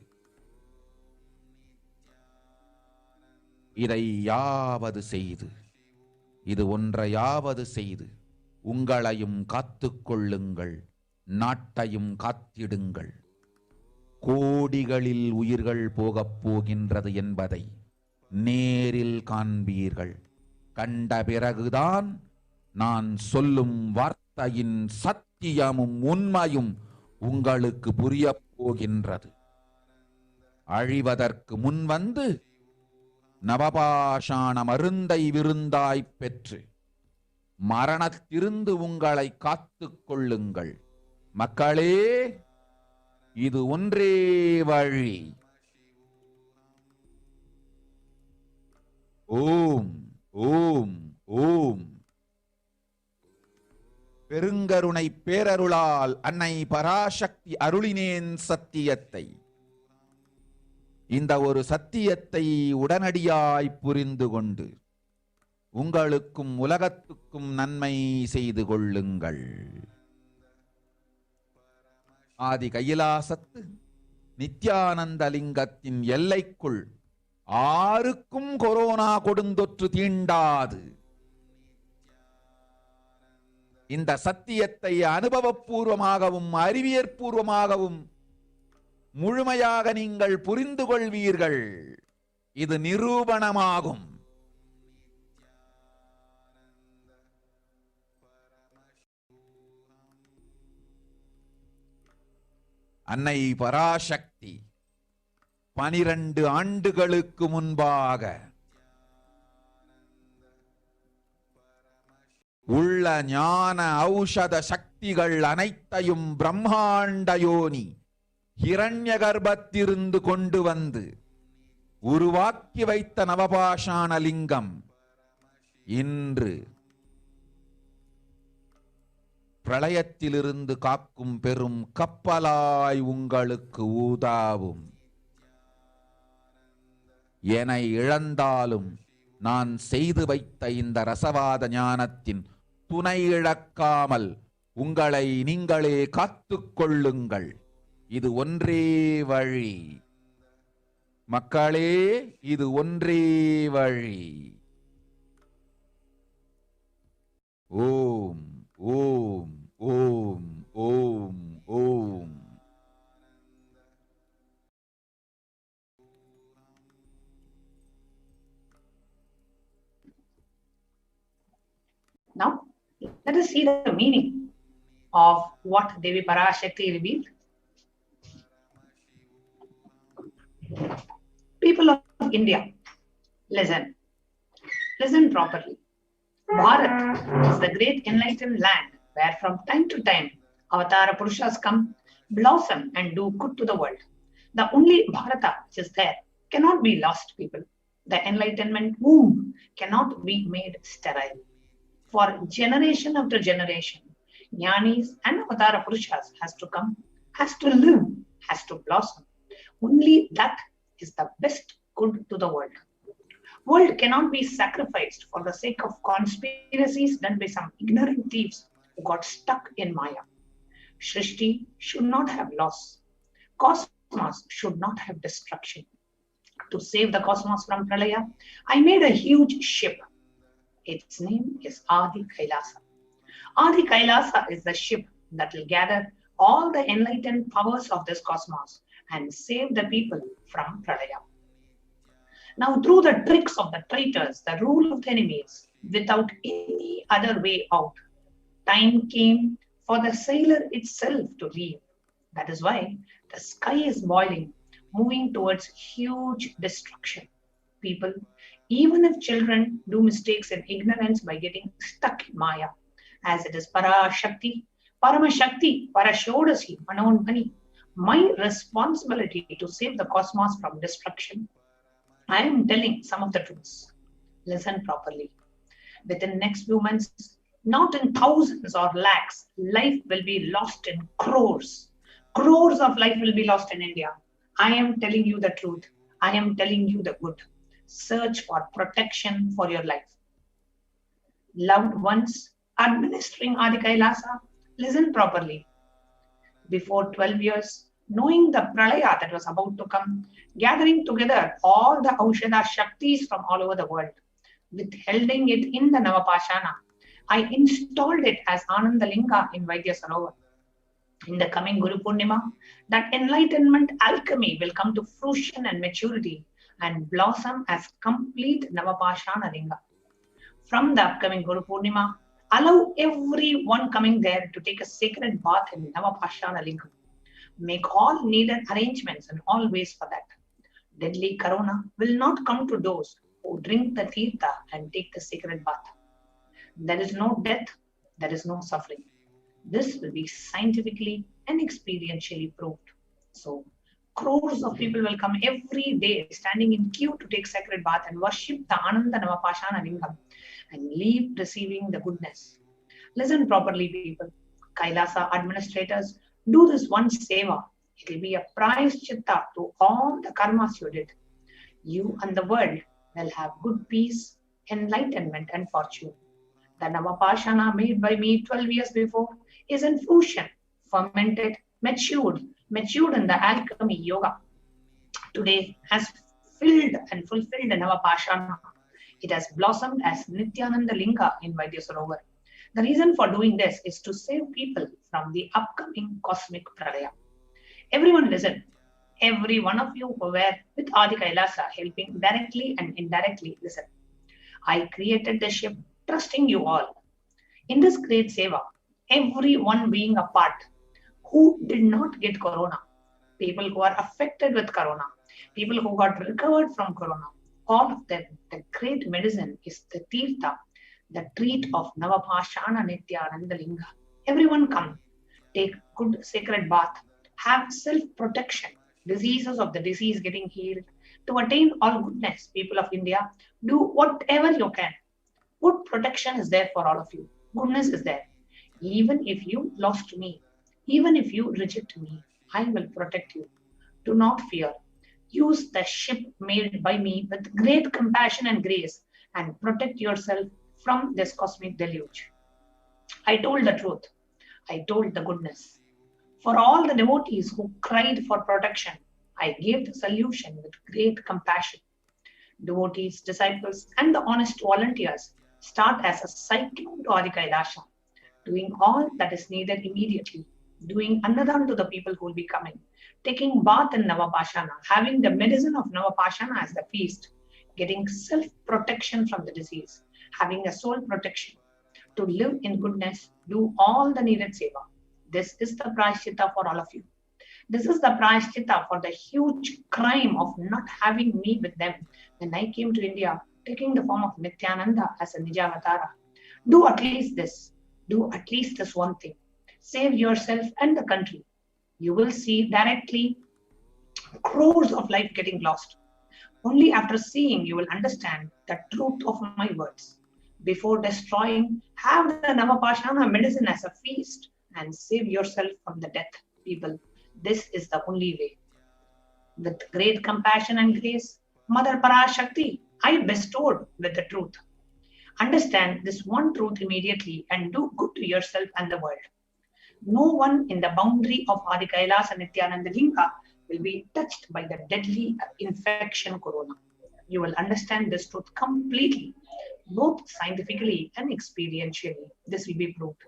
இதை யாவது செய்து, இது ஒன்றையாவது செய்து உங்களையும் காத்துக்கொள்ளுங்கள், நாட்டையும் காத்திடுங்கள். கோடிகளில் உயிர்கள் போகப் போகின்றது என்பதை நேரில் காண்பீர்கள். கண்ட பிறகுதான் நான் சொல்லும் வார்த்தையின் சத்தியமும் உண்மையும் உங்களுக்கு புரியப் போகின்றது. அழிவதற்கு முன் வந்து நவபாஷாண மருந்தை விருந்தாய் பெற்று மரணத்திலிருந்து உங்களை காத்துக் கொள்ளுங்கள். மக்களே, இது ஒன்றே வழி. ஓம் ஓம் ஓம். பெருங்கருணை பேரருளால் அன்னை பராசக்தி அருளினேன் சத்தியத்தை. இந்த ஒரு சத்தியத்தை உடனடியாய் புரிந்து கொண்டு உங்களுக்கும் உலகத்துக்கும் நன்மை செய்து கொள்ளுங்கள். ஆதி கைலாசத்து நித்யானந்த லிங்கத்தின் எல்லைக்குள் ஆருக்கும் கொரோனா கொடுந்தொற்று தீண்டாது. இந்த சத்தியத்தை அனுபவபூர்வமாகவும் அறிவியற்பூர்வமாகவும் முழுமையாக நீங்கள் புரிந்து கொள்வீர்கள். இது நிரூபணமாகும். அன்னை பராசக்தி 12 ஆண்டுகளுக்கு முன்பாக உள்ள ஞான ஔஷத சக்திகள் அனைத்தையும் பிரம்மாண்ட யோனி ஹிரண்ய கர்ப்பத்திலிருந்து கொண்டு வந்து உருவாக்கி வைத்த நவபாஷாண லிங்கம் இன்று பிரளயத்திலிருந்து காக்கும் பெரும் கப்பலாய் உங்களுக்கு ஊதாவும். என்னை இழந்தாலும் நான் செய்து வைத்த இந்த ரசவாத ஞானத்தின் துணை இழக்காமல் உங்களை நீங்களே காத்துக் கொள்ளுங்கள். இது ஒன்றே வழி. மக்களே, இது ஒன்றே வழி. ஓம் ஓம் ஓம் ஓம் ஓம். Now, let us see the meaning of what Devi PARASHAKTI revealed. People of India, listen. Listen properly. Bharat is the great enlightened land where from time to time Avatara Purushas come, blossom and do good to the world. The only Bharata which is there cannot be lost, people. The enlightenment womb cannot be made sterile. For generation after generation, Jnanis and Avatara Purushas has to come, has to live, has to blossom. Only that is the best good to the world. World cannot be sacrificed for the sake of conspiracies done by some ignorant thieves who got stuck in Maya. Shrishti should not have loss. Cosmos should not have destruction. To save the cosmos from Pralaya, I made a huge ship. Its name is Adi Kailasa. Adi Kailasa is the ship that will gather all the enlightened powers of this cosmos and save the people from Pralaya. Now, through the tricks of the traitors, the rule of the enemies, without any other way out, time came for the sailor itself to leave. That is why the sky is boiling, moving towards huge destruction. People, even if children do mistakes in ignorance by getting stuck in Maya, as it is PARASHAKTI, PARAMASHAKTI, PARASHODASI, Manonmani, my responsibility to save the cosmos from destruction. I am telling some of the truths. Listen properly. Within next few months, not in thousands or lakhs, life will be lost in crores. Crores of life will be lost in India. I am telling you the truth. I am telling you the good. Search for protection for your life. Loved ones administering Adi Kailasa, listen properly. Before 12 years, knowing the Pralaya that was about to come, gathering together all the Aushadha Shaktis from all over the world, withholding it in the Navapashana, I installed it as Anandalinga in Vaidya Sarovar. In the coming Guru Purnima, that enlightenment alchemy will come to fruition and maturity and blossom as complete Navapashana Linga. From the upcoming Guru Purnima, allow everyone coming there to take a sacred bath in Navapashana Linga. Make all needed arrangements and all ways for that. Deadly corona will not come to those who drink the tirtha and take the sacred bath. There is no death, there is no suffering. This will be scientifically and experientially proved. So, crores of people will come every day standing in queue to take sacred bath and worship the Ananda Navapashana Lingam and leave receiving the goodness. Listen properly, people. Kailasa administrators, do this one seva. It will be a prize chitta to all the karmas you did. You and the world will have good peace, enlightenment and fortune. The Navapashana made by me 12 years before is in fruition, fermented, matured in the alchemy yoga. Today has filled and fulfilled the Navapashana. It has blossomed as Nityananda Linga in Vaidya Sarovar. The reason for doing this is to save people from the upcoming cosmic Pralaya. Everyone listen. Every one of you who were with Adi Kailasa helping directly and indirectly, listen. I created the ship trusting you all. In this great seva, everyone being a part who did not get corona, people who are affected with corona, people who got recovered from corona, all of them, the great medicine is the tirtha, the treat of Navapashana Nityananda Linga. Everyone come, take good sacred bath, have self-protection, diseases of the disease getting healed. To attain all goodness, people of India, do whatever you can. Good protection is there for all of you. Goodness is there. Even if you lost me, even if you reject me, I will protect you. Do not fear. Use the ship made by me with great compassion and grace and protect yourself from this cosmic deluge. I told the truth. I told the goodness. For all the devotees who cried for protection, I gave the solution with great compassion. Devotees, disciples, and the honest volunteers start as a cyclone to Adi Kailasha, doing all that is needed immediately, doing Annadan to the people who will be coming, taking bath in Navapashana, having the medicine of Navapashana as the feast, getting self-protection from the disease, having a soul protection, to live in goodness, do all the needed seva. This is the prayaschitta for all of you. This is the prayaschitta for the huge crime of not having me with them when I came to India, taking the form of Nityananda as a Nijavatara. Do at least this. Do at least this one thing. Save yourself and the country. You will see directly crores of life getting lost. Only after seeing you will understand the truth of my words. Before destroying, have the Navapashana medicine as a feast and save yourself from the death, people. This is the only way. With great compassion and grace, Mother PARASHAKTI, I bestowed with the truth. Understand this one truth immediately and do good to yourself and the world. No one in the boundary of Adi Kailasa Nityananda Linga will be touched by the deadly infection corona. You will understand this truth completely, both scientifically and experientially. This will be proved.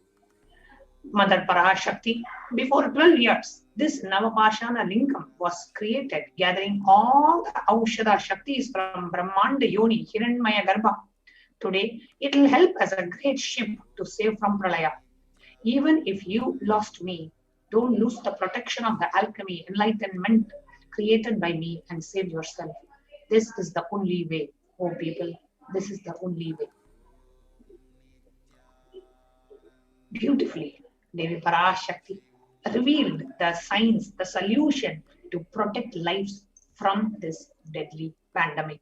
Mother PARASHAKTI, before 12 years, this Navapashana Lingam was created, gathering all the Aushadha Shaktis from Brahmanda Yoni, Hiranmaya Garbha. Today, it will help as a great ship to save from Pralaya. Even if you lost me, don't lose the protection of the alchemy, enlightenment created by me and save yourself. This is the only way, oh people. This is the only way. Beautifully, Devi PARASHAKTI revealed the science, the solution to protect lives from this deadly pandemic.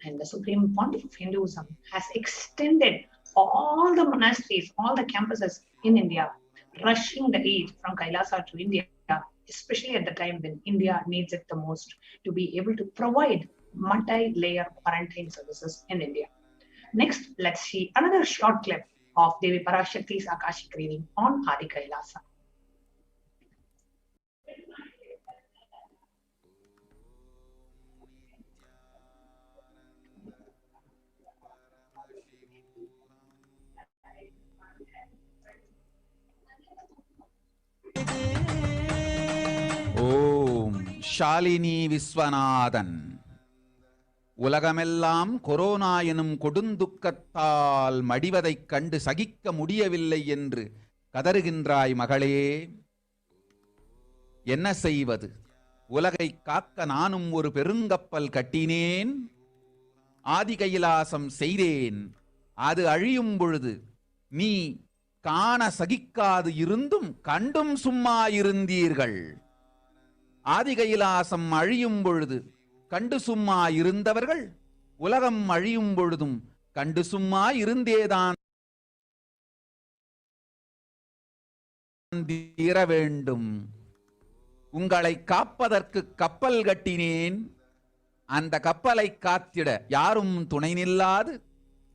And the Supreme Pontiff of Hinduism has extended all the monasteries, all the campuses in India, rushing the aid from Kailasa to India, especially at the time when India needs it the most, to be able to provide multi-layer quarantine services in India. Next, let's see another short clip of Devi PARASHAKTI's Akashic reading on Adi Kailasa. ஓம் ஷாலினி விஸ்வநாதன். உலகமெல்லாம் corona எனும் கொடுந்துக்கத்தால் மடிவதைக் கண்டு சகிக்க முடியவில்லை என்று கதறுகின்றாய் மகளே. என்ன செய்வது? உலகை காக்க நானும் ஒரு பெருங்கப்பல் கட்டினேன், ஆதி கைலாசம் செய்தேன். அது அழியும் பொழுது நீ காண சகிக்காது இருந்தும் கண்டும் சும்மா இருந்தீர்கள். ஆதி கைலாசம் அழியும் பொழுது கண்டு சும்மா இருந்தவர்கள் உலகம் அழியும் பொழுதும் கண்டு சும்மா இருந்தேதான் தீர வேண்டும். உங்களை காப்பதற்கு கப்பல் கட்டினேன். அந்த கப்பலை காத்திட யாரும் துணை நில்லாது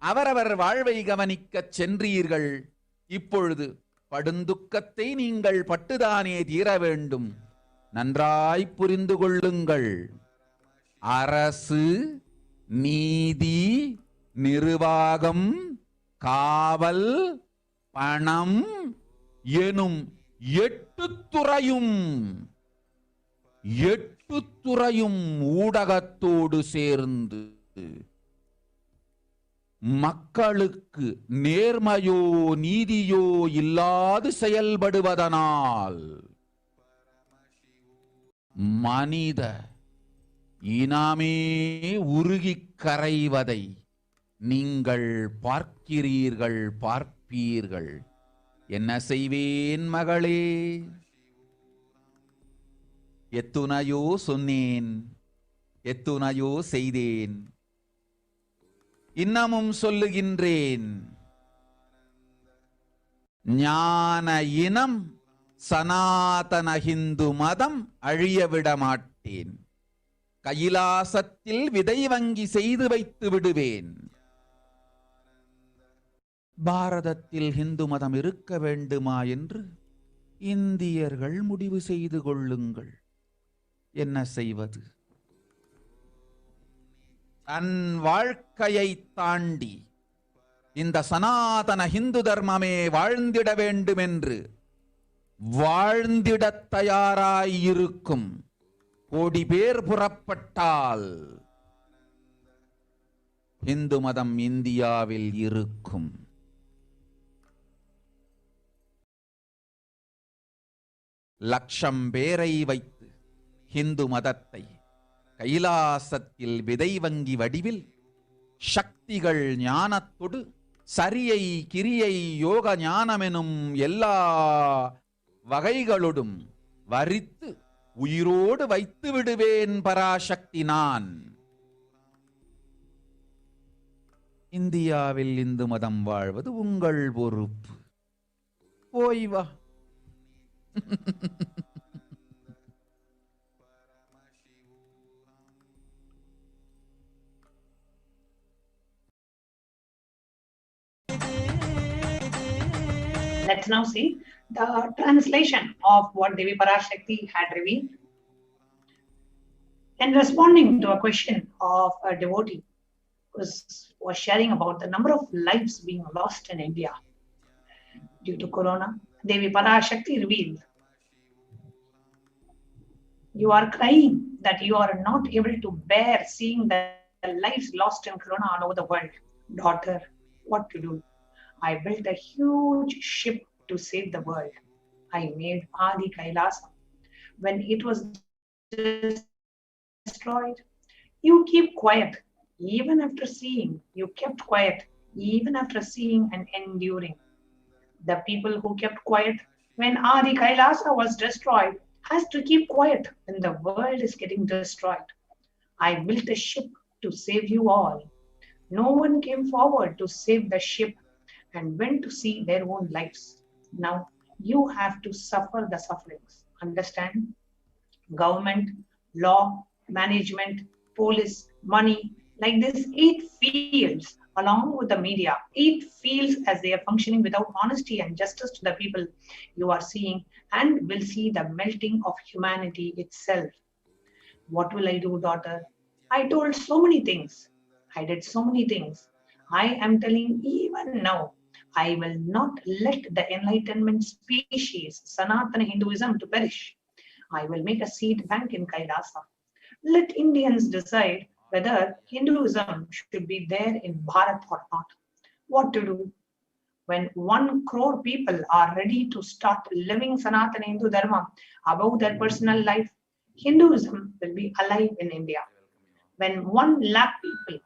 அவரவர் வாழ்வை கவனிக்கச் சென்றீர்கள். இப்பொழுது படுந்துக்கத்தை நீங்கள் பட்டுதானே தீர வேண்டும். நன்றாய் புரிந்து கொள்ளுங்கள். அரசு, நீதி, நிர்வாகம், காவல், பணம் எனும் 8 துறையும் ஊடகத்தோடு சேர்ந்து மக்களுக்கு நேர்மையோ நீதியோ இல்லாது செயல்படுவதனால் மனித இனமே உருகிக் கரைவதை நீங்கள் பார்ப்பீர்கள். என்ன செய்வேன் மகளே? எத்துணையோ சொன்னேன், எத்துணையோ செய்தேன், இன்னமும் சொல்லுகின்றேன். ஞான இனம் சனாதன ஹிந்து மதம் அழியவிட மாட்டேன். கைலாசத்தில் விதை வங்கி செய்து வைத்து விடுவேன். பாரதத்தில் ஹிந்து மதம் இருக்க வேண்டுமா என்று இந்தியர்கள் முடிவு செய்து கொள்ளுங்கள். என்ன செய்வது? தன் வாழ்க்கையை தாண்டி இந்த சனாதன இந்து தர்மமே வாழ்ந்திட வேண்டும் என்று வாழ்ந்திட தயாராயிருக்கும் கோடி பேர் புறப்பட்டால் இந்து மதம் இந்தியாவில் இருக்கும். லட்சம் பேரை வைத்து இந்து மதத்தை கைலாசத்தில் விதை வங்கி வடிவில் சக்திகள் ஞானத்தொடு சரியை கிரியை யோக ஞானமெனும் எல்லா வகைகளோடும் வரித்து உயிரோடு வைத்து விடுவேன் பராசக்தி நான். இந்தியாவில் இந்து மதம் வாழ்வது உங்கள் பொறுப்பு. போய் வா. Let's now see the translation of what Devi PARASHAKTI had revealed. In responding to a question of a devotee who was sharing about the number of lives being lost in India due to corona, Devi PARASHAKTI revealed, you are crying that you are not able to bear seeing the lives lost in corona all over the world. Daughter, what to do? I built a huge ship to save the world. I made Adi Kailasa. When it was destroyed, you keep quiet even after seeing. You kept quiet even after seeing and enduring. The people who kept quiet when Adi Kailasa was destroyed has to keep quiet when the world is getting destroyed. I built a ship to save you all. No one came forward to save the ship and went to see their own lives. Now you have to suffer the sufferings. Understand? Government, law, management, police, money, like this 8 fields along with the media, 8 fields as they are functioning without honesty and justice to the people, you are seeing and will see the melting of humanity itself. What will I do, daughter? I told so many things. I did so many things. I am telling even now, I will not let the enlightenment species, Sanatana Hinduism, to perish. I will make a seed bank in Kailasa. Let Indians decide whether Hinduism should be there in Bharat or not. What to do? When 1 crore people are ready to start living Sanatana Hindu Dharma above their personal life, Hinduism will be alive in India. When 1 lakh people,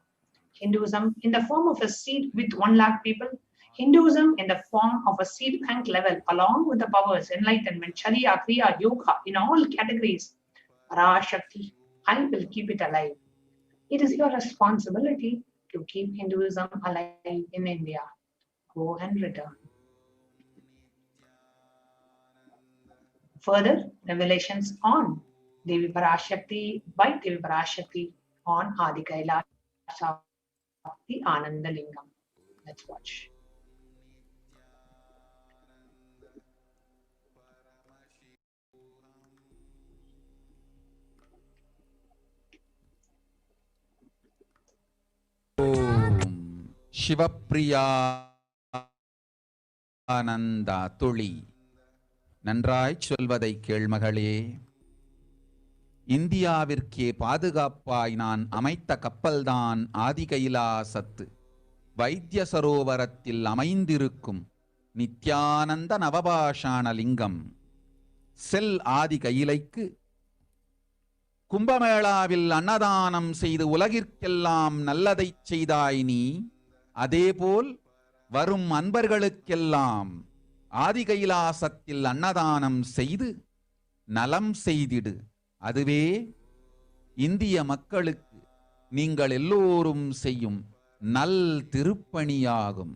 Hinduism in the form of a seed with 1 lakh people, Hinduism in the form of a seed bank level, along with the powers, enlightenment, Charya, Kriya, Yoga, in all categories, PARASHAKTI, I will keep it alive. It is your responsibility to keep Hinduism alive in India. Go and return. Further revelations on Devi PARASHAKTI by Devi PARASHAKTI on Adi Kailasa, the Ananda Lingam. Let's watch. சிவப்பிரியானந்தா துளி, நன்றாய் சொல்வதை கேள்மகளே. இந்தியாவிற்கே பாதுகாப்பாய் நான் அமைத்த கப்பல்தான் ஆதி கைலாசத்து வைத்திய சரோவரத்தில் அமைந்திருக்கும் நித்யானந்த நவபாஷாண லிங்கம். செல் ஆதி கையிலைக்கு கும்பமேளாவில் அன்னதானம் செய்து உலகிற்கெல்லாம் நல்லதைச் செய்தாய் நீ. அதேபோல் வரும் அன்பர்களுக்கெல்லாம் ஆதி கைலாசத்தில் அன்னதானம் செய்து நலம் செய்திடு. அதுவே இந்திய மக்களுக்கு நீங்கள் எல்லோரும் செய்யும் நல் திருப்பணியாகும்.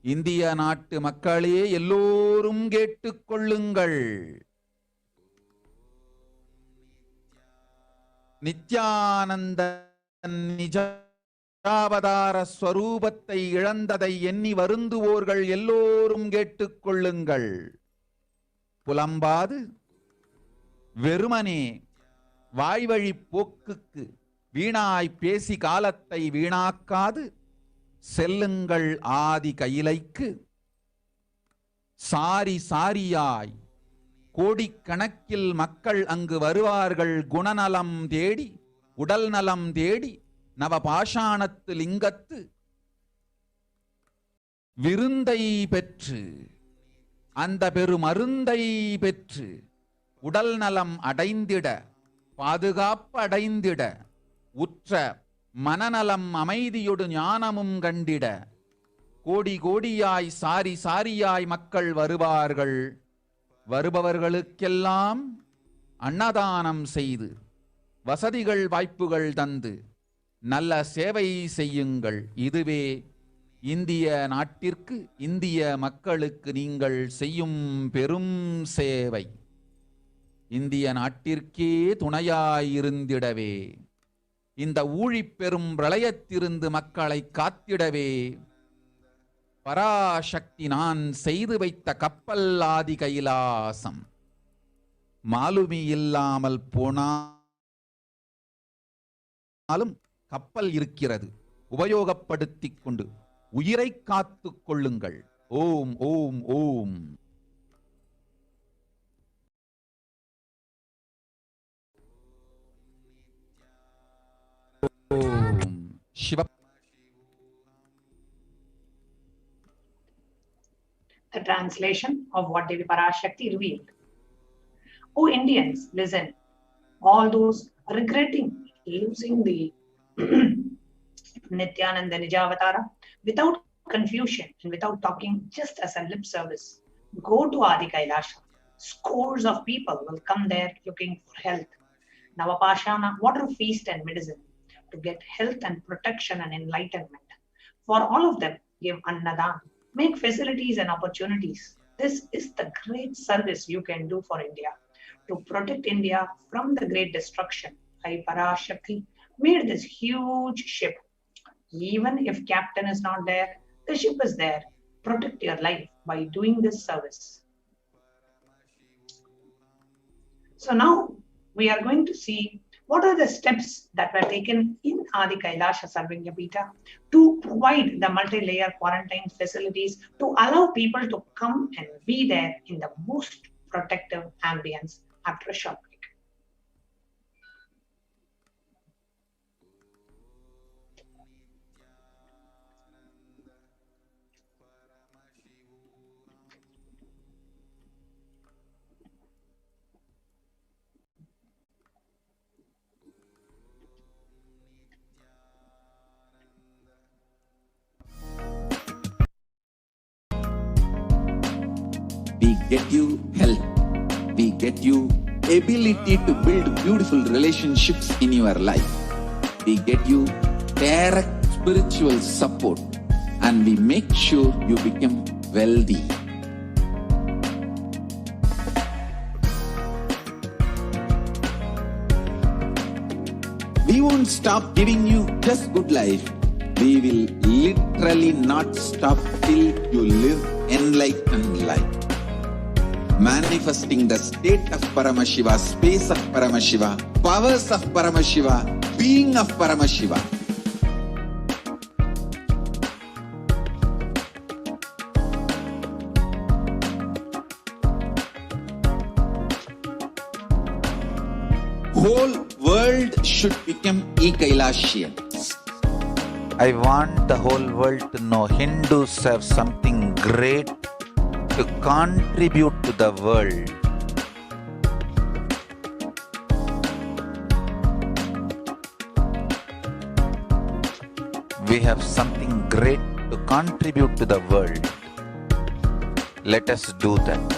இந்திய நாட்டு மக்களே எல்லோரும் கேட்டுக்கொள்ளுங்கள். நித்யானந்த நிஜாவதார ஸ்வரூபத்தை இழந்ததை எண்ணி வருந்துவோர்கள் எல்லோரும் கேட்டுக்கொள்ளுங்கள். புலம்பாது வெறுமனே வாய்வழி போக்குக்கு வீணாய் பேசி காலத்தை வீணாக்காது செல்லுங்கள் ஆதி கையிலைக்கு. சாரி சாரியாய் கோடிக்கணக்கில் மக்கள் அங்கு வருவார்கள். குணநலம் தேடி உடல் நலம் தேடி நவபாஷாணத்து லிங்கத்து விருந்தை பெற்று அந்த பெருமருந்தை பெற்று உடல் நலம் அடைந்திட பாதுகாப்பு அடைந்திட உற்ற மனநலம் அமைதியொடு ஞானமும் கண்டிட கோடி கோடியாய் சாரி சாரியாய் மக்கள் வருவார்கள். வருபவர்களுக்கெல்லாம் அன்னதானம் செய்து வசதிகள் வாய்ப்புகள் தந்து நல்ல சேவை செய்யுங்கள். இதுவே இந்திய நாட்டிற்கு இந்திய மக்களுக்கு நீங்கள் செய்யும் பெரும் சேவை. இந்திய நாட்டிற்கே துணையாயிருந்திடவே, இந்த ஊழிப்பெரும் பிரளயத்திலிருந்து மக்களை காத்திடவே பராசக்தி நான் செய்து வைத்த கப்பல் ஆதி கைலாசம். மாலுமி இல்லாமல் போனாலும் கப்பல் இருக்கிறது. உபயோகப்படுத்திக் கொண்டு உயிரை காத்துக் கொள்ளுங்கள். ஓம் ஓம் ஓம். ஓம் சிவ. The translation of what Devi Parashakti revealed. O Indians, listen. All those regretting losing the Nityananda Nijavatara without confusion and without talking just as a lip service, go to Adi Kailasha. Scores of people will come there looking for health, Navapashana, water, feast and medicine to get health and protection and enlightenment. For all of them, give Annadan. Make facilities and opportunities. This is the great service you can do for India to protect India from the great destruction. I, Parashakti, made this huge ship. Even if captain is not there, the ship is there. Protect your life by doing this service. So now we are going to see what are the steps that were taken in Adi Kailasha Sarvanya Pita to provide the multi-layer quarantine facilities to allow people to come and be there in the most protective ambience after a short break. We get you health. We get you ability to build beautiful relationships in your life. We get you direct spiritual support and we make sure you become wealthy. We won't stop giving you just good life. We will literally not stop till you live enlightened life. Manifesting the state of Paramashiva, space of Paramashiva, powers of Paramashiva, being of Paramashiva. Whole world should become e-Kailashians. I want the whole world to know Hindus have something great to contribute to the world. We have something great to contribute to the world. Let us do that.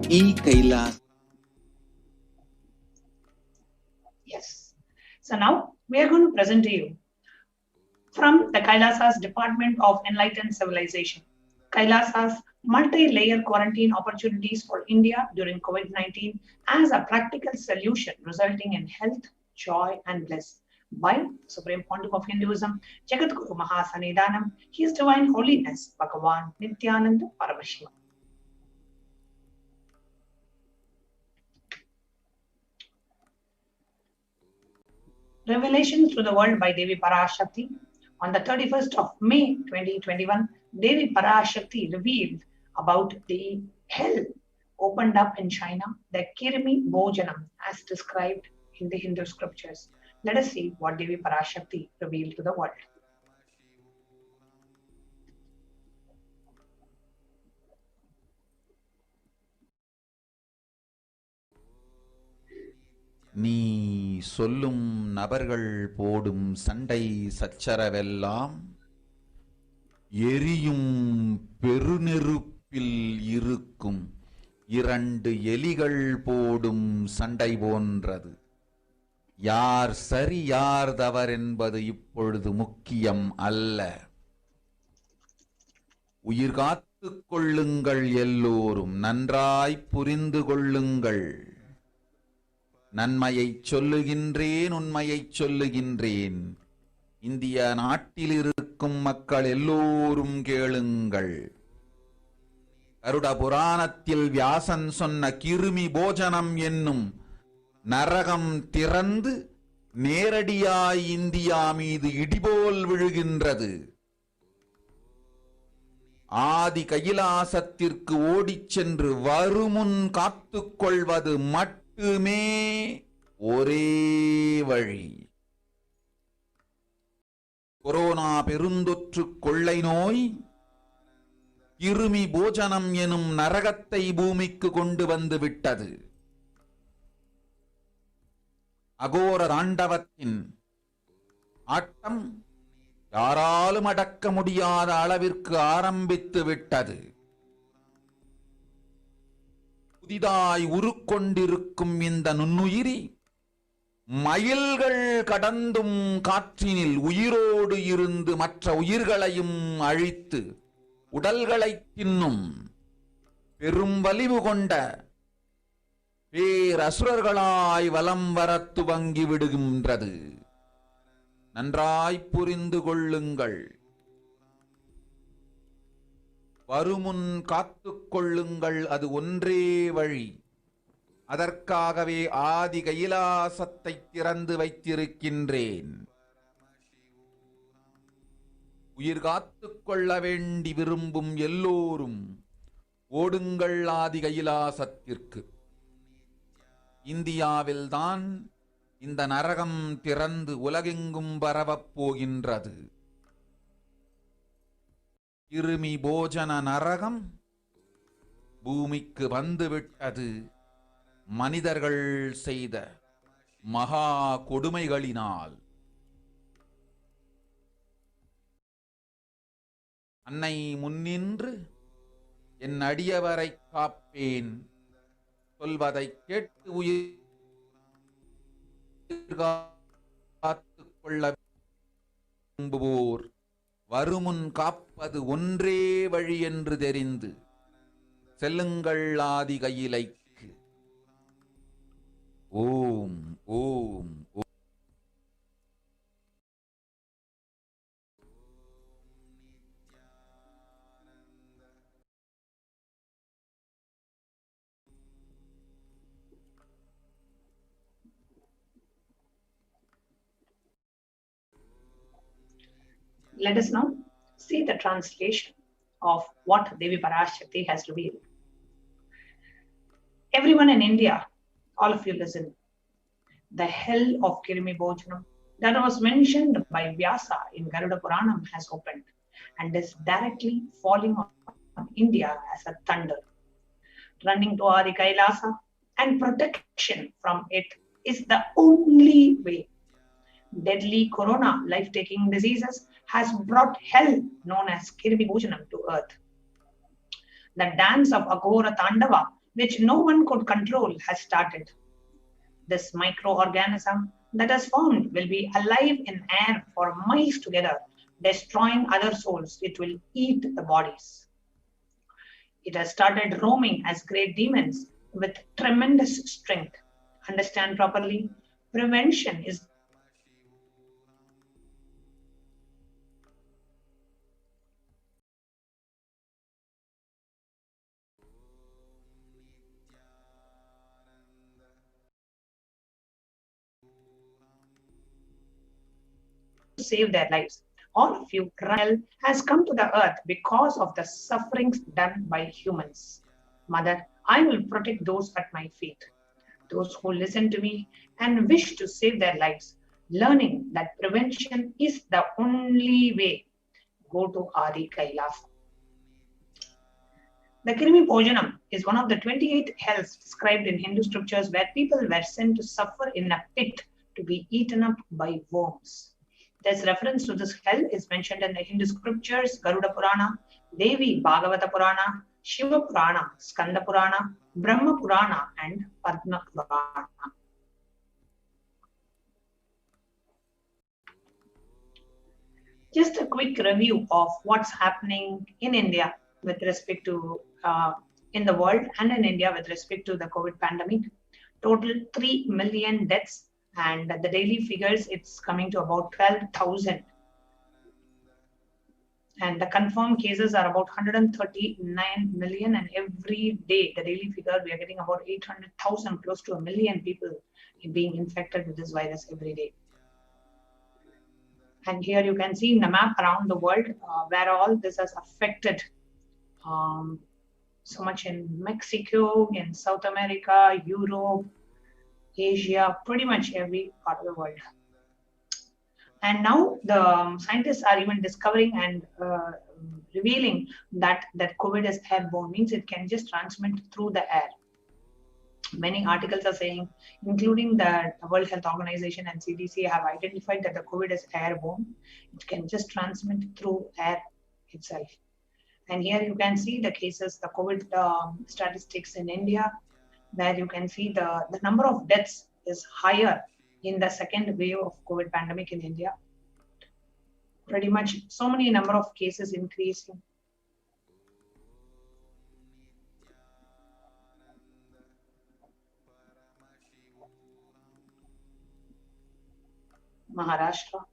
E-Kailas. Yes. So now we are going to present to you from the Kailasa's Department of Enlightened Civilization, Kailasa's multi-layer quarantine opportunities for India during COVID-19 as a practical solution resulting in health, joy and bliss by Supreme Pontiff of Hinduism, Jagadguru Mahasanidanam, His Divine Holiness, Bhagavan Nityananda Paramashiva. Revelation through the World by Devi PARASHAKTI. On the 31st of May 2021, Devi PARASHAKTI revealed about the hell opened up in China, the Kirmi Bhojanam, as described in the Hindu scriptures. Let us see what Devi PARASHAKTI revealed to the world. நீ சொல்லும் நபர்கள் போடும் சண்டை சச்சரவெல்லாம் எரியும் பெருநெருப்பில் இருக்கும் இரண்டு எலிகள் போடும் சண்டை போன்றது. யார் சரி யார் தவறென்பது இப்பொழுது முக்கியம் அல்ல. உயிர் காத்துக் கொள்ளுங்கள், எல்லோரும் நன்றாய் புரிந்து கொள்ளுங்கள். நன்மையைச் சொல்லுகின்றேன், உண்மையைச் சொல்லுகின்றேன். இந்திய நாட்டில் இருக்கும் மக்கள் எல்லோரும் கேளுங்கள். கருட புராணத்தில் வியாசன் சொன்ன கிருமி போஜனம் என்னும் நரகம் திறந்து நேரடியாய் இந்தியா மீது இடிபோல் விழுகின்றது. ஆதி கைலாசத்திற்கு ஓடிச் சென்று வருமுன் காத்துக்கொள்வது மட்டுமே ஒரே வழி. கொரோனா பெருந்தொற்று கொள்ளை நோய் கிருமி போஜனம் எனும் நரகத்தை பூமிக்கு கொண்டு வந்து விட்டது. அகோர தாண்டவத்தின் ஆட்டம் யாராலும் அடக்க முடியாத அளவிற்கு ஆரம்பித்து விட்டது. புதிதாய் உருக்கொண்டிருக்கும் இந்த நுண்ணுயிரி மைல்கள் கடந்தும் காற்றினில் உயிரோடு இருந்து மற்ற உயிர்களையும் அழித்து உடல்களை தின்னும் பெரும் வலிவு கொண்ட பேரசுரர்களாய் வலம் வர துவங்கி விடுகின்றது. நன்றாய் புரிந்து கொள்ளுங்கள். வருமுன் காத்துக் கொள்ளுங்கள், அது ஒன்றே வழி. அதற்காகவே ஆதி கைலாசத்தை திறந்து வைத்திருக்கின்றேன். உயிர் காத்துக் கொள்ள வேண்டி விரும்பும் எல்லோரும் ஓடுங்கள் ஆதி கைலாசத்திற்கு. இந்தியாவில்தான் இந்த நரகம் திறந்து உலகெங்கும் பரவப் போகின்றது. கிருமி போஜன நரகம் பூமிக்கு வந்துவிட்டது. மனிதர்கள் செய்த மகா கொடுமைகளினால். அன்னை முன்னின்று என் அடியவரை காப்பேன் சொல்வதை கேட்டு உயிர் காத்துக் கொள்ள விரும்புவோர் வருமுன் காப்பது ஒன்றே வழி என்று தெரிந்து செல்லுங்கள் ஆதி கையிலைக்கு. ஓம் ஓம் ஓம். Let us now see the translation of what Devi PARASHAKTI has revealed. Everyone in India, all of you listen. The hell of Kirmi Bhojanam that was mentioned by Vyasa in Garuda Puranam has opened and is directly falling on India as a thunder. Running to Adi Kailasa and protection from it is the only way. Deadly corona, life-taking diseases has brought hell known as Kirmi Bhojanam to earth. The dance of Aghora Tandava, which no one could control, has started. This microorganism that has formed will be alive in air for miles together, destroying other souls. It will eat the bodies. It has started roaming as great demons with tremendous strength. Understand properly, prevention is save their lives. All of you, hell has come to the earth because of the sufferings done by humans. Mother, I will protect those at my feet, those who listen to me and wish to save their lives, learning that prevention is the only way. Go to Adi Kailasa. The Kirimi Bhojanam is one of the 28 hells described in Hindu scriptures where people were sent to suffer in a pit to be eaten up by worms. This reference to this hell is mentioned in the Hindu scriptures, Garuda Purana, Devi Bhagavata Purana, Shiva Purana, Skanda Purana, Brahma Purana, and Padma Purana. Just a quick review of what's happening in India with respect to in the world and in India with respect to the COVID pandemic. Total 3 million deaths, and the daily figures, it's coming to about 12,000. And the confirmed cases are about 139 million, and every day, the daily figure, we are getting about 800,000, close to 1 million people being infected with this virus every day. And here you can see in the map around the world where all this has affected. So much in Mexico, in South America, Europe, Asia, pretty much every part of the world. And now the scientists are even discovering and revealing that COVID is airborne, means it can just transmit through the air. Many articles are saying, including the World Health Organization and CDC, have identified that the COVID is airborne. It can just transmit through air itself. And here you can see the cases, the COVID statistics in India, where you can see the number of deaths is higher in the second wave of COVID pandemic in India. Pretty much so many number of cases increasing. Maharashtra.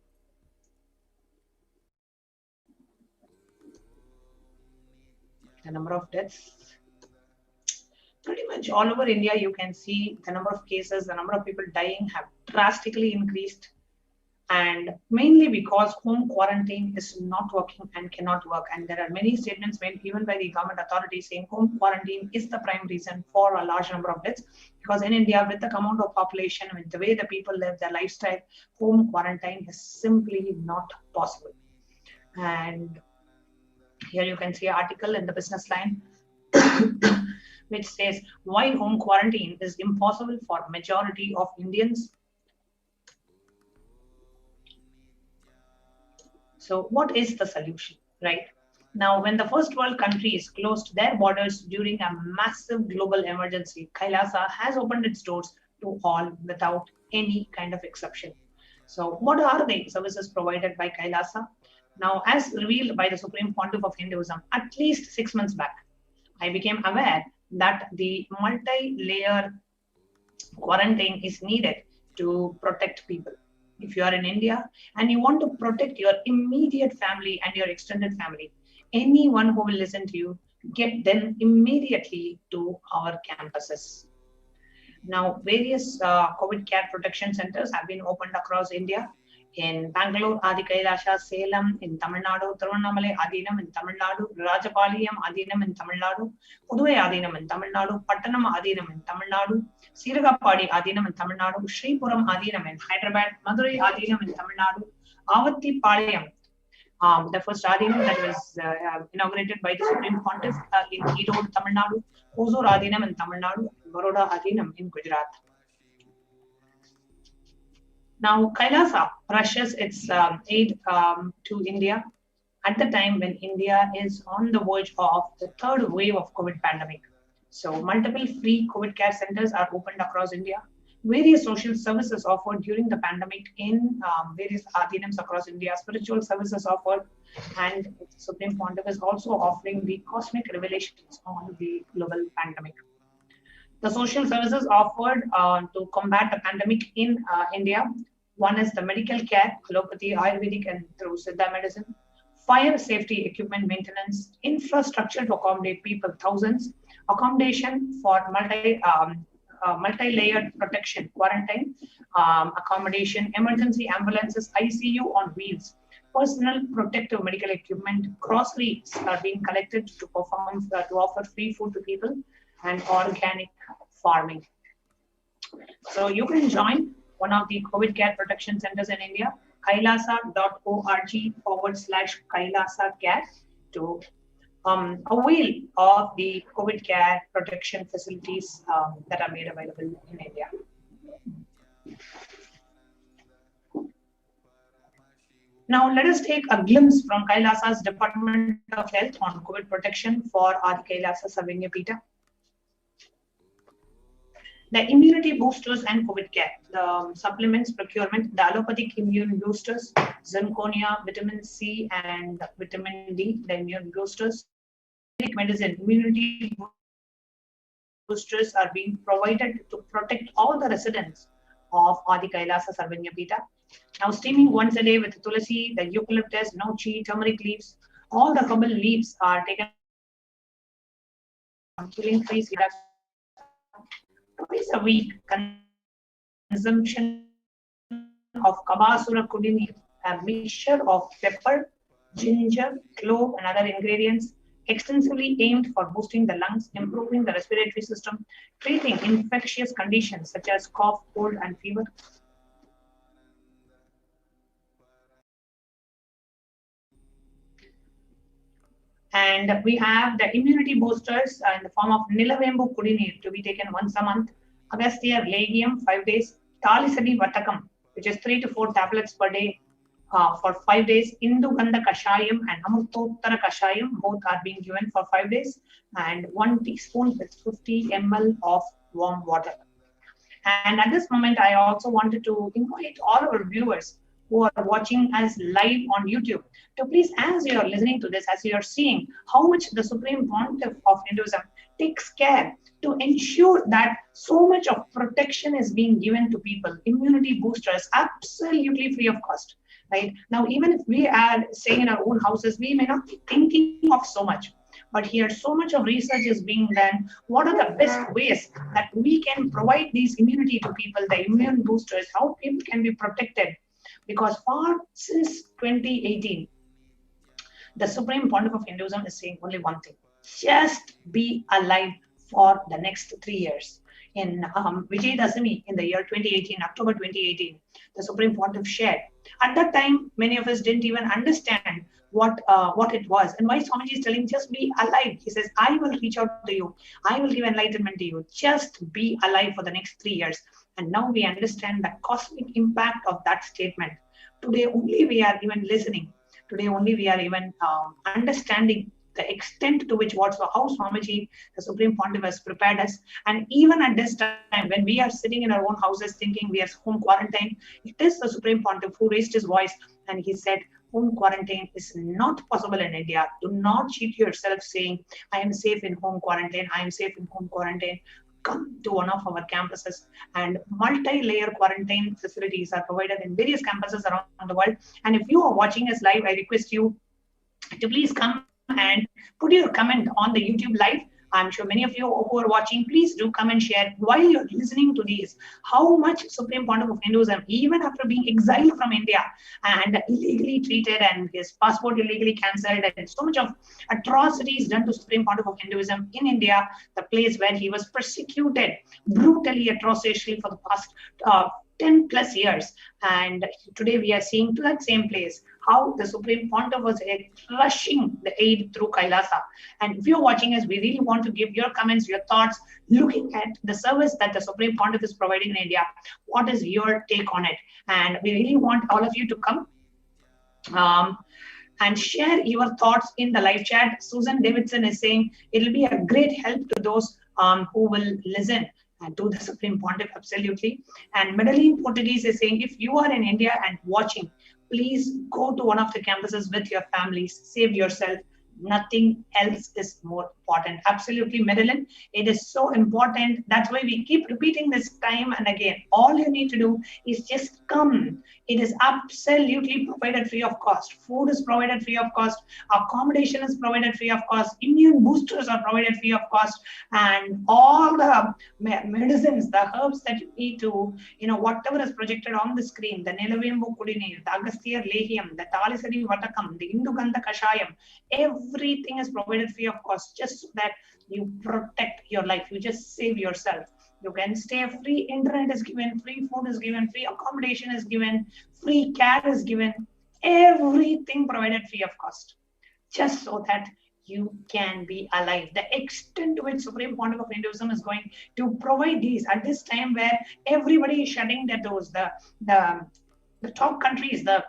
The number of deaths. Pretty much all over India, you can see the number of cases, the number of people dying have drastically increased. And mainly because home quarantine is not working and cannot work. And there are many statements made even by the government authorities saying home quarantine is the prime reason for a large number of deaths. Because in India, with the amount of population, with the way the people live their lifestyle, home quarantine is simply not possible. And here you can see an article in the Business Line which says why home quarantine is impossible for majority of Indians. So what is the solution, right? Now, when the first world countries closed their borders during a massive global emergency, Kailasa has opened its doors to all without any kind of exception. So what are the services provided by Kailasa? Now, as revealed by the Supreme Pontiff of Hinduism, at least 6 months back, I became aware that the multi-layer quarantine is needed to protect people. If you are in India and you want to protect your immediate family and your extended family, anyone who will listen to you, get them immediately to our campuses. Now, various COVID care protection centers have been opened across India. In Bangalore, Adi Kailasa, Salem, in Tamil Nadu, Tirunnamalai Adinam in Tamil Nadu, Rajapalayam Adinam in Tamil Nadu, Puduvai Adinam in Tamil Nadu, Pattanam Adinam in Tamil Nadu, Siragapadi Adinam in Tamil Nadu, Sripuram Adinam in Hyderabad, Madurai Adinam in Tamil Nadu, Avatti Palayam, the first Adinam that was inaugurated by the Supreme Pontiff in Erode, Tamil Nadu, Hosur Adinam in Tamil Nadu, Baroda Adinam in Gujarat. Now, Kailasa rushes its aid to India at the time when India is on the verge of the third wave of COVID pandemic. So, multiple free COVID care centers are opened across India. Various social services offered during the pandemic in various adinams across India, spiritual services offered, and the Supreme Pontiff is also offering the cosmic revelations on the global pandemic. The social services offered to combat the pandemic in India, one is the medical care, allopathy, Ayurvedic, and through Siddha medicine, fire safety equipment maintenance, infrastructure to accommodate people, thousands, accommodation for multi-layered protection, quarantine, accommodation, emergency ambulances, ICU on wheels, personal protective medical equipment, groceries are being collected to offer free food to people, and organic farming. So you can join one of the COVID care protection centers in India, kailasa.org/Kailasa Care, to avail of the COVID care protection facilities that are made available in India. Now let us take a glimpse from Kailasa's Department of Health on COVID protection for Adi Kailasa Sarvanya Peeta. The immunity boosters and COVID care, the supplements procurement, the allopathic immune boosters, Zirconia, vitamin C and vitamin D, the immune boosters, medicine, immunity boosters are being provided to protect all the residents of Adi Kailasa Sarvanya Peeta. Now steaming once a day with tulasi, the eucalyptus, nochi, turmeric leaves, all the herbal leaves are taken on killing trees. Twice a week, consumption of Kabasura Kudini, a mixture of pepper, ginger, clove, and other ingredients, extensively aimed for boosting the lungs, improving the respiratory system, treating infectious conditions such as cough, cold, and fever. And we have the immunity boosters in the form of Nilavembu Kudinir to be taken once a month, Agastya Legium 5 days, Talisadi Vatakam, which is 3 to 4 tablets per day for 5 days, Indugandha Kashayam and Amurtottara Kashayam, both are being given for 5 days, and 1 teaspoon with 50 ml of warm water. And at this moment, I also wanted to invite all our viewers who are watching us live on YouTube to please, as you are listening to this, as you are seeing how much the Supreme Pontiff of Hinduism takes care to ensure that so much of protection is being given to people, immunity boosters, absolutely free of cost. Right now, even if we are staying in our own houses, we may not be thinking of so much. But here, so much of research is being done. What are the best ways that we can provide these immunity to people, the immune boosters, how people can be protected? Because since 2018, the Supreme Pontiff of Hinduism is saying only one thing: just be alive for the next 3 years. In Vijayadashami in the year 2018, October 2018, the Supreme Pontiff shared. At that time, many of us didn't even understand what it was. And why Swamiji is telling just be alive. He says, I will reach out to you. I will give enlightenment to you. Just be alive for the next 3 years. And now we understand the cosmic impact of that statement. Today only we are even listening. Today only we are even understanding the extent to which how Swamiji, the Supreme Pontiff, has prepared us. And even at this time, when we are sitting in our own houses thinking we are home quarantine, it is the Supreme Pontiff who raised his voice and he said, home quarantine is not possible in India. Do not cheat yourself saying, I am safe in home quarantine. I am safe in home quarantine. Come to one of our campuses, and multi-layer quarantine facilities are provided in various campuses around the world. And if you are watching us live, I request you to please come and put your comment on the YouTube live. I'm sure many of you who are watching, please do come and share while you're listening to these, how much Supreme Pontiff of Hinduism, even after being exiled from India and illegally treated and his passport illegally cancelled, and so much of atrocities done to Supreme Pontiff of Hinduism in India, the place where he was persecuted brutally, atrociously for the past 10 plus years. And today we are seeing to that same place how the Supreme Pontiff was rushing the aid through Kailasa. And if you're watching us, we really want to give your comments, your thoughts, looking at the service that the Supreme Pontiff is providing in India. What is your take on it? And we really want all of you to come and share your thoughts in the live chat. Susan Davidson is saying it'll be a great help to those who will listen to the Supreme Pontiff, absolutely. And Medellin Portuguese is saying, if you are in India and watching, please go to one of the campuses with your families, save yourself. Nothing else is more important. Absolutely, Madeline. It is so important. That's why we keep repeating this time and again. All you need to do is just come. It is absolutely provided free of cost. Food is provided free of cost. Accommodation is provided free of cost. Immune boosters are provided free of cost. And all the medicines, the herbs that you need to, whatever is projected on the screen, the Nelavembu Kudinir, the Agastya Lehiam, the Talisari Vatakam, the Indugandha Kashayam, everything is provided free of cost, just so that you protect your life. You just save yourself. You can stay free, internet is given, free food is given, free accommodation is given, free care is given, everything provided free of cost, just so that you can be alive. The extent to which Supreme Pontiff of Hinduism is going to provide these at this time where everybody is shutting their doors, the top countries, the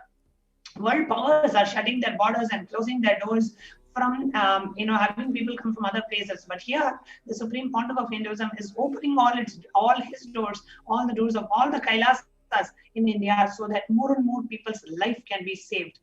world powers are shutting their borders and closing their doors from having people come from other places. But here, the Supreme Pontiff of Hinduism is opening all his doors, all the doors of all the Kailasas in India, so that more and more people's life can be saved.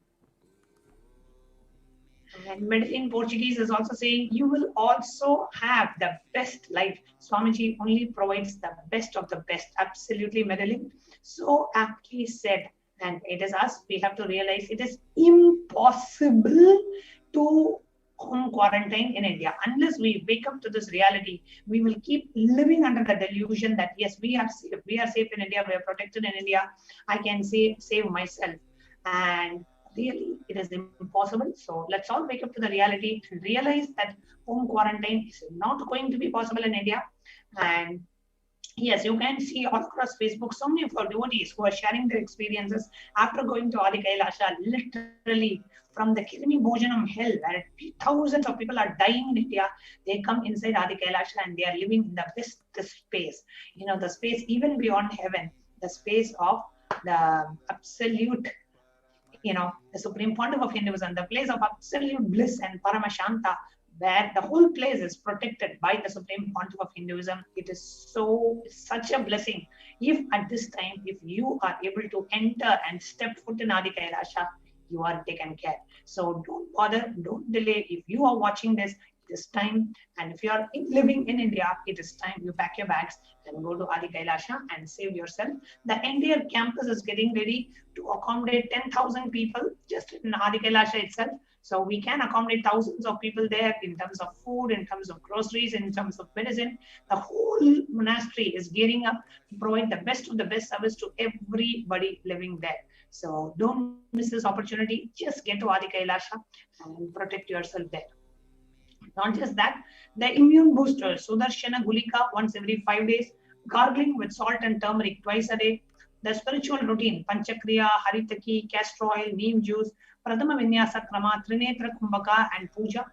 And in Portuguese is also saying, you will also have the best life. Swamiji only provides the best of the best. Absolutely, Madeline. So aptly said. And it is us, we have to realize it is impossible to home quarantine in India. Unless we wake up to this reality, we will keep living under the delusion that yes, we are safe in India, we are protected in India, I can save myself. And really, it is impossible. So let's all wake up to the reality and realize that home quarantine is not going to be possible in India. And yes, you can see all across Facebook so many of our devotees who are sharing their experiences after going to Adi Kailasha, literally from the Kirimi Bhojanam hell, where thousands of people are dying in India. They come inside Adi Kailasha and they are living in the best space, the space even beyond heaven, the space of the absolute, the Supreme Pontiff of Hinduism, the place of absolute bliss and Paramashanta, where the whole place is protected by the Supreme Pontiff of Hinduism. It is such a blessing. If at this time, if you are able to enter and step foot in Adi Kailasha, you are taken care. So don't bother, don't delay. If you are watching this, it is time. And if you are living in India, it is time you pack your bags and go to Adi Kailasha and save yourself. The entire campus is getting ready to accommodate 10,000 people just in Adi Kailasha itself. So we can accommodate thousands of people there in terms of food, in terms of groceries, in terms of medicine. The whole monastery is gearing up to provide the best of the best service to everybody living there. So don't miss this opportunity. Just get to Adi Kailasha and protect yourself there. Not just that, the immune booster, Sudarshana Gulika once every 5 days, gargling with salt and turmeric twice a day, the spiritual routine, Panchakriya, Haritaki, castor oil, neem juice, Pradama Vinyasa Krama, Trinetra Kumbhaka, and Puja.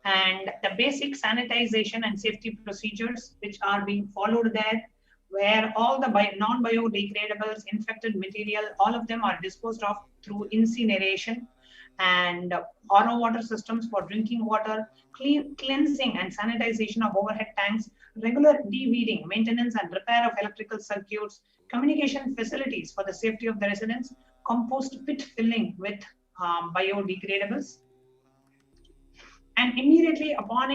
And the basic sanitization and safety procedures which are being followed there, where all the non-biodegradables, infected material, all of them are disposed of through incineration, and RO water systems for drinking water, cleansing and sanitization of overhead tanks, regular de-weeding, maintenance and repair of electrical circuits, communication facilities for the safety of the residents, compost pit filling with biodegradables. And immediately upon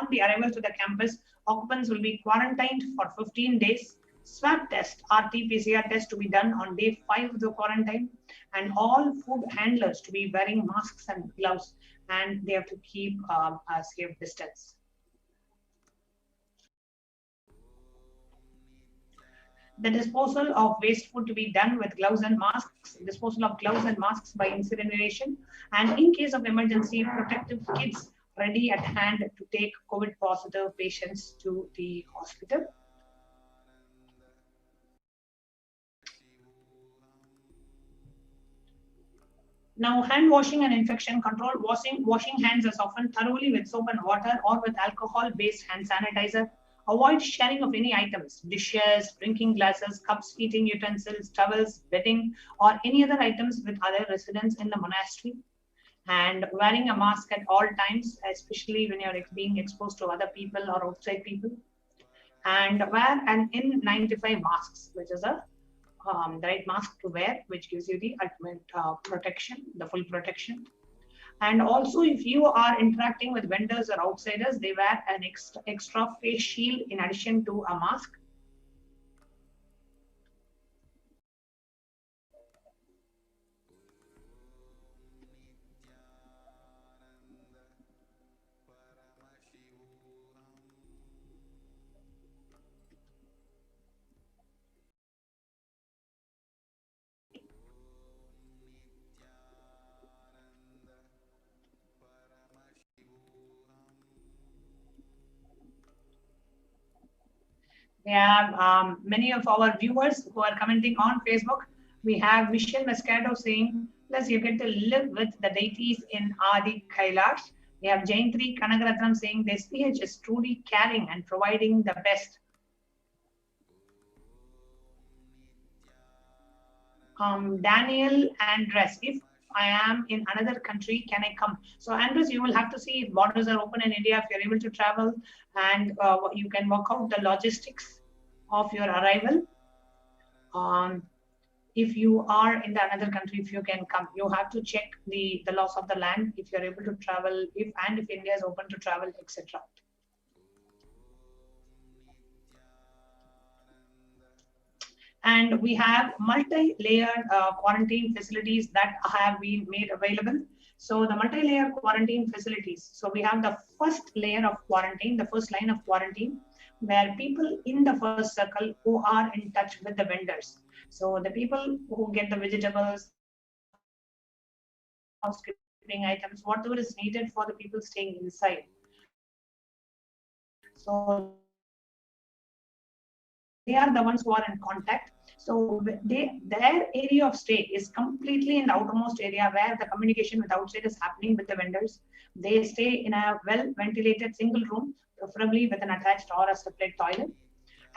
the arrival to the campus, occupants will be quarantined for 15 days. Swab test, RT-PCR test to be done on day 5 of the quarantine, and all food handlers to be wearing masks and gloves, and they have to keep a safe distance. The disposal of waste food to be done with gloves and masks, disposal of gloves and masks by incineration, and in case of emergency, protective kits ready at hand to take COVID positive patients to the hospital. Now, hand washing and infection control. Washing hands as often thoroughly with soap and water or with alcohol-based hand sanitizer. Avoid sharing of any items, dishes, drinking glasses, cups, eating utensils, towels, bedding, or any other items with other residents in the monastery. And wearing a mask at all times, especially when you're being exposed to other people or outside people. And wear an N95 masks, which is the right mask to wear, which gives you the ultimate protection, the full protection. And also, if you are interacting with vendors or outsiders, they wear an extra face shield in addition to a mask. We have many of our viewers who are commenting on Facebook. We have Michelle Moscato saying, plus you get to live with the deities in Adi Kailash. We have Jaintri Kanagaratnam saying, the SPH is truly caring and providing the best. Daniel Andres, if I am in another country, can I come? So Andres, you will have to see if borders are open in India, if you're able to travel, and you can work out the logistics of your arrival. If you are in the another country, if you can come, you have to check the laws of the land, if you're able to travel, if India is open to travel, etc. And we have multi-layered quarantine facilities that have been made available. So the multi-layer quarantine facilities. So we have the first layer of quarantine, the first line of quarantine, where people in the first circle who are in touch with the vendors. So the people who get the vegetables, housekeeping items, whatever is needed for the people staying inside. So they are the ones who are in contact. So their area of stay is completely in the outermost area where the communication with outside is happening with the vendors. They stay in a well-ventilated single room, preferably with an attached or a separate toilet.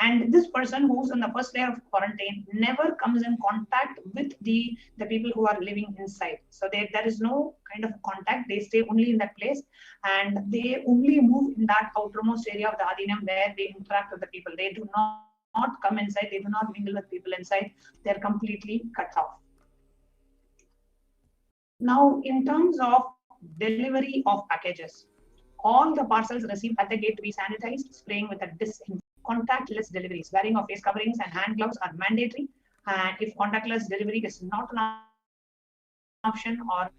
And this person who's in the first layer of quarantine never comes in contact with the people who are living inside. So there is no kind of contact. They stay only in that place, and they only move in that outermost area of the Adinam where they interact with the people. They do not come inside. They do not mingle with people inside. They're completely cut off. Now, in terms of delivery of packages, all the parcels received at the gate to be sanitized, spraying with a contactless deliveries. Wearing of face coverings and hand gloves are mandatory. And if contactless delivery is not an option or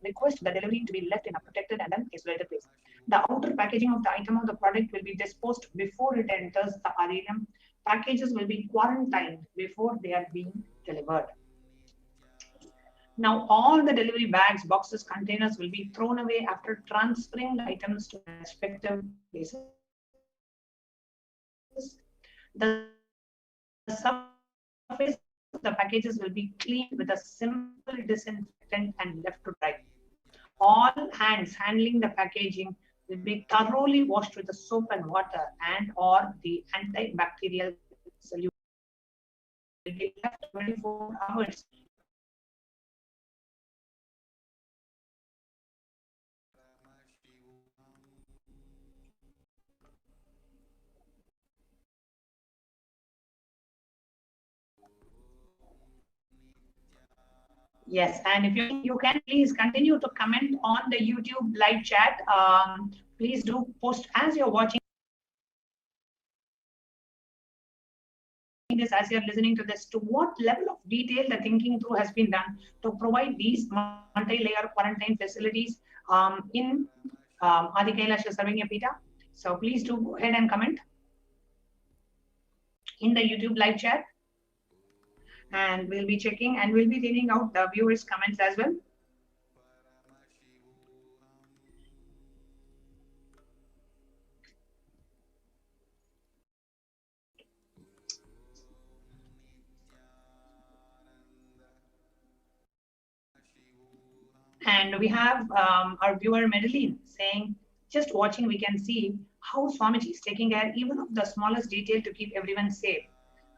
request the delivery to be left in a protected and an isolated place. The outer packaging of the item of the product will be disposed before it enters the Adinam. Packages will be quarantined before they are being delivered. Now, all the delivery bags, boxes, containers will be thrown away after transferring the items to respective places. The surface of the packages will be cleaned with a simple disinfectant and left to dry. All hands handling the packaging will be thoroughly washed with the soap and water and or the antibacterial solution. Will be left 24 hours. Yes, and if you can please continue to comment on the YouTube live chat. Please do post as you're watching this, as you're listening to this, to what level of detail the thinking through has been done to provide these multi-layer quarantine facilities in Adi Kailasha Sarvanya Pita. So please do go ahead and comment in the YouTube live chat. And we'll be checking and we'll be reading out the viewers' comments as well. And we have our viewer Madeline saying, just watching, we can see how Swamiji is taking care even of the smallest detail to keep everyone safe.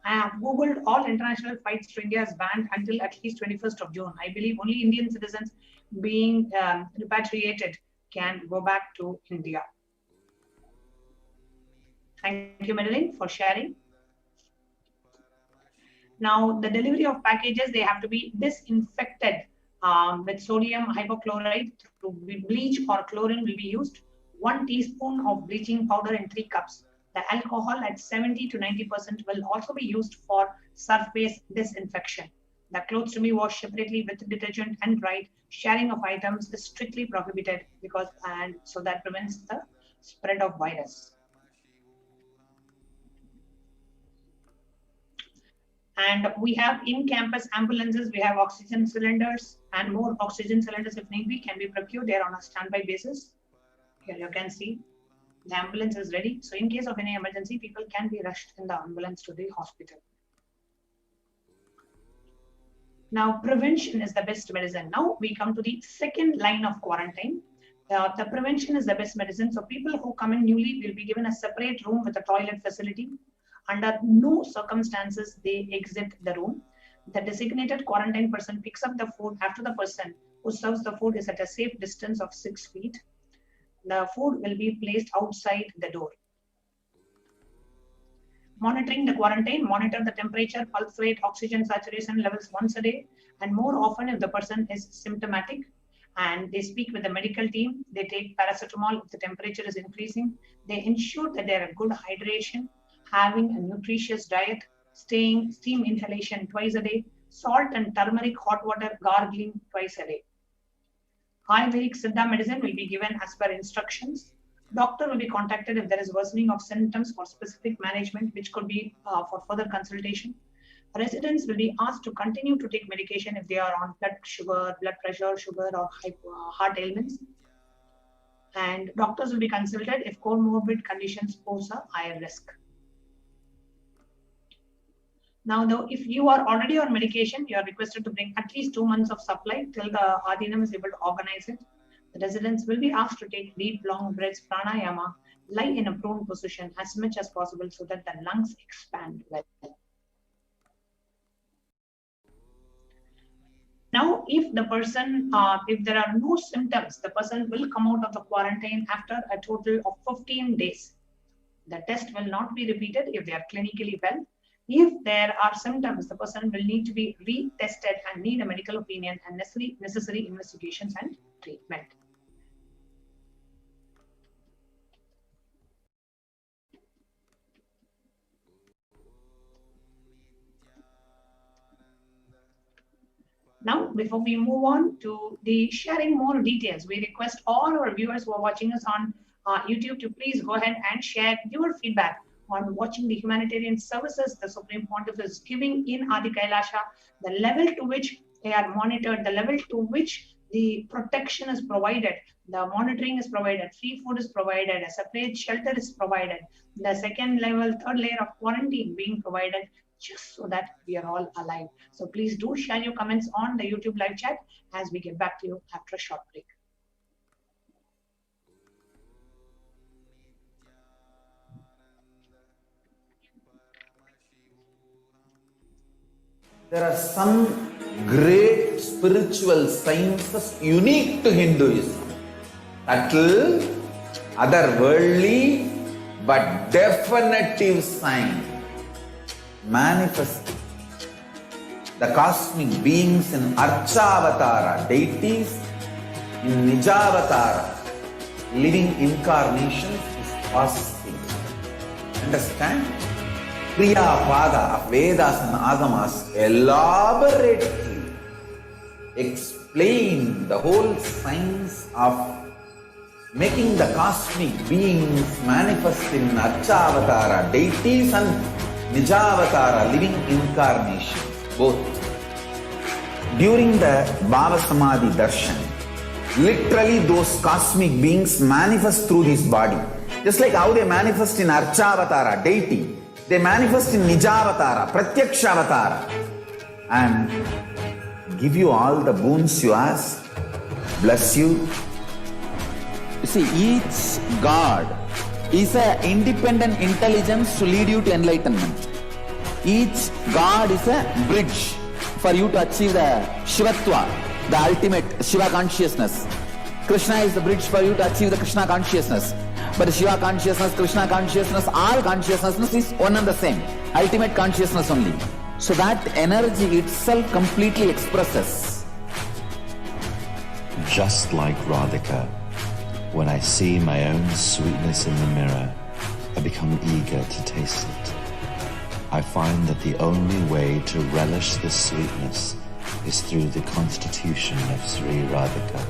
I have Googled all international flights to India is banned until at least 21st of June. I believe only Indian citizens being repatriated can go back to India. Thank you, Madeline, for sharing. Now, the delivery of packages, they have to be disinfected with sodium hypochlorite through bleach or chlorine will be used. 1 teaspoon of bleaching powder in 3 cups. The alcohol at 70 to 90% will also be used for surface disinfection. The clothes to be washed separately with detergent and dried. Sharing of items is strictly prohibited so that prevents the spread of virus. And we have in-campus ambulances, we have oxygen cylinders, and more oxygen cylinders if need be can be procured. They are on a standby basis. Here you can see the ambulance is ready. So in case of any emergency, people can be rushed in the ambulance to the hospital. Now, prevention is the best medicine. Now we come to the second line of quarantine. The prevention is the best medicine. So people who come in newly will be given a separate room with a toilet facility. Under no circumstances they exit the room. The designated quarantine person picks up the food after the person who serves the food is at a safe distance of 6 feet. The food will be placed outside the door. Monitoring the quarantine, monitor the temperature, pulse rate, oxygen saturation levels once a day, and more often if the person is symptomatic. And they speak with the medical team. They take paracetamol if the temperature is increasing. They ensure that they are a good hydration, having a nutritious diet, steam inhalation twice a day, salt and turmeric hot water gargling twice a day. Ayurvedic Siddha medicine will be given as per instructions. Doctor will be contacted if there is worsening of symptoms for specific management, which could be for further consultation. Residents will be asked to continue to take medication if they are on blood pressure, sugar, or heart ailments. And doctors will be consulted if comorbid conditions pose a higher risk. Now, though, if you are already on medication, you are requested to bring at least 2 months of supply till the Adinam is able to organize it. The residents will be asked to take deep, long breaths, pranayama, lie in a prone position as much as possible so that the lungs expand well. Now, if the person, if there are no symptoms, the person will come out of the quarantine after a total of 15 days. The test will not be repeated if they are clinically well. If there are symptoms, the person will need to be retested and need a medical opinion and necessary investigations and treatment. Now, before we move on to the sharing more details, we request all our viewers who are watching us on YouTube to please go ahead and share your feedback on watching the humanitarian services the Supreme Pontiff is giving in Adi Kailasha, the level to which they are monitored, the level to which the protection is provided, the monitoring is provided, free food is provided, a separate shelter is provided, the second level, third layer of quarantine being provided, just so that we are all alive. So please do share your comments on the YouTube live chat as we get back to you after a short break. There are some great spiritual sciences unique to Hinduism. Subtle, otherworldly, but definitive sign. Manifesting the cosmic beings in Archavatara, deities in Nijavatara, living incarnations is possible. Understand? Priya Pada of Vedas and Agamas elaborately explain the whole science of making the cosmic beings manifest in Archavatara, deities and Nijavatara, living incarnations, both. During the Bhava Samadhi Darshan, literally those cosmic beings manifest through this body. Just like how they manifest in Archavatara, deity, they manifest in Nijavatara, Pratyakshavatara, and give you all the boons you ask, bless you. You see, each God is an independent intelligence to lead you to enlightenment. Each God is a bridge for you to achieve the Shivatva, the ultimate Shiva consciousness. Krishna is the bridge for you to achieve the Krishna consciousness. But Shiva consciousness, Krishna consciousness, all consciousness is one and the same. Ultimate consciousness only. So that energy itself completely expresses Just like Radhika, when I see my own sweetness in the mirror, I become eager to taste it. I find that the only way to relish this sweetness is through the constitution of Sri Radhika.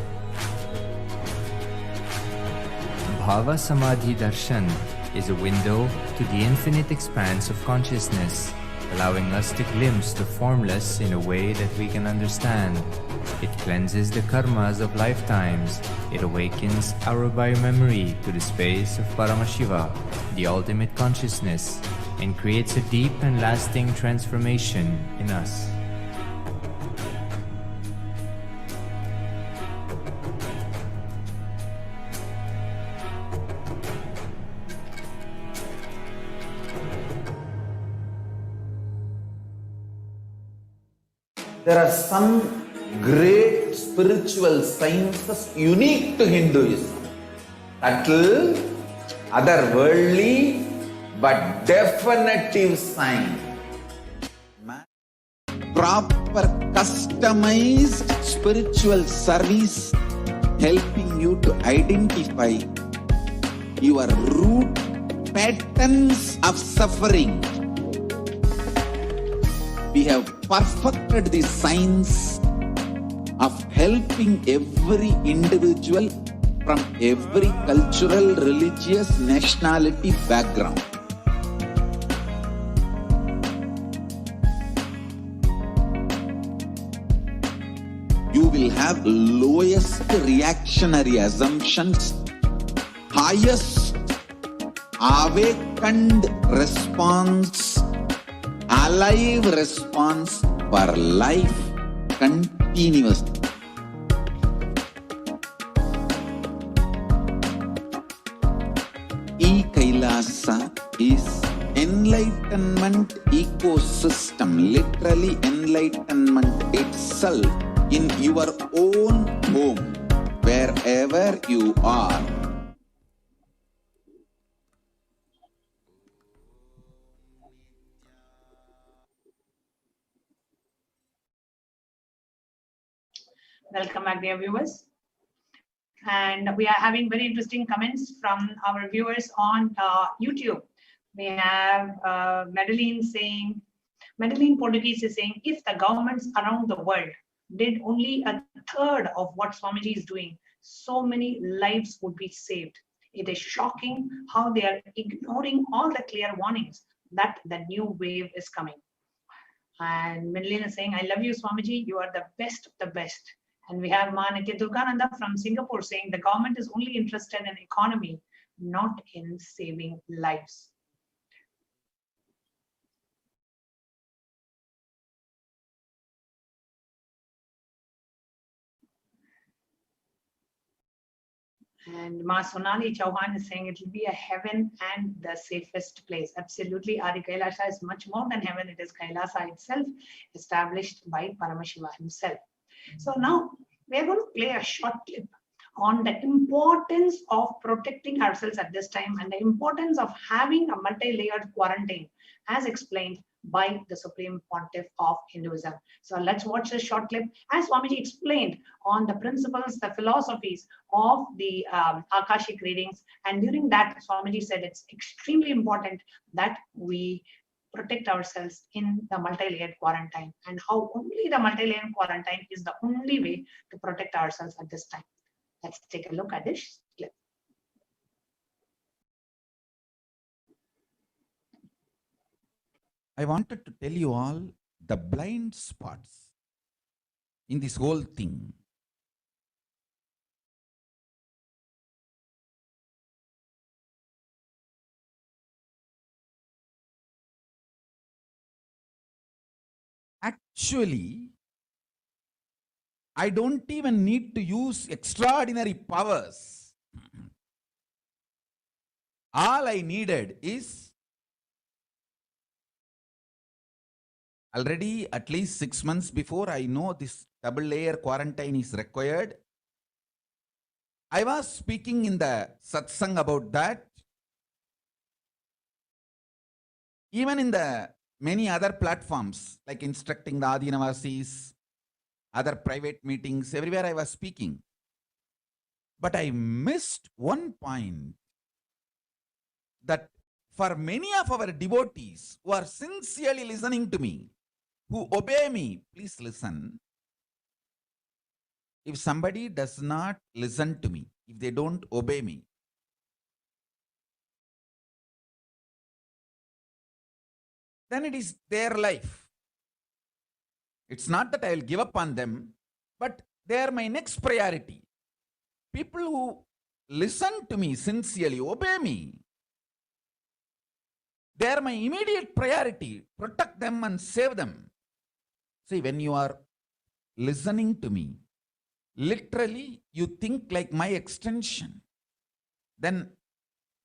Bhava Samadhi Darshan is a window to the infinite expanse of consciousness, allowing us to glimpse the formless in a way that we can understand. It cleanses the karmas of lifetimes. It awakens our biomemory to the space of Paramashiva, the ultimate consciousness, and creates a deep and lasting transformation in us. There are some great spiritual sciences unique to Hinduism. Subtle, otherworldly, but definitive sign. Proper customized spiritual service helping you to identify your root patterns of suffering. We have perfected the science of helping every individual from every cultural, religious, nationality background. You will have lowest reactionary assumptions, highest awakened response, alive response for life continuously. E-Kailasa is enlightenment ecosystem, literally enlightenment itself in your own home, wherever you are. Welcome back, dear viewers. And we are having very interesting comments from our viewers on YouTube. We have Madeline Portuguese is saying, if the governments around the world did only a third of what Swamiji is doing, so many lives would be saved. It is shocking how they are ignoring all the clear warnings that the new wave is coming. And Madeline is saying, I love you, Swamiji. You are the best of the best. And we have Nitya Durgananda from Singapore saying the government is only interested in economy, not in saving lives. And Ma Sonali Chauhan is saying it will be a heaven and the safest place. Absolutely, Adi Kailasa is much more than heaven. It is Kailasa itself, established by Paramashiva himself. So now we are going to play a short clip on the importance of protecting ourselves at this time and the importance of having a multi-layered quarantine as explained by the Supreme Pontiff of Hinduism. So let's watch this short clip as Swamiji explained on the principles, the philosophies of the Akashic readings. And during that, Swamiji said it's extremely important that we protect ourselves in the multi-layered quarantine and how only the multi-layered quarantine is the only way to protect ourselves at this time. Let's take a look at this clip. I wanted to tell you all the blind spots in this whole thing. Actually, I don't even need to use extraordinary powers. All I needed is already at least 6 months before I know this double layer quarantine is required. I was speaking in the satsang about that. Even in the many other platforms like instructing the Adinavasis, other private meetings, everywhere I was speaking. But I missed one point, that for many of our devotees who are sincerely listening to me, who obey me, please listen. If somebody does not listen to me, if they don't obey me, then it is their life. It's not that I will give up on them, but they are my next priority. People who listen to me sincerely, obey me, they are my immediate priority. Protect them and save them. See, when you are listening to me, literally you think like my extension. Then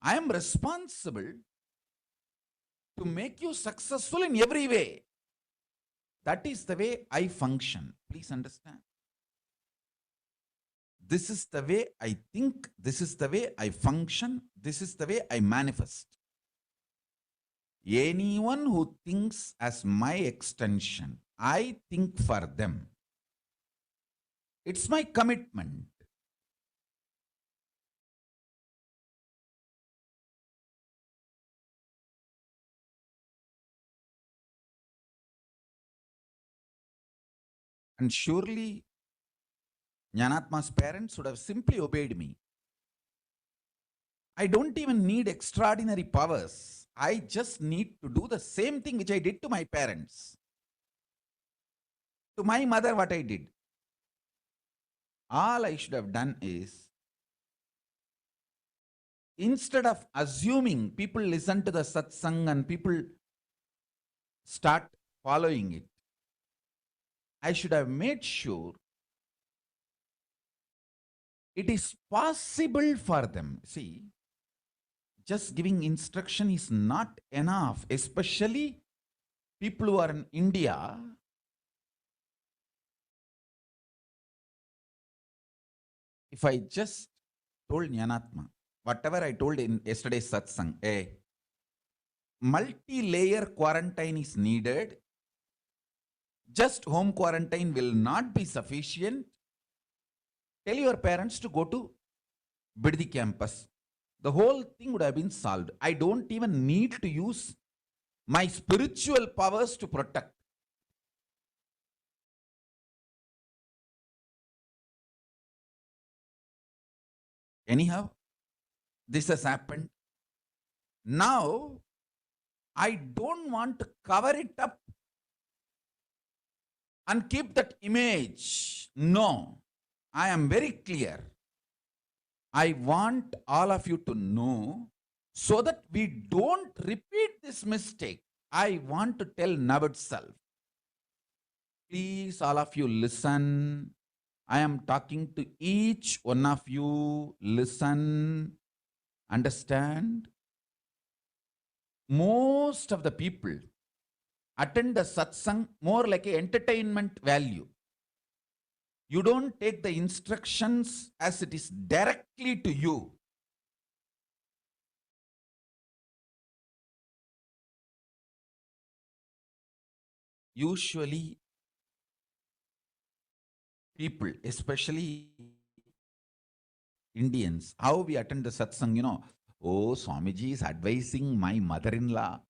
I am responsible to make you successful in every way. That is the way I function. Please understand. This is the way I think. This is the way I function. This is the way I manifest. Anyone who thinks as my extension, I think for them. It's my commitment. And surely, Jnanatma's parents would have simply obeyed me. I don't even need extraordinary powers. I just need to do the same thing which I did to my parents. To my mother, what I did. All I should have done is, instead of assuming people listen to the satsang and people start following it, I should have made sure it is possible for them. See, just giving instruction is not enough, especially people who are in India. If I just told Jnanatma, whatever I told in yesterday's satsang, a multi-layer quarantine is needed. Just home quarantine will not be sufficient. Tell your parents to go to Biddi campus. The whole thing would have been solved. I don't even need to use my spiritual powers to protect. Anyhow, this has happened. Now, I don't want to cover it up and keep that image. No, I am very clear. I want all of you to know so that we don't repeat this mistake. I want to tell now itself. Please, all of you, listen. I am talking to each one of you. Listen, understand. Most of the people attend the satsang more like an entertainment value. You don't take the instructions as it is directly to you. Usually, people, especially Indians, how we attend the satsang, oh, Swamiji is advising my mother-in-law.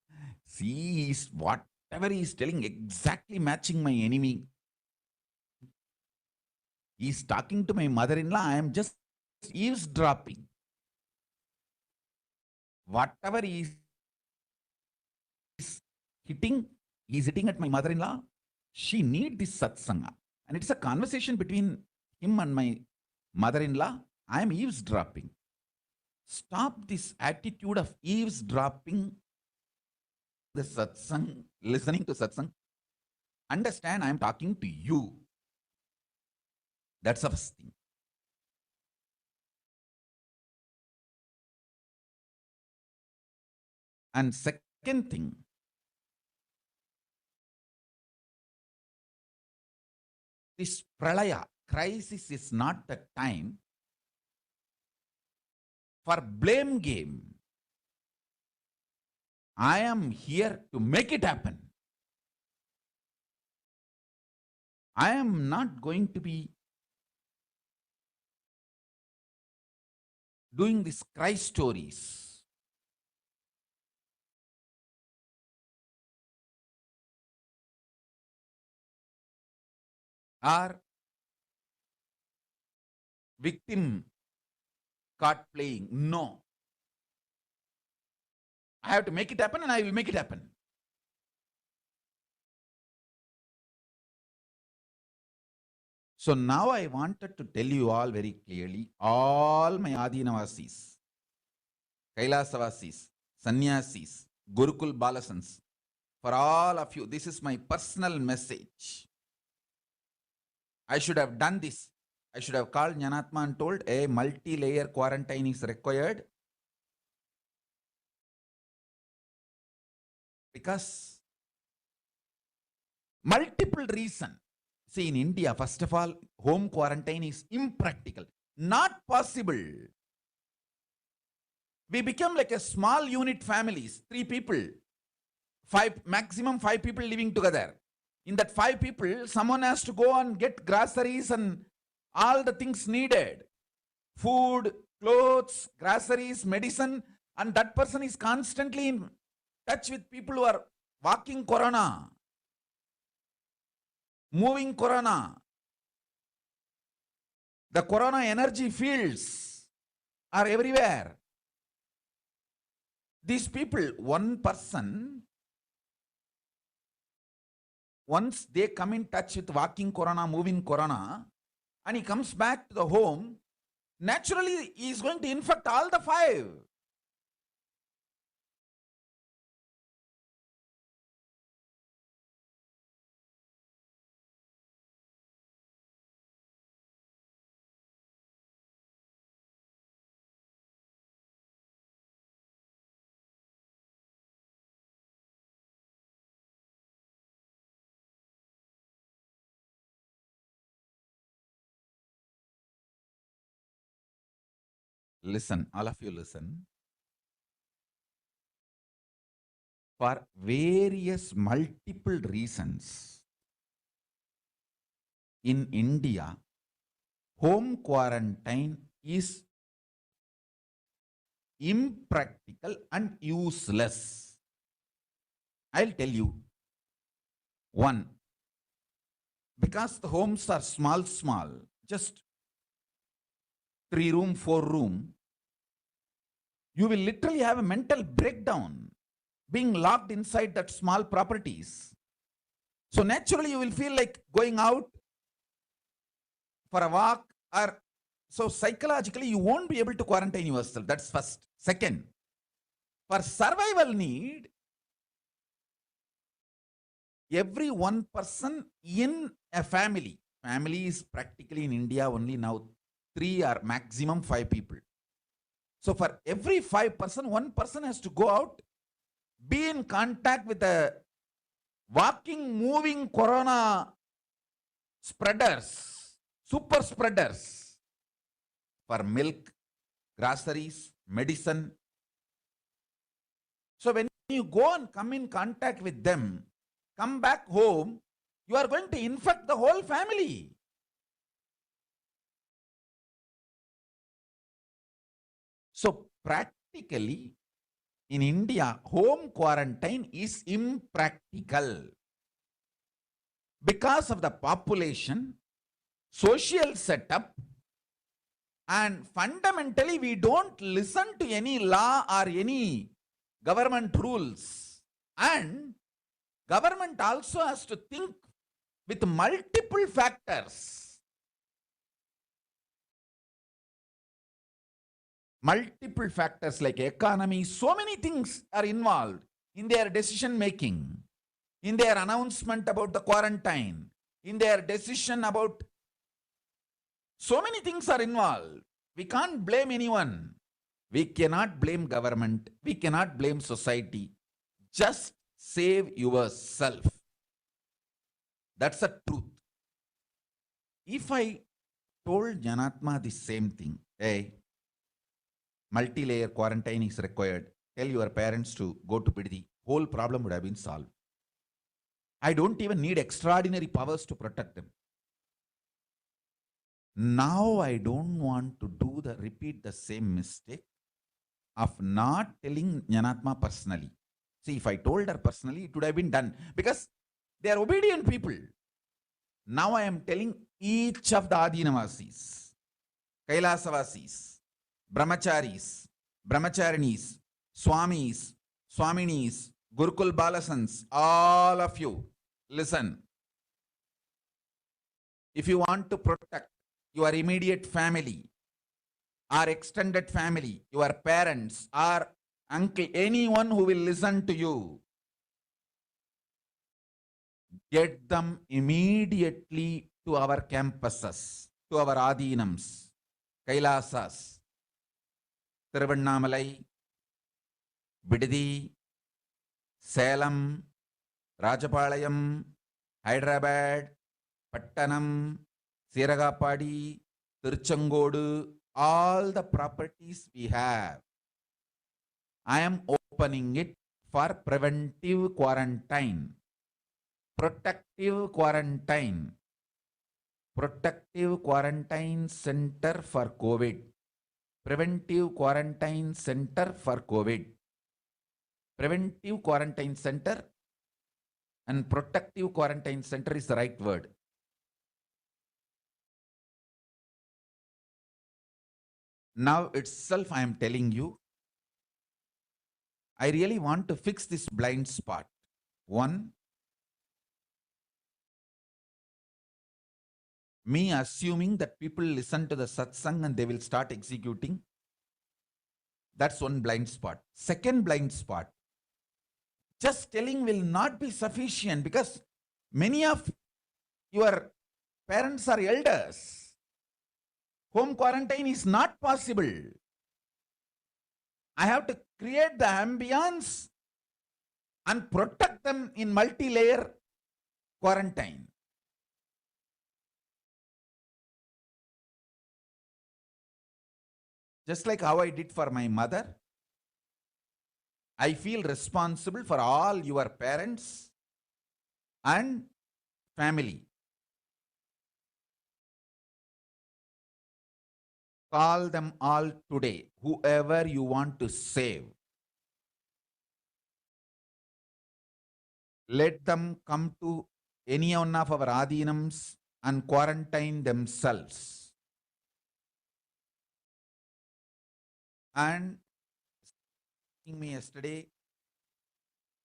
See, whatever he is telling, exactly matching my enemy. He is talking to my mother-in-law, I am just eavesdropping. Whatever he is hitting, he is hitting at my mother-in-law. She needs this satsanga. And it's a conversation between him and my mother-in-law. I am eavesdropping. Stop this attitude of eavesdropping the satsang, listening to satsang. Understand, I am talking to you. That's the first thing. And second thing, this pralaya crisis is not the time for blame game. I am here to make it happen. I am not going to be doing these cry stories. Or victim card playing. No. I have to make it happen and I will make it happen. So now I wanted to tell you all very clearly, all my Adinavasis, Kailashavasis, Sannyasis, Gurukul Balasans, for all of you, this is my personal message. I should have done this. I should have called Jnanatma and told a multi-layer quarantine is required. Because multiple reasons. See, in India, first of all, home quarantine is impractical, not possible. We become like a small unit families, 3 people, 5, maximum 5 people living together. In that 5 people, someone has to go and get groceries and all the things needed. Food, clothes, groceries, medicine, and that person is constantly in touch with people who are walking corona, moving corona. The corona energy fields are everywhere. These people, one person, once they come in touch with walking corona, moving corona, and he comes back to the home, naturally he is going to infect all the 5. Listen, all of you listen. For various multiple reasons, in India, home quarantine is impractical and useless. I'll tell you. 1, because the homes are small, just 3 room, 4 room, you will literally have a mental breakdown being locked inside that small properties. So naturally you will feel like going out for a walk, or so psychologically you won't be able to quarantine yourself. That's first. Second, for survival need, every one person in a family is practically in India only now 3 or maximum 5 people. So for every 5 person, 1 person has to go out, be in contact with the walking, moving corona spreaders, super spreaders, for milk, groceries, medicine. So when you go and come in contact with them, come back home, you are going to infect the whole family. So practically in India, home quarantine is impractical because of the population, social setup, and fundamentally we don't listen to any law or any government rules. And government also has to think with multiple factors. Multiple factors like economy, so many things are involved in their decision making, in their announcement about the quarantine, in their decision about, so many things are involved. We can't blame anyone. We cannot blame government. We cannot blame society. Just save yourself. That's the truth. If I told Jnanatma the same thing, hey, multi-layer quarantine is required, tell your parents to go to Piddi, whole problem would have been solved. I don't even need extraordinary powers to protect them. Now I don't want to repeat the same mistake of not telling Jnanatma personally. See, if I told her personally, it would have been done because they are obedient people. Now I am telling each of the Adinavasis, Kailasavasis, Brahmacharis, Brahmacharinis, Swamis, Swaminis, Gurukul Balasans, all of you, listen. If you want to protect your immediate family, or extended family, your parents, or uncle, anyone who will listen to you, get them immediately to our campuses, to our Adinams, Kailasas, Thiruvannamalai, Bidadi, Salem, Rajapalayam, Hyderabad, Pattanam, Siragapadi, Tiruchengodu, all the properties we have. I am opening it for preventive quarantine, protective quarantine center for COVID, preventive quarantine center for COVID, preventive quarantine center and protective quarantine center is the right word. Now itself I am telling you, I really want to fix this blind spot. One, me assuming that people listen to the satsang and they will start executing. That's one blind spot. Second blind spot, just telling will not be sufficient because many of your parents are elders. Home quarantine is not possible. I have to create the ambience and protect them in multi-layer quarantine. Just like how I did for my mother, I feel responsible for all your parents and family. Call them all today, whoever you want to save. Let them come to any one of our Adinams and quarantine themselves. And me yesterday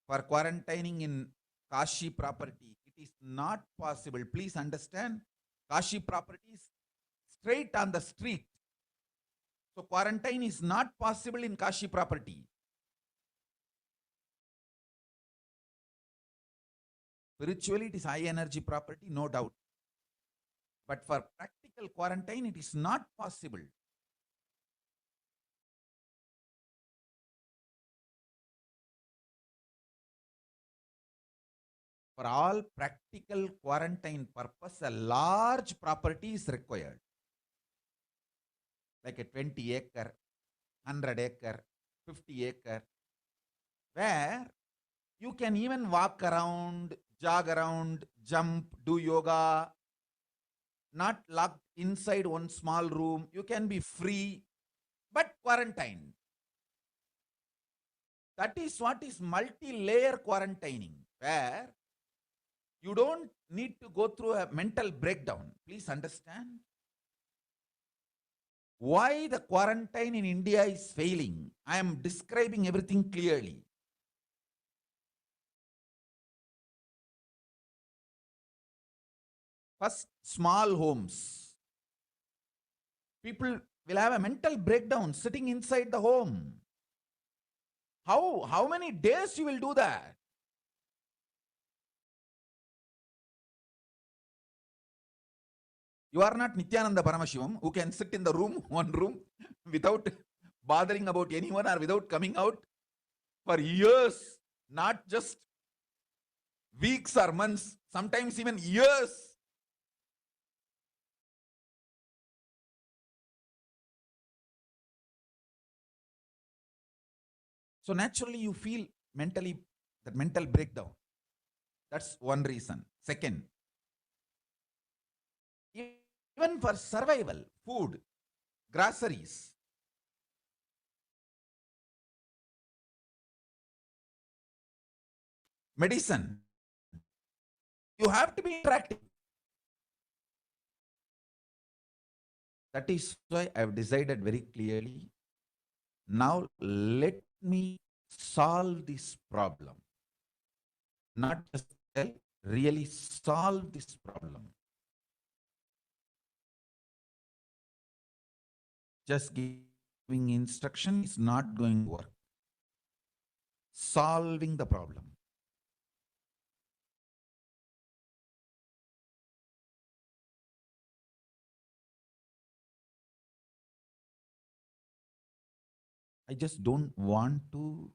for quarantining in Kashi property, it is not possible. Please understand, Kashi property is straight on the street. So quarantine is not possible in Kashi property. Spiritually, it is high energy property, no doubt. But for practical quarantine, it is not possible. For all practical quarantine purpose, a large property is required. Like a 20 acre, 100 acre, 50 acre, where you can even walk around, jog around, jump, do yoga, not locked inside one small room. You can be free, but quarantined. That is what is multi-layer quarantining, where you don't need to go through a mental breakdown. Please understand why the quarantine in India is failing. I am describing everything clearly. First, small homes. People will have a mental breakdown sitting inside the home. How many days you will do that? You are not Nityananda Paramashivam who can sit in the room, one room, without bothering about anyone or without coming out for years, not just weeks or months, sometimes even years. So naturally you feel mentally, that mental breakdown. That's one reason. Second, Even for survival, food, groceries. Medicine. You have to be interactive. That is why I have decided very clearly. Now let me solve this problem. Not just tell, really solve this problem. Just giving instruction is not going to work. Solving the problem. I just don't want to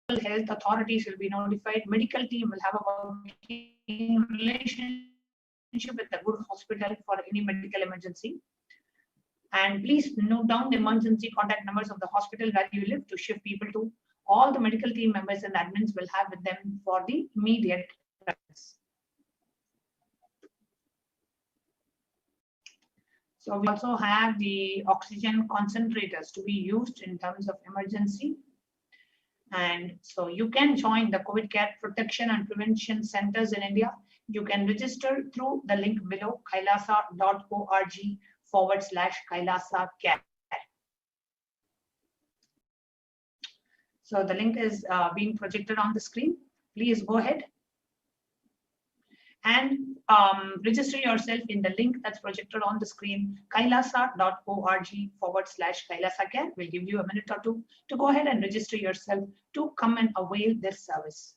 health authorities will be notified. Medical team will have a working relationship with the good hospital for any medical emergency. And please note down the emergency contact numbers of the hospital where you live to shift people to. All the medical team members and admins will have with them for the immediate reference. So we also have the oxygen concentrators to be used in terms of emergency. And so you can join the COVID care protection and prevention centers in India. You can register through the link below, kailasa.org/Kailasa care. So the link is being projected on the screen. Please go ahead and register yourself in the link that's projected on the screen, kailasa.org/Kailasa care. We'll give you a minute or two to go ahead and register yourself to come and avail this service.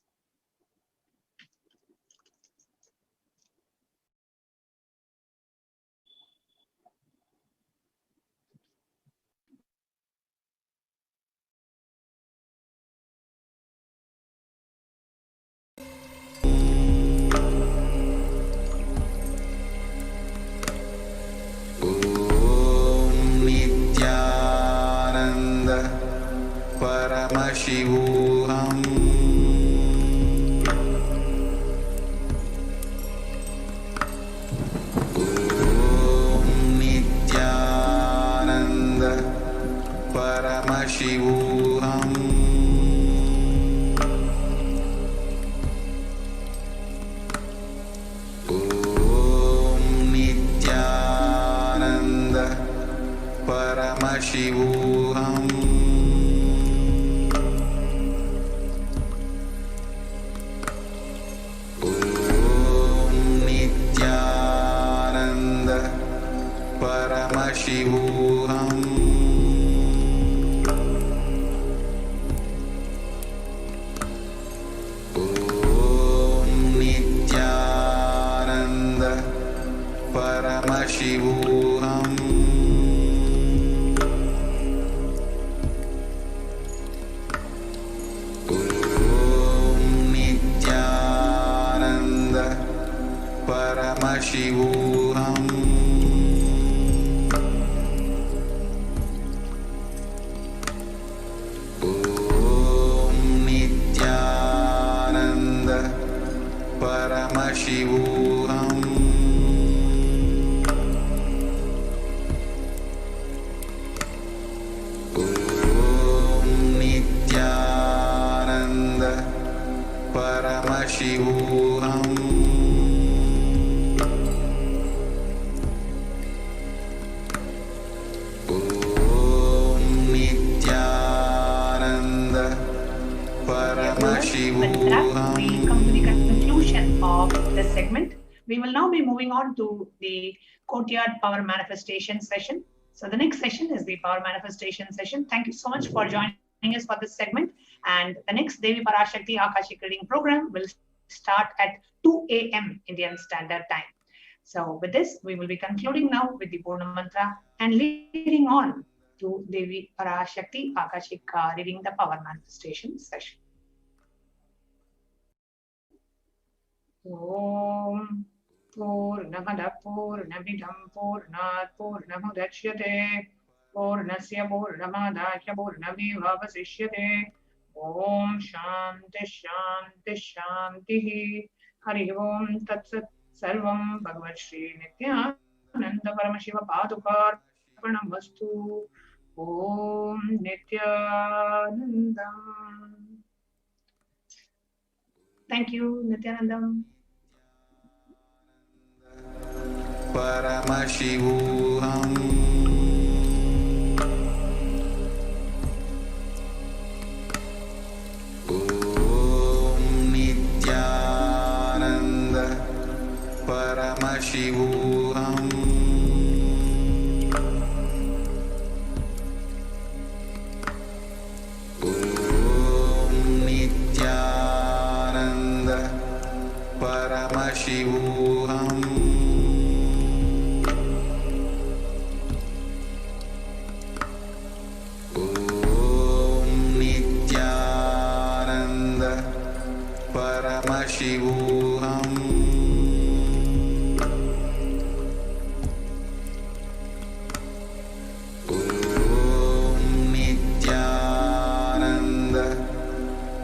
Paramashivoham Om Nityananda Paramashivoham Om Nityananda Paramashivoham Paramashivoham Om Nityananda Paramashivoham Om Nityananda Paramashivoham Paramashivoham Om Nityananda Paramashivoham Om Nityananda Paramashivoham. We come to the conclusion of this segment. We will now be moving on to the courtyard power manifestation session. So the next session is the power manifestation session. Thank you so much for joining us for this segment. And the next Devi PARASHAKTI Akashic reading program will start at 2 a.m. Indian Standard Time. So with this, we will be concluding now with the Purna Mantra and leading on to Devi PARASHAKTI Akashic reading the power manifestation session. Om Purnamada Purnamidam Purnat Purnamudachyate Purnasya Purnamadakya Purnameva Vasishyate Om Shanti Shanti Shanti Hari Om Tatsat Sarvam Bhagavat Shri Nityananda Paramashiva Padukar Pranamastu Om Nityanandam. Thank you, Nityanandam. Paramashivoham Om Nityananda Paramashivoham Om Nityananda Paramashivoham परमशिवोऽहम् ॐ नित्यानन्द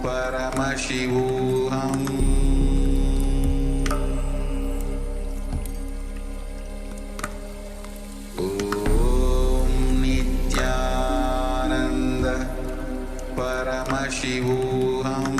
परमशिवोऽहम् ॐ नित्यानन्द परमशिवोऽहम्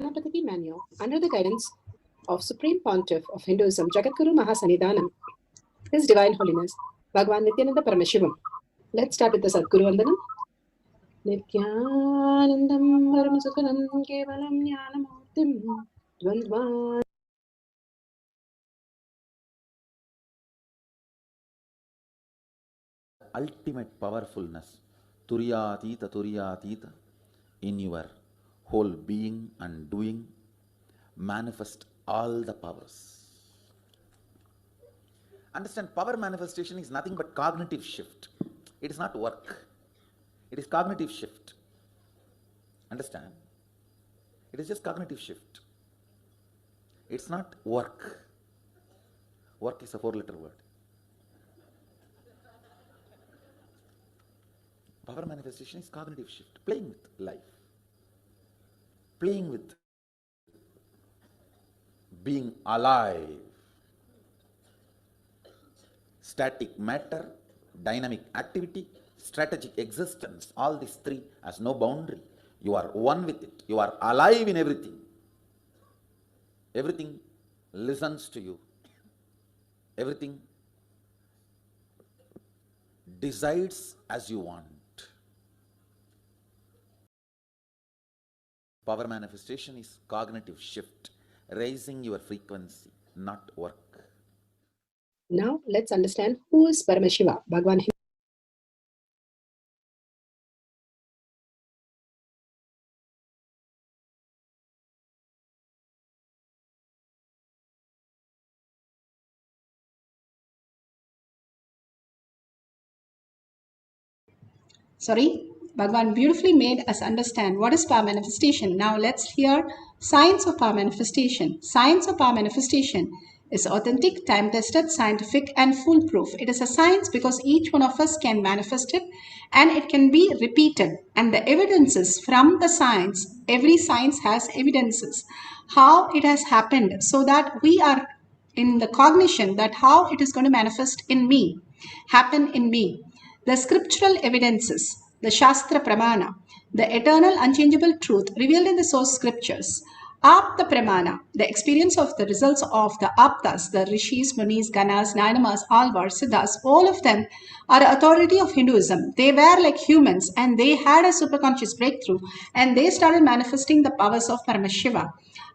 Anapathy Manual, under the guidance of Supreme Pontiff of Hinduism, Jagadguru Mahasannidhanam, His Divine Holiness, Bhagavan Nityananda Paramashivam. Let's start with the Sadguru Vandanam. Nityanandam Paramasukhanam Kevalam Jnanamurtim Dvandvan. Ultimate powerfulness, Turiyatita, in your whole being and doing, manifest all the powers. Understand, power manifestation is nothing but cognitive shift. It is not work. It is cognitive shift. Understand? It is just cognitive shift. It's not work. Work is a 4-letter word. Power manifestation is cognitive shift, playing with life, playing with being alive. Static matter, dynamic activity, strategic existence, all these three has no boundary. You are one with it. You are alive in everything. Everything listens to you. Everything decides as you want. Power manifestation is cognitive shift, raising your frequency, not work. Now let's understand who is Paramashiva, Bhagavan. Sorry, Bhagavan beautifully made us understand what is power manifestation. Now let's hear science of power manifestation. Science of power manifestation is authentic, time-tested, scientific, and foolproof. It is a science because each one of us can manifest it and it can be repeated. And the evidences from the science, every science has evidences, how it has happened, so that we are in the cognition that how it is going to manifest in me, happen in me. The scriptural evidences, the Shastra Pramana, the eternal unchangeable truth revealed in the source scriptures. Apta Pramana, the experience of the results of the Aptas, the Rishis, Munis, Ganas, Nayanamas, Alvars, Siddhas, all of them are authority of Hinduism. They were like humans and they had a superconscious breakthrough and they started manifesting the powers of Paramashiva.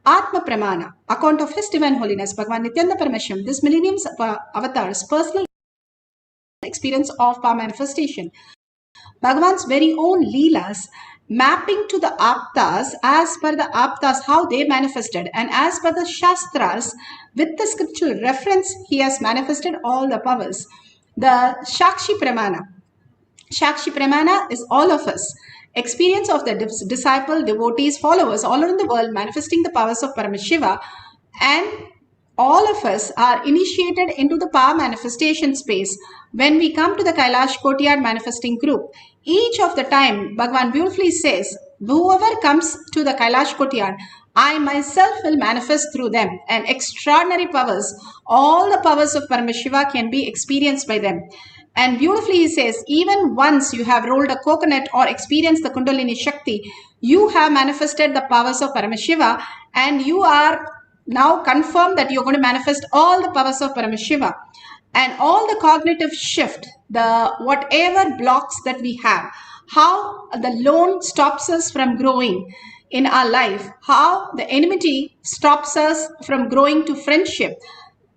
Atma Pramana, account of His Divine Holiness, Bhagavan Nityananda Parameshwaram, this millennium's avatar's personal experience of power manifestation. Bhagavan's very own Leelas, mapping to the Aptas, as per the Aptas, how they manifested, and as per the Shastras, with the scriptural reference, he has manifested all the powers. The Shakshi Pramana. Shakshi Pramana is all of us. Experience of the disciple, devotees, followers all around the world manifesting the powers of Paramashiva, and all of us are initiated into the power manifestation space when we come to the Kailash Courtyard manifesting group. Each of the time, Bhagavan beautifully says, whoever comes to the Kailash Courtyard, I myself will manifest through them, and extraordinary powers, all the powers of Paramashiva can be experienced by them. And beautifully he says, even once you have rolled a coconut or experienced the Kundalini Shakti, you have manifested the powers of Paramashiva, and you are now confirmed that you're going to manifest all the powers of Paramashiva. And all the cognitive shift, the whatever blocks that we have, how the loan stops us from growing in our life, how the enmity stops us from growing to friendship,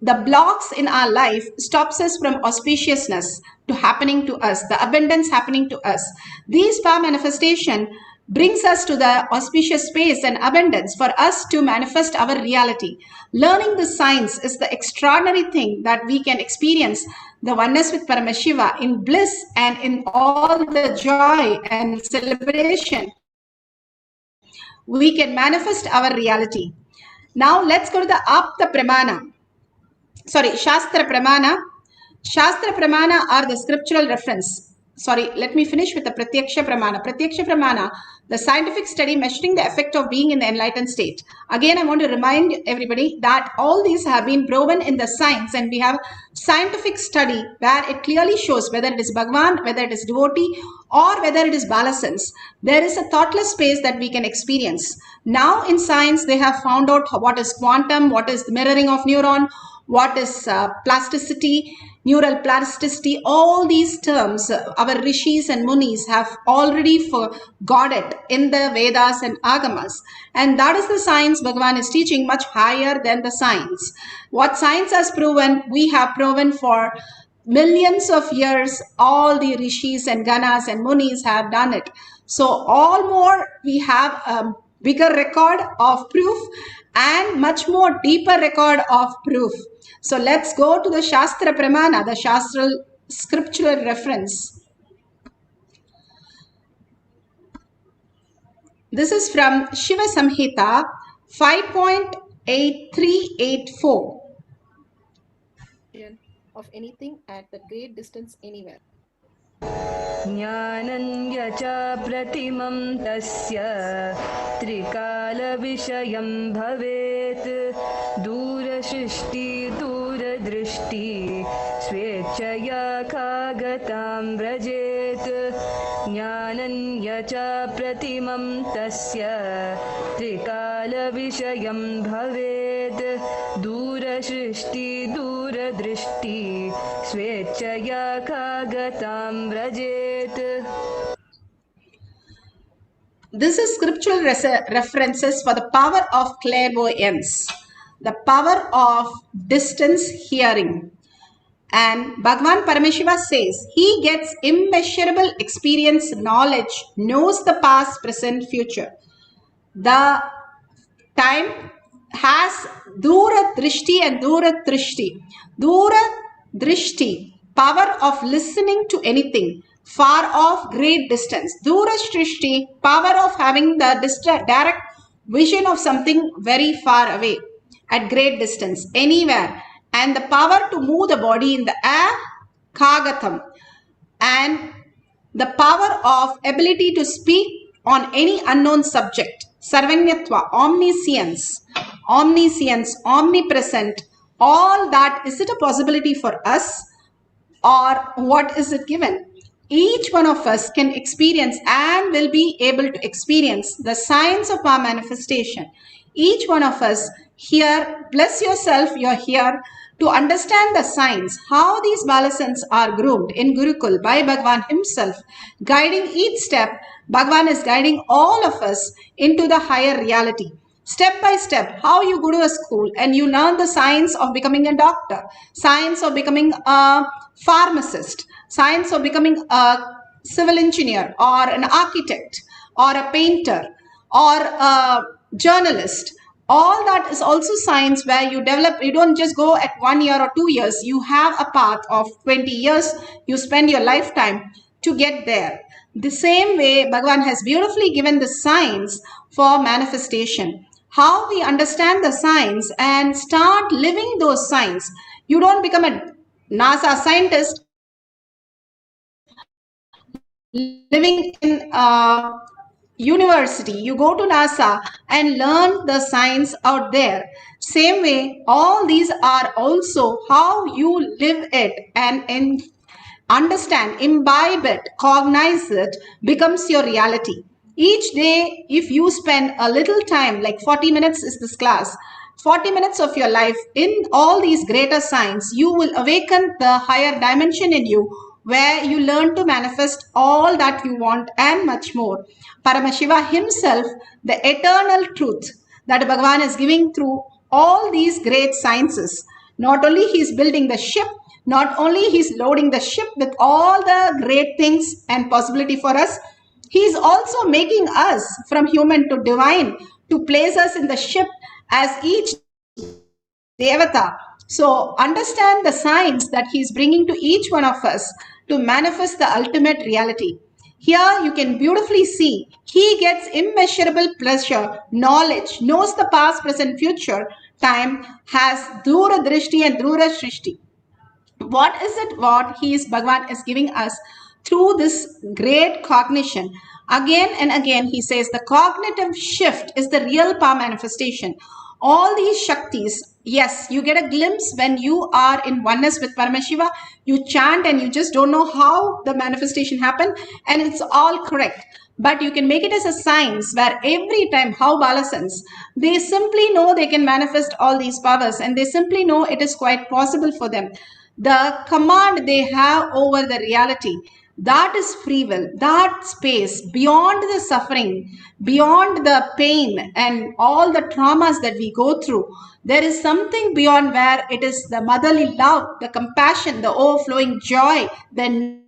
the blocks in our life stops us from auspiciousness to happening to us, the abundance happening to us. These power manifestation brings us to the auspicious space and abundance for us to manifest our reality. Learning the science is the extraordinary thing that we can experience the oneness with Paramashiva in bliss and in all the joy and celebration. We can manifest our reality. Now let's go to the Apta Pramana. Shastra Pramana. Shastra Pramana are the scriptural reference. Let me finish with the Pratyaksha Pramana. Pratyaksha Pramana, the scientific study measuring the effect of being in the enlightened state. Again, I want to remind everybody that all these have been proven in the science, and we have scientific study where it clearly shows whether it is Bhagavan, whether it is devotee, or whether it is Balasans. There is a thoughtless space that we can experience. Now in science, they have found out what is quantum, what is the mirroring of neuron, what is plasticity, neural plasticity, all these terms, our rishis and munis have already got it in the Vedas and Agamas. And that is the science Bhagavan is teaching, much higher than the science. What science has proven, we have proven for millions of years. All the rishis and ganas and munis have done it. So all more, we have a bigger record of proof and much more deeper record of proof. So let's go to the Shastra Pramana, the Shastral scriptural reference. This is from Shiva Samhita 5.8384. Of anything at the great distance anywhere. ज्ञानन्य च प्रतिमं तस्य त्रिकालविषयं भवेत् दूरसृष्टि दूरदृष्टि स्वेच्छया कागतां व्रजेत् ज्ञानन्य च प्रतिमं तस्य त्रिकालविषयं भवेत् दूरसृष्टि दूरदृष्टि स्वेच्छया कागतां व्रजेत्. This is scriptural references for the power of clairvoyance, the power of distance hearing. And Bhagavan Paramashiva says he gets immeasurable experience, knowledge, knows the past, present, future. The time has Dura Drishti and Dura Drishti. Dura Drishti, power of listening to anything far off, great distance. Dura Drishti, power of having the direct vision of something very far away, at great distance, anywhere. and the power to move the body in the air, Kagatam, and the power of ability to speak on any unknown subject, Sarvanyatva, omniscience, omnipresent, all that, is it a possibility for us or what is it given? Each one of us can experience and will be able to experience the science of our manifestation. Each one of us here, bless yourself, you're here to understand the science, how these Balasans are groomed in Gurukul by Bhagavan himself, guiding each step. Bhagavan is guiding all of us into the higher reality. Step by step, how you go to a school and you learn the science of becoming a doctor, science of becoming a pharmacist, science of becoming a civil engineer or an architect or a painter or a journalist. All that is also science where you develop. You don't just go at 1 year or 2 years. You have a path of 20 years. You spend your lifetime to get there. The same way, Bhagavan has beautifully given the science for manifestation. How we understand the science and start living those science. You don't become a NASA scientist living in a university. You go to NASA and learn the science out there. Same way, all these are also how you live it and understand, imbibe it, cognize it, becomes your reality. Each day, if you spend a little time, like 40 minutes is this class, 40 minutes of your life in all these greater signs, you will awaken the higher dimension in you where you learn to manifest all that you want and much more. Paramashiva himself, the eternal truth that Bhagavan is giving through all these great sciences. Not only he is building the ship, not only he is loading the ship with all the great things and possibility for us, he is also making us from human to divine to place us in the ship as each Devata. So understand the science that he is bringing to each one of us to manifest the ultimate reality. Here you can beautifully see he gets immeasurable pleasure, knowledge, knows the past, present, future, time, has Dura Drishti and Dura Shrishti. What is it what Bhagavan is giving us through this great cognition? Again and again he says the cognitive shift is the real power manifestation. All these Shaktis, yes, you get a glimpse when you are in oneness with Paramashiva. You chant and you just don't know how the manifestation happened and it's all correct. But you can make it as a science where every time how Balasans, they simply know they can manifest all these powers and they simply know it is quite possible for them. The command they have over the reality, that is free will, that space beyond the suffering, beyond the pain and all the traumas that we go through. There is something beyond where it is the motherly love, the compassion, the overflowing joy, the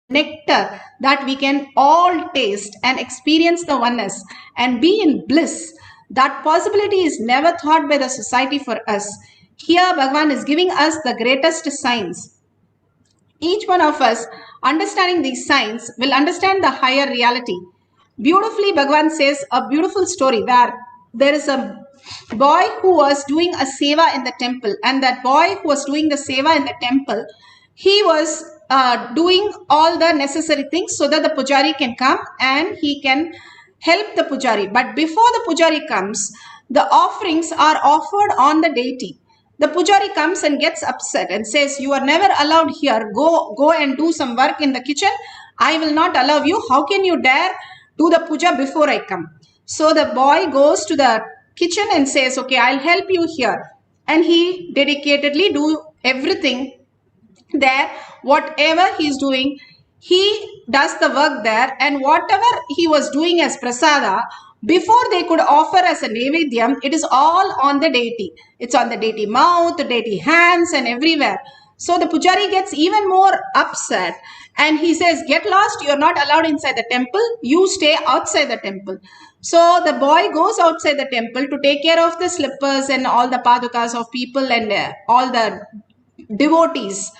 nectar that we can all taste and experience the oneness and be in bliss. That possibility is never thought by the society for us. Here Bhagavan is giving us the greatest signs. Each one of us understanding these signs will understand the higher reality. Beautifully Bhagavan says a beautiful story where there is a boy who was doing a seva in the temple, and that boy who was doing the seva in the temple, he was doing all the necessary things so that the pujari can come and he can help the pujari. But before the pujari comes, the offerings are offered on the deity. The pujari comes and gets upset and says, you are never allowed here. Go and do some work in the kitchen. I will not allow you. How can you dare do the puja before I come? So the boy goes to the kitchen and says, okay, I'll help you here. And he dedicatedly do everything there. Whatever he's doing, he does the work there. And whatever he was doing as prasada, before they could offer as a Nevedyam, it is all on the deity. It's on the deity mouth, the deity hands and everywhere. So the pujari gets even more upset and he says, get lost, you're not allowed inside the temple, you stay outside the temple. So the boy goes outside the temple to take care of the slippers and all the padukas of people and all the devotees,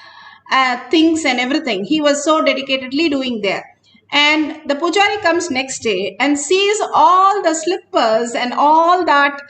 things and everything. He was so dedicatedly doing there. And the pujari comes next day and sees all the slippers and all that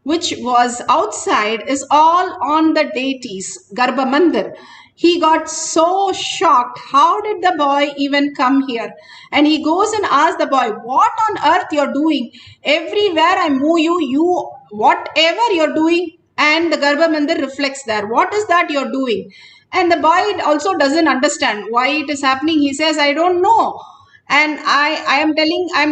which was outside, is all on the deities, Garbha Mandir. He got so shocked. How did the boy even come here? And he goes and asks the boy, what on earth you're doing? Everywhere I move you, whatever you're doing. And the Garbha Mandir reflects there. What is that you're doing? And the boy also doesn't understand why it is happening. He says, I don't know. And I'm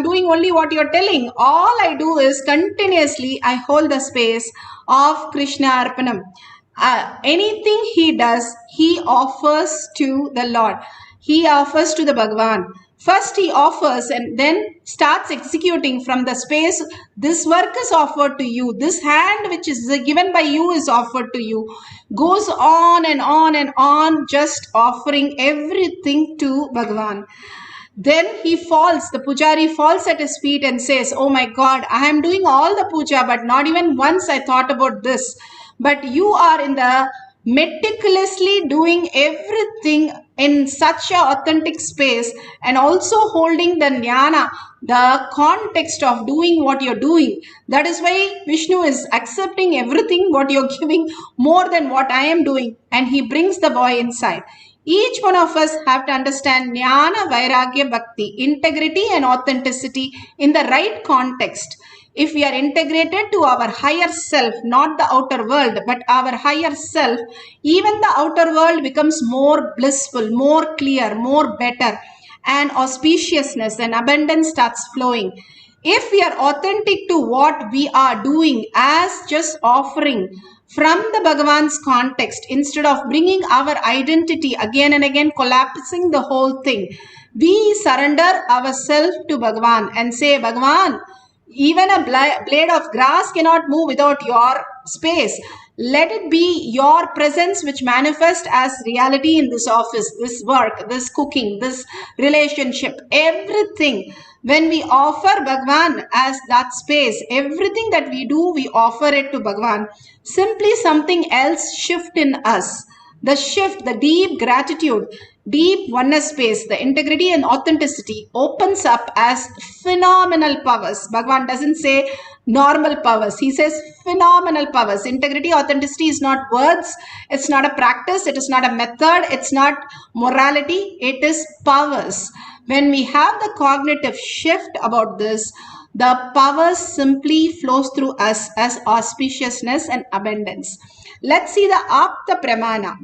doing only what you're telling. All I do is continuously, I hold the space of Krishna Arpanam. Anything he does, he offers to the Lord. He offers to the Bhagavan. First he offers and then starts executing from the space. This work is offered to you. This hand which is given by you is offered to you. Goes on and on and on, just offering everything to Bhagavan. Then he falls, the pujari falls at his feet and says, oh my God, I am doing all the puja, but not even once I thought about this. But you are in the meticulously doing everything in such an authentic space and also holding the jnana, the context of doing what you're doing. That is why Vishnu is accepting everything what you're giving more than what I am doing. And he brings the boy inside. Each one of us have to understand jnana, vairagya, bhakti, integrity and authenticity in the right context. If we are integrated to our higher self, not the outer world, but our higher self, even the outer world becomes more blissful, more clear, more better, and auspiciousness and abundance starts flowing. If we are authentic to what we are doing as just offering from the Bhagavan's context, instead of bringing our identity again and again, collapsing the whole thing, we surrender ourselves to Bhagavan and say, Bhagavan, even a blade of grass cannot move without your space. Let it be your presence which manifests as reality in this office, this work, this cooking, this relationship, everything. When we offer Bhagavan as that space, everything that we do, we offer it to Bhagavan. Simply something else shift in us. The shift, the deep gratitude, deep oneness space, the integrity and authenticity opens up as phenomenal powers. Bhagavan doesn't say normal powers. He says phenomenal powers. Integrity, authenticity is not words. It's not a practice. It is not a method. It's not morality. It is powers. When we have the cognitive shift about this, the power simply flows through us as auspiciousness and abundance. Let's see the Apta Pramana.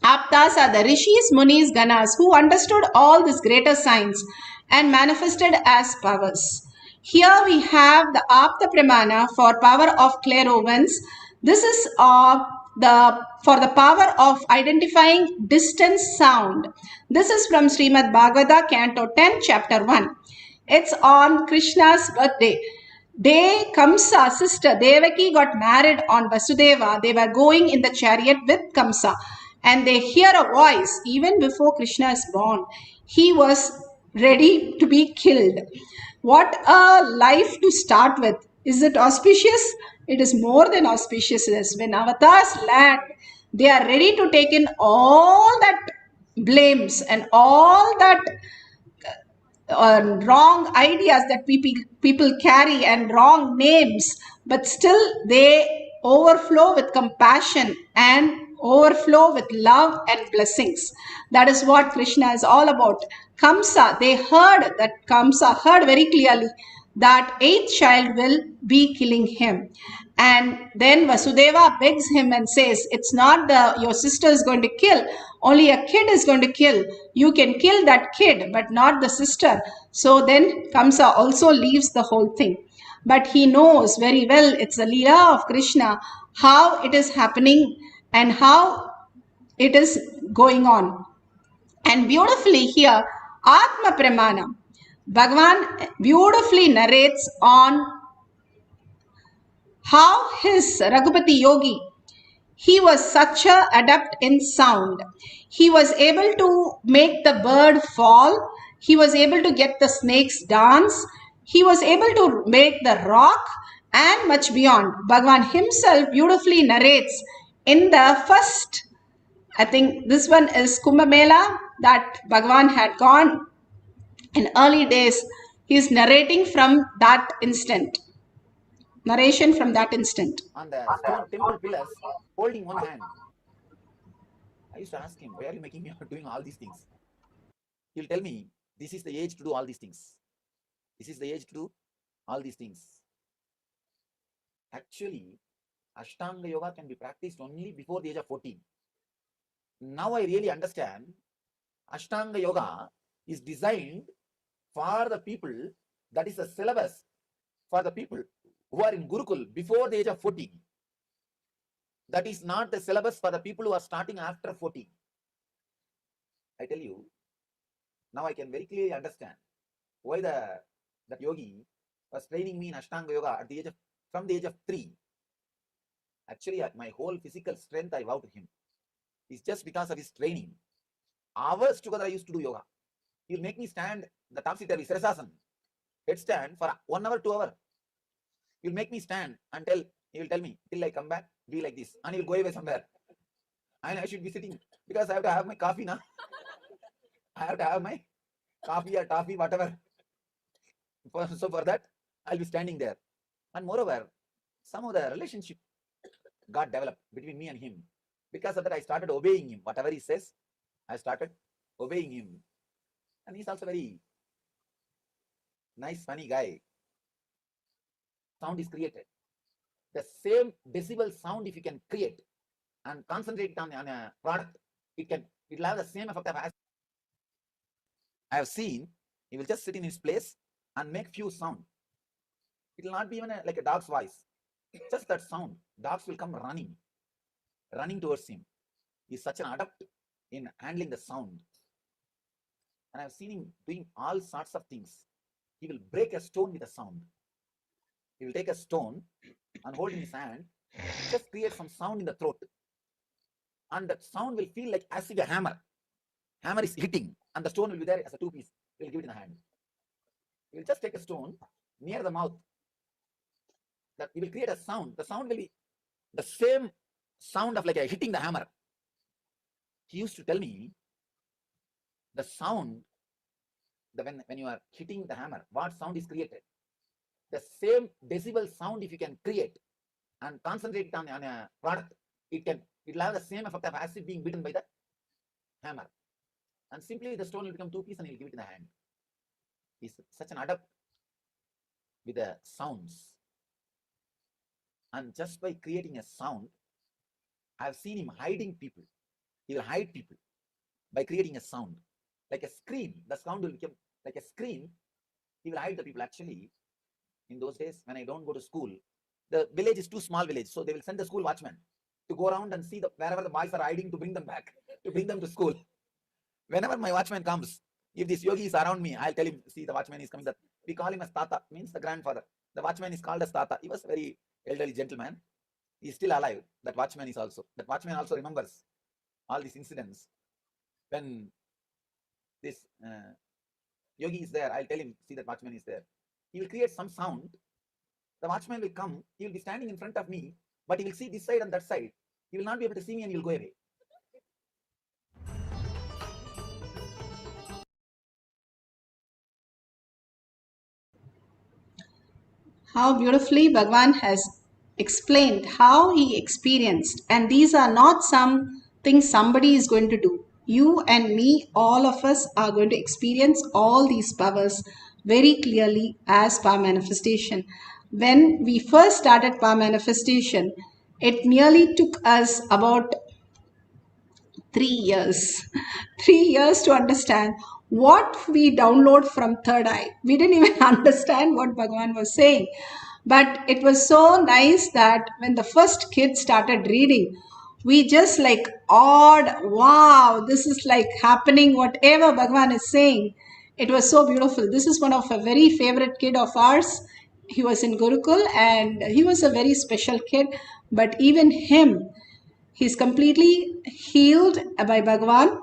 Aptas are the Rishis, Munis, Ganas who understood all these greater signs and manifested as powers. Here we have the Apta Pramana for power of clairvoyance. This is for the power of identifying distant sound. This is from Srimad Bhagavata, Canto 10, Chapter 1. It's on Krishna's birthday. Day Kamsa, sister Devaki got married on Vasudeva. They were going in the chariot with Kamsa. And they hear a voice even before Krishna is born. He was ready to be killed. What a life to start with. Is it auspicious? It is more than auspiciousness. When avatars land, they are ready to take in all that blames and all that wrong ideas that people carry and wrong names. But still they overflow with compassion and overflow with love and blessings. That is what Krishna is all about. Kamsa, Kamsa heard very clearly that 8th child will be killing him. And then Vasudeva begs him and says, it's not your sister is going to kill, only a kid is going to kill. You can kill that kid, but not the sister. So then Kamsa also leaves the whole thing. But he knows very well it's the Leela of Krishna, how it is happening and how it is going on. And beautifully here, Atma Pramana, Bhagavan beautifully narrates on how his Raghupati Yogi, he was such an adept in sound. He was able to make the bird fall. He was able to get the snakes dance. He was able to make the rock and much beyond. Bhagavan himself beautifully narrates in the first, I think this one is Kumbh Mela that Bhagavan had gone in early days. He is narrating from that instant. narration from that instant. On the stone temple pillars, holding one hand. I used to ask him, why are you making me doing all these things? He'll tell me, this is the age to do all these things. This is the age to do all these things. Actually, Ashtanga Yoga can be practiced only before the age of 14. Now I really understand Ashtanga Yoga is designed for the people, that is the syllabus for the people who are in Gurukul before the age of 14. That is not the syllabus for the people who are starting after 14. I tell you, now I can very clearly understand why that yogi was training me in Ashtanga Yoga at the age of, from the age of 3. Actually, my whole physical strength I vow to him. It's just because of his training. Hours together I used to do yoga. He'll make me stand the topsy-turvy Sirasasana, headstand for 1 hour, 2 hours. He'll make me stand until he will tell me, till I come back, be like this. And he'll go away somewhere. And I should be sitting because I have to have my coffee now. I have to have my coffee or toffee, whatever. So for that, I'll be standing there. And moreover, some of the relationship got developed between me and him. Because of that, I started obeying him. Whatever he says, I started obeying him. And he's also very nice, funny guy. Sound is created. The same decibel sound, if you can create and concentrate on a product, it will have the same effect as I have seen. He will just sit in his place and make few sound. It will not be even like a dog's voice. Just that sound. Dogs will come running towards him. He is such an adept in handling the sound. And I've seen him doing all sorts of things. He will break a stone with a sound. He will take a stone and hold in his hand, just create some sound in the throat. And that sound will feel like as if a hammer is hitting, and the stone will be there as a 2-piece. He will give it in the hand. He will just take a stone near the mouth. That he will create a sound. The sound will be the same sound of like a hitting the hammer. He used to tell me the sound, when you are hitting the hammer, what sound is created. The same decibel sound, if you can create and concentrate on a product, it will have the same effect of as if being beaten by the hammer. And simply the stone will become 2-piece and he'll give it in the hand. He's such an adept with the sounds. And just by creating a sound, I've seen him hiding people. He will hide people by creating a sound. Like a scream, the sound will become like a scream. He will hide the people. Actually, in those days, when I don't go to school, the village is too small village. So they will send the school watchman to go around and see wherever the boys are hiding to bring them back, to bring them to school. Whenever my watchman comes, if this yogi is around me, I'll tell him, see, the watchman is coming. We call him as Tata, means the grandfather. The watchman is called as Tata. He was a very elderly gentleman. He is still alive. That watchman also remembers all these incidents. When this yogi is there, I'll tell him, see, that watchman is there. He will create some sound. The watchman will come. He will be standing in front of me, but he will see this side and that side. He will not be able to see me and he will go away. How beautifully Bhagavan has explained how he experienced. And these are not some things somebody is going to do. You and me, all of us are going to experience all these powers very clearly as power manifestation. When we first started power manifestation, it nearly took us about 3 years. 3 years to understand what we download from third eye. We didn't even understand what Bhagavan was saying. But it was so nice that when the first kid started reading, we just like awed, wow, this is like happening, whatever Bhagavan is saying. It was so beautiful. This is one of a very favorite kid of ours. He was in Gurukul and he was a very special kid. But even him, he's completely healed by Bhagavan.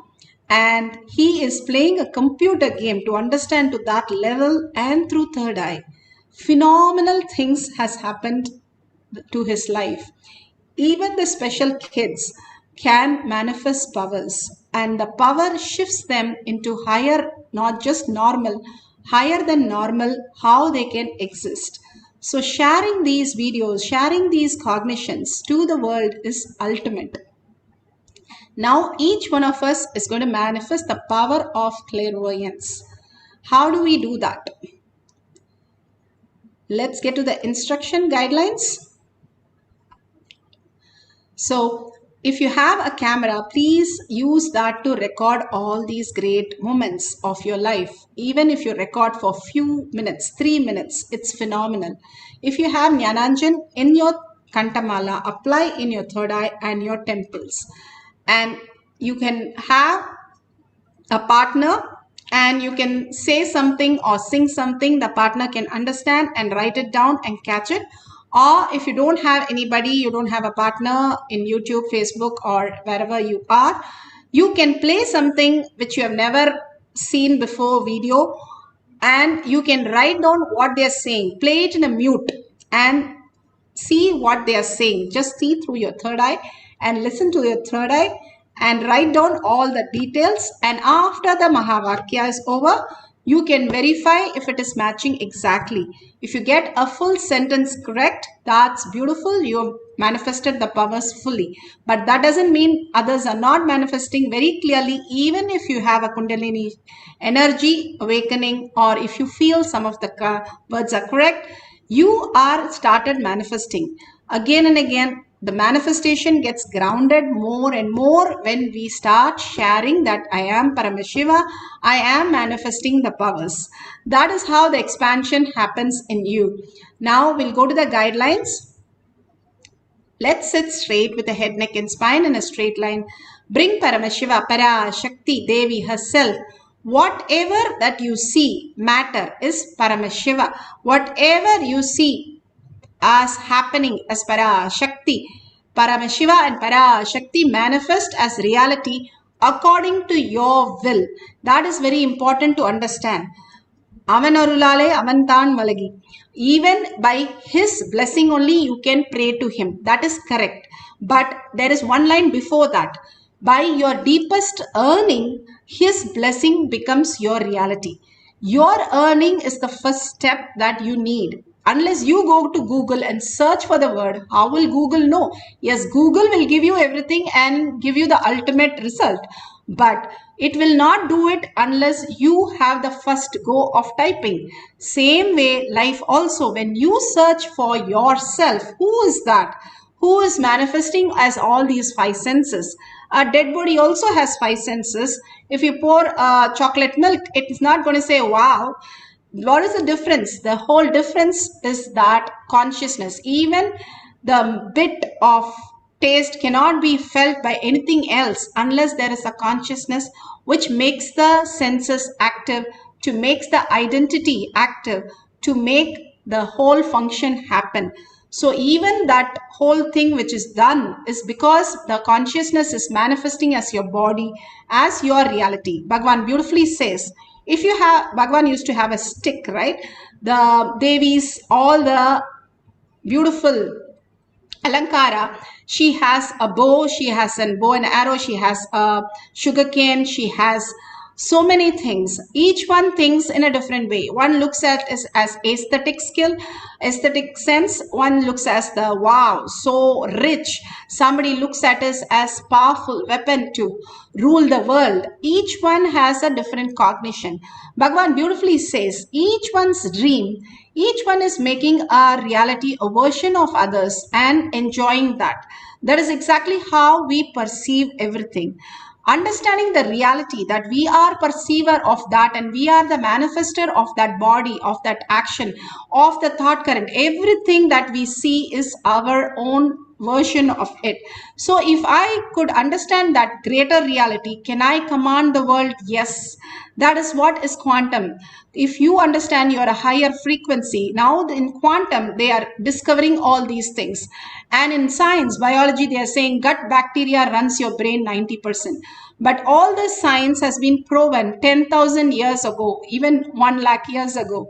And he is playing a computer game to understand to that level and through third eye. Phenomenal things has happened to his life. Even the special kids can manifest powers, and the power shifts them into higher, not just normal, higher than normal, how they can exist. So sharing these videos, sharing these cognitions to the world is ultimate. Now each one of us is going to manifest the power of clairvoyance. How do we do that? Let's get to the instruction guidelines. So if you have a camera, please use that to record all these great moments of your life. Even if you record for few minutes, 3 minutes, it's phenomenal. If you have Jnananjan in your Kantamala, apply in your third eye and your temples. And you can have a partner and you can say something or sing something the partner can understand and write it down and catch it. Or if you don't have anybody, you don't have a partner in YouTube, Facebook, or wherever you are, you can play something which you have never seen before video, and you can write down what they are saying. Play it in a mute and see what they are saying. Just see through your third eye and listen to your third eye and write down all the details. And after the Mahavakya is over, you can verify if it is matching exactly. If you get a full sentence correct, that's beautiful. You have manifested the powers fully. But that doesn't mean others are not manifesting very clearly. Even if you have a Kundalini energy awakening, or if you feel some of the words are correct, you are started manifesting. Again and again, the manifestation gets grounded more and more when we start sharing that I am Paramashiva, I am manifesting the powers. That is how the expansion happens in you. Now we'll go to the guidelines. Let's sit straight with the head, neck and spine in a straight line. Bring Paramashiva, PARASHAKTI, Devi herself. Whatever that you see, matter, is Paramashiva. Whatever you see as happening as PARASHAKTI, Paramashiva and PARASHAKTI manifest as reality according to your will. That is very important to understand. Avan arulale avantan valagi. Even by his blessing only you can pray to him. That is correct. But there is one line before that. By your deepest earning, his blessing becomes your reality. Your earning is the first step that you need. Unless you go to Google and search for the word, how will Google know? Yes, Google will give you everything and give you the ultimate result. But it will not do it unless you have the first go of typing. Same way, life also, when you search for yourself, who is that? Who is manifesting as all these five senses? A dead body also has five senses. If you pour chocolate milk, it is not going to say, wow. What is the difference? The whole difference is that consciousness. Even the bit of taste cannot be felt by anything else unless there is a consciousness which makes the senses active, to make the identity active, to make the whole function happen. So even that whole thing which is done is because the consciousness is manifesting as your body, as your reality. Bhagavan beautifully says, if you have, Bhagavan used to have a stick, right? The Devis, all the beautiful Alankara, she has a bow, she has a bow and arrow, she has a sugar cane, she has so many things. Each one thinks in a different way. One looks at it as aesthetic skill, aesthetic sense. One looks as the wow, so rich. Somebody looks at it as powerful weapon to rule the world. Each one has a different cognition. Bhagavan beautifully says, each one's dream, each one is making a reality, a version of others and enjoying that. That is exactly how we perceive everything. Understanding the reality that we are perceiver of that and we are the manifester of that body, of that action, of the thought current. Everything that we see is our own version of it. So if I could understand that greater reality, can I command the world? Yes. That is what is quantum. If you understand you are a higher frequency, now in quantum, they are discovering all these things. And in science, biology, they are saying gut bacteria runs your brain 90%. But all this science has been proven 10,000 years ago, even 1 lakh years ago.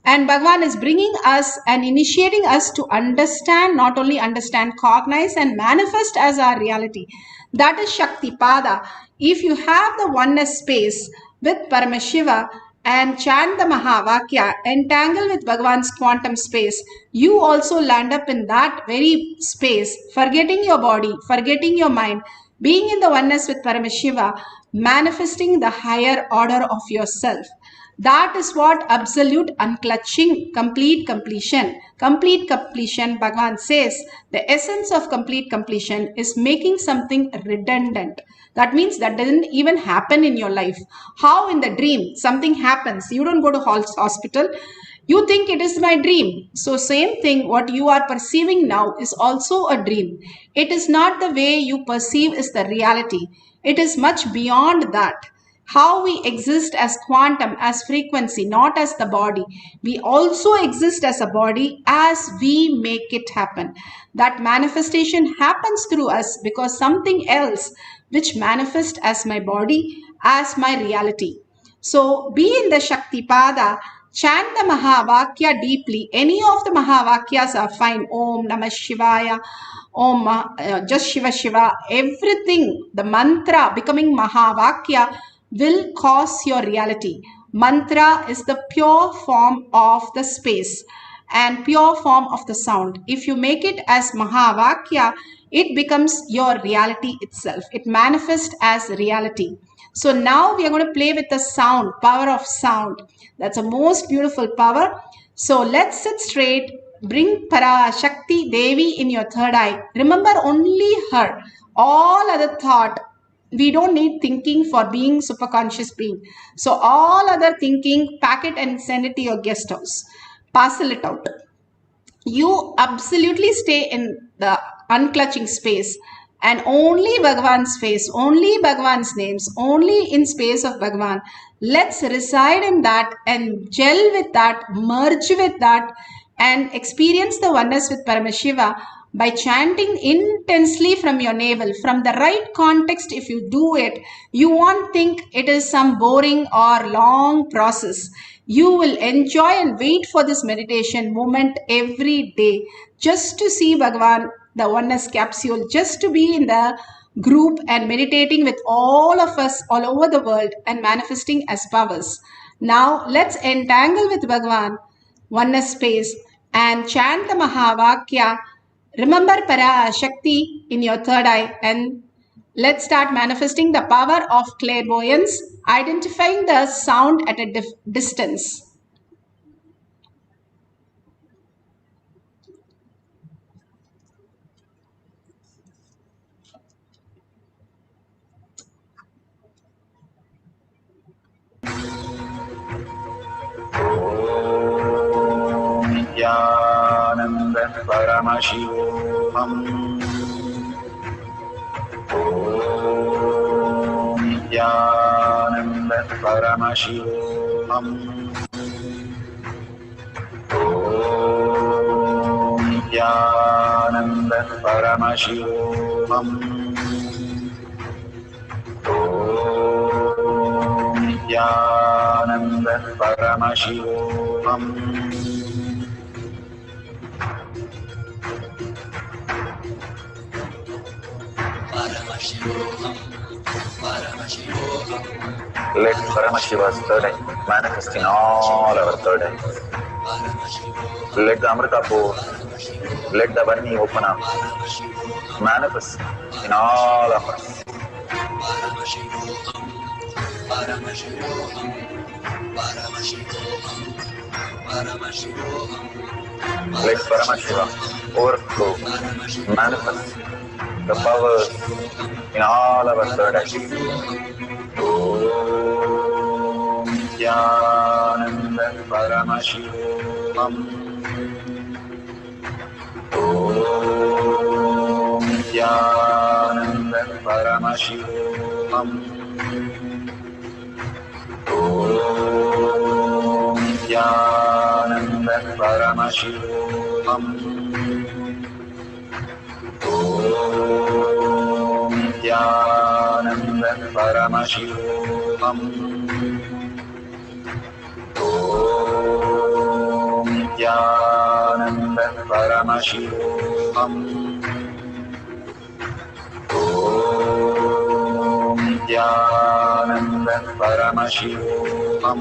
And Bhagavan is bringing us and initiating us to understand, not only understand, cognize and manifest as our reality. That is Shakti Pada. If you have the oneness space with Paramashiva, and chant the Mahavakya, entangle with Bhagavan's quantum space, you also land up in that very space, forgetting your body, forgetting your mind, being in the oneness with Paramashiva, manifesting the higher order of yourself. That is what absolute unclutching, complete completion. Complete completion, Bhagavan says, the essence of complete completion is making something redundant. That means that doesn't even happen in your life. How in the dream something happens, you don't go to hospital, you think it is my dream. So same thing, what you are perceiving now is also a dream. It is not the way you perceive is the reality. It is much beyond that. How we exist as quantum, as frequency, not as the body. We also exist as a body as we make it happen. That manifestation happens through us because something else which manifests as my body, as my reality. So be in the Shakti Pada, chant the Mahavakya deeply. Any of the Mahavakyas are fine. Om Namah Shivaya, Om just Shiva Shiva. Everything, the mantra becoming Mahavakya will cause your reality. Mantra is the pure form of the space and pure form of the sound. If you make it as Mahavakya, it becomes your reality itself. It manifests as reality. So now we are going to play with the sound, power of sound. That's a most beautiful power. So let's sit straight. Bring PARASHAKTI Devi in your third eye. Remember only her. All other thought, we don't need thinking for being superconscious being. So all other thinking, pack it and send it to your guest house. Parcel it out. You absolutely stay in the unclutching space and only Bhagavan's face, only Bhagavan's names, only in space of Bhagavan. Let's reside in that and gel with that, merge with that and experience the oneness with Paramashiva by chanting intensely from your navel. From the right context, if you do it, you won't think it is some boring or long process. You will enjoy and wait for this meditation moment every day just to see Bhagavan, the oneness capsule, just to be in the group and meditating with all of us all over the world and manifesting as powers. Now let's entangle with Bhagavan, oneness space, and chant the Mahavakya. Remember PARASHAKTI in your third eye and let's start manifesting the power of clairvoyance, identifying the sound at a distance. Nityananda Paramashivoham. Om Nityananda Paramashivoham. Om Nityananda Paramashivoham. Om Nityananda Paramashivoham. Let Paramashiva's third eye manifest in all our third eyes. Let the Amrita pour, let the Varni open up, manifest in all of us. Let Paramashiva overflow, manifest the powers in all our third eyes. Om Nityananda Paramashivoham. Om Nityananda Paramashivoham. Om Nityananda Paramashivoham. Om Nityananda Paramashivoham. Om Nityananda Paramashivoham. Om Nityananda Paramashivoham.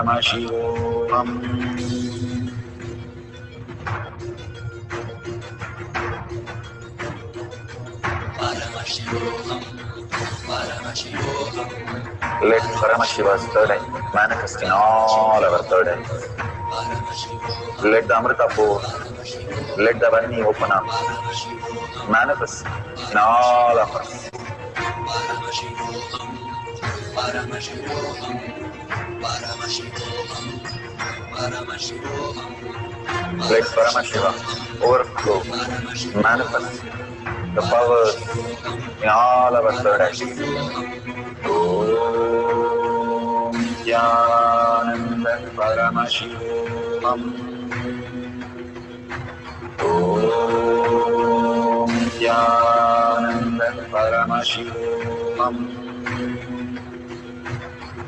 Paramashivaham. Let Paramashiva's third eye manifest in all our third eyes. Let the Amrita pour, let the Vani open up, manifest in all of us. Let Paramashiva overflow, manifest the powers in all our third eyes. Om Jnananda Paramashivam. Om Jnananda Paramashivam.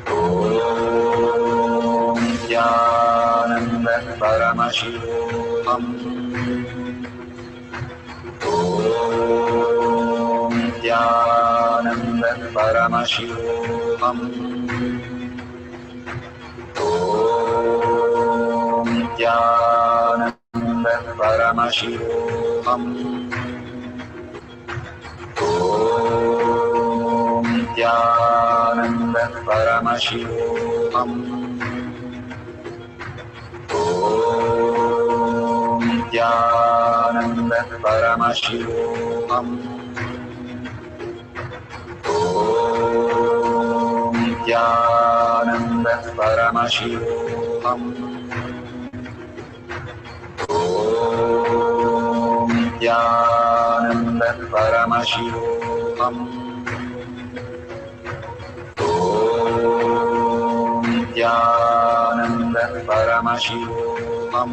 Om Jnananda Paramashivam. Om Jnananda Paramashivam. Om Jnananda Paramashivam. Om Jnananda Paramashivam. Om Jnananda Paramashivam. Om Jnananda Paramashivam. Om Jnananda Paramashivam. Om Jnananda Paramashivam.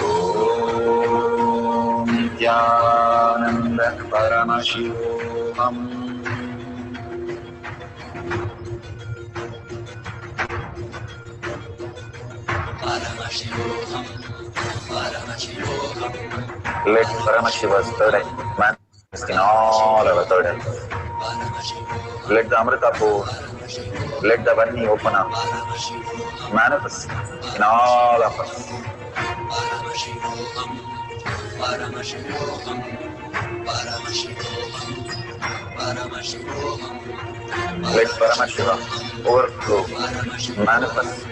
Om Jnananda Paramashivam. Let Paramashiva's third eye manifest in all our third eyes. Let the Amrita pour, let the Vani open up, manifest in all of us. Let Paramashiva overflow, manifest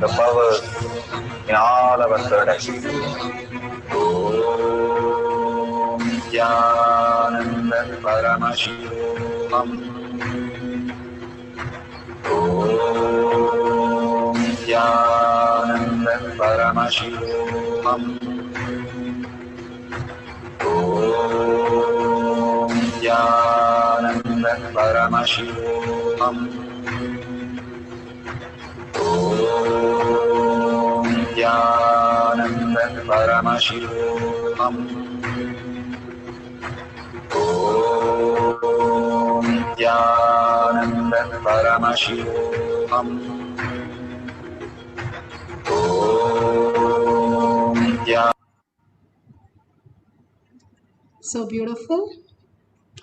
the powers in all our third eyes. Om Jnananda Paramashivam. Om Jnananda Paramashivam. Om Jnananda Paramashivam. Om Jnananda Paramashivam. Om Jnananda Paramashivam. Om Jnananda. So beautiful.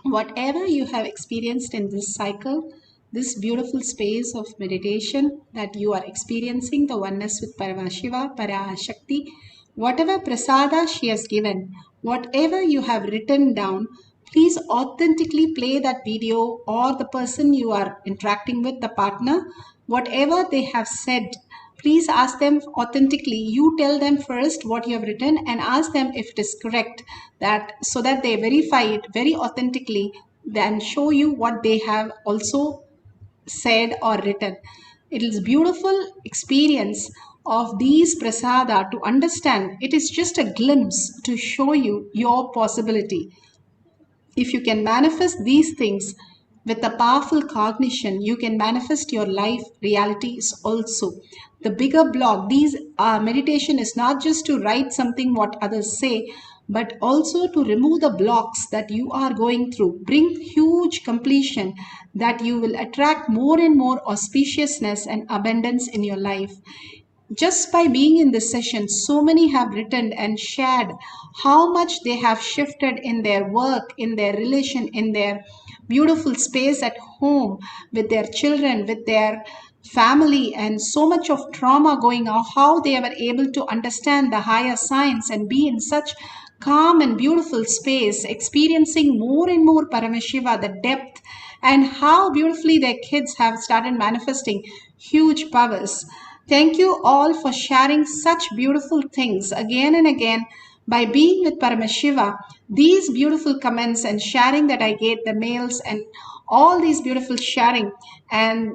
Whatever you have experienced in this cycle, this beautiful space of meditation that you are experiencing, the oneness with Paramashiva, PARASHAKTI, whatever prasada she has given, whatever you have written down, please authentically play that video, or the person you are interacting with, the partner, whatever they have said, please ask them authentically. You tell them first what you have written and ask them if it is correct, that so that they verify it very authentically, then show you what they have also said or written. It is beautiful experience of these prasada to understand. It is just a glimpse to show you your possibility. If you can manifest these things with a powerful cognition, you can manifest your life realities also. The bigger block, these meditation is not just to write something what others say, but also to remove the blocks that you are going through. Bring huge completion that you will attract more and more auspiciousness and abundance in your life. Just by being in this session, so many have written and shared how much they have shifted in their work, in their relation, in their beautiful space at home, with their children, with their family and so much of trauma going on, how they were able to understand the higher science and be in such calm and beautiful space, experiencing more and more Paramashiva, the depth, and how beautifully their kids have started manifesting huge powers. Thank you all for sharing such beautiful things again and again. By being with Paramashiva, these beautiful comments and sharing that I get, the mails and all these beautiful sharing, and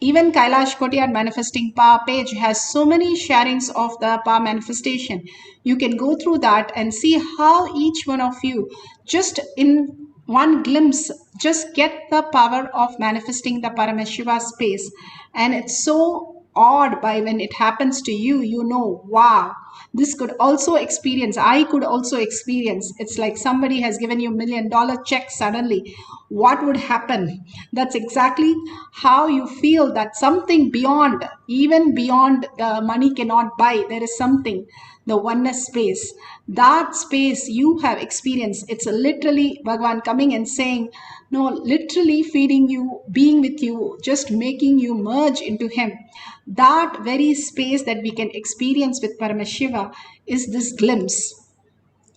even Kailash Kotiyar Manifesting Power page has so many sharings of the power manifestation. You can go through that and see how each one of you, just in one glimpse, just get the power of manifesting the Paramashiva space. And it's so odd by when it happens to you, you know, wow, this could also experience, I could also experience. It's like somebody has given you $1 million check suddenly. What would happen? That's exactly how you feel, that something beyond, even beyond the money cannot buy. There is something, the oneness space. That space you have experienced. It's literally Bhagavan coming and saying, no, literally feeding you, being with you, just making you merge into Him. That very space that we can experience with Paramashiva is this glimpse.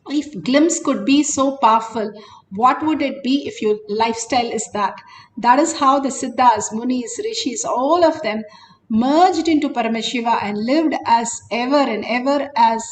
If glimpse could be so powerful, what would it be if your lifestyle is that? That is how the Siddhas, Munis, Rishis, all of them merged into Paramashiva and lived as ever and ever as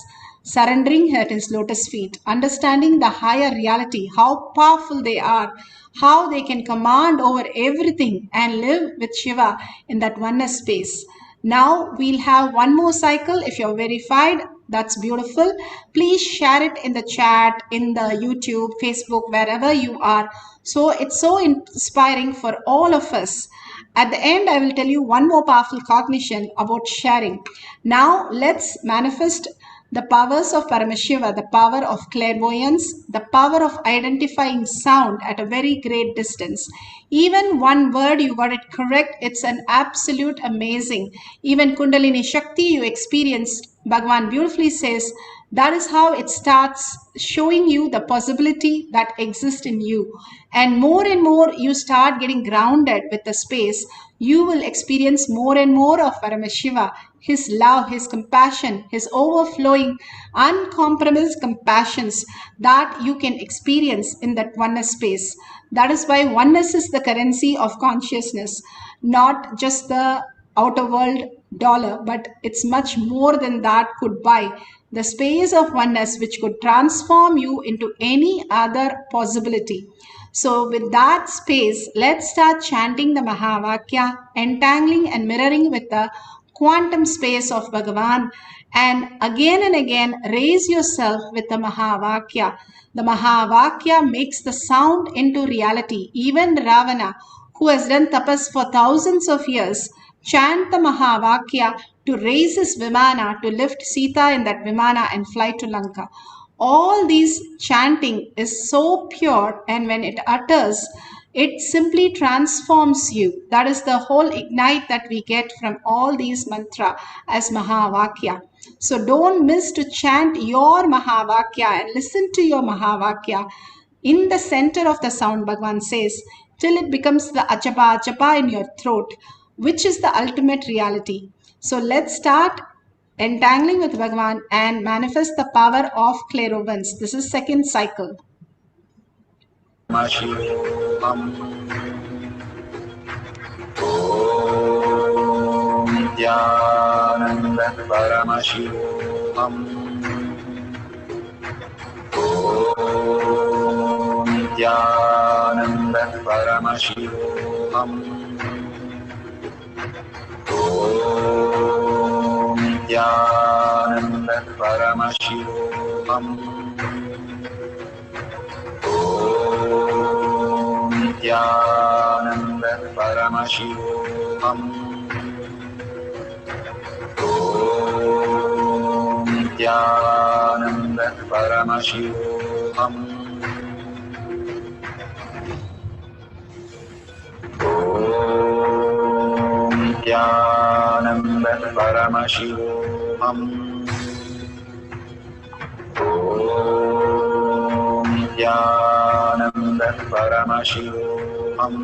surrendering at His lotus feet, understanding the higher reality, how powerful they are, how they can command over everything and live with Shiva in that oneness space. Now we'll have one more cycle. If you're verified, that's beautiful. Please share it in the chat, in the YouTube, Facebook, wherever you are. So it's so inspiring for all of us. At the end, I will tell you one more powerful cognition about sharing. Now let's manifest the powers of Paramashiva, the power of clairvoyance, the power of identifying sound at a very great distance. Even one word you got it correct, it's an absolute amazing. Even Kundalini Shakti you experience, Bhagavan beautifully says, that is how it starts showing you the possibility that exists in you. And more you start getting grounded with the space, you will experience more and more of Paramashiva, His love, His compassion, His overflowing, uncompromised compassions that you can experience in that oneness space. That is why oneness is the currency of consciousness, not just the outer world dollar, but it's much more than that could buy. The space of oneness which could transform you into any other possibility. So with that space, let's start chanting the Mahavakya, entangling and mirroring with the quantum space of Bhagavan, and again raise yourself with the Mahavakya. The Mahavakya makes the sound into reality. Even Ravana, who has done tapas for thousands of years, chant the Mahavakya to raise his Vimana, to lift Sita in that Vimana and fly to Lanka. All these chanting is so pure, and when it utters, it simply transforms you. That is the whole ignite that we get from all these mantra as Mahavakya. So don't miss to chant your Mahavakya and listen to your Mahavakya in the center of the sound, Bhagavan says, till it becomes the achapa achapa in your throat, which is the ultimate reality. So let's start entangling with Bhagavan and manifest the power of clairvoyance. This is second cycle. Om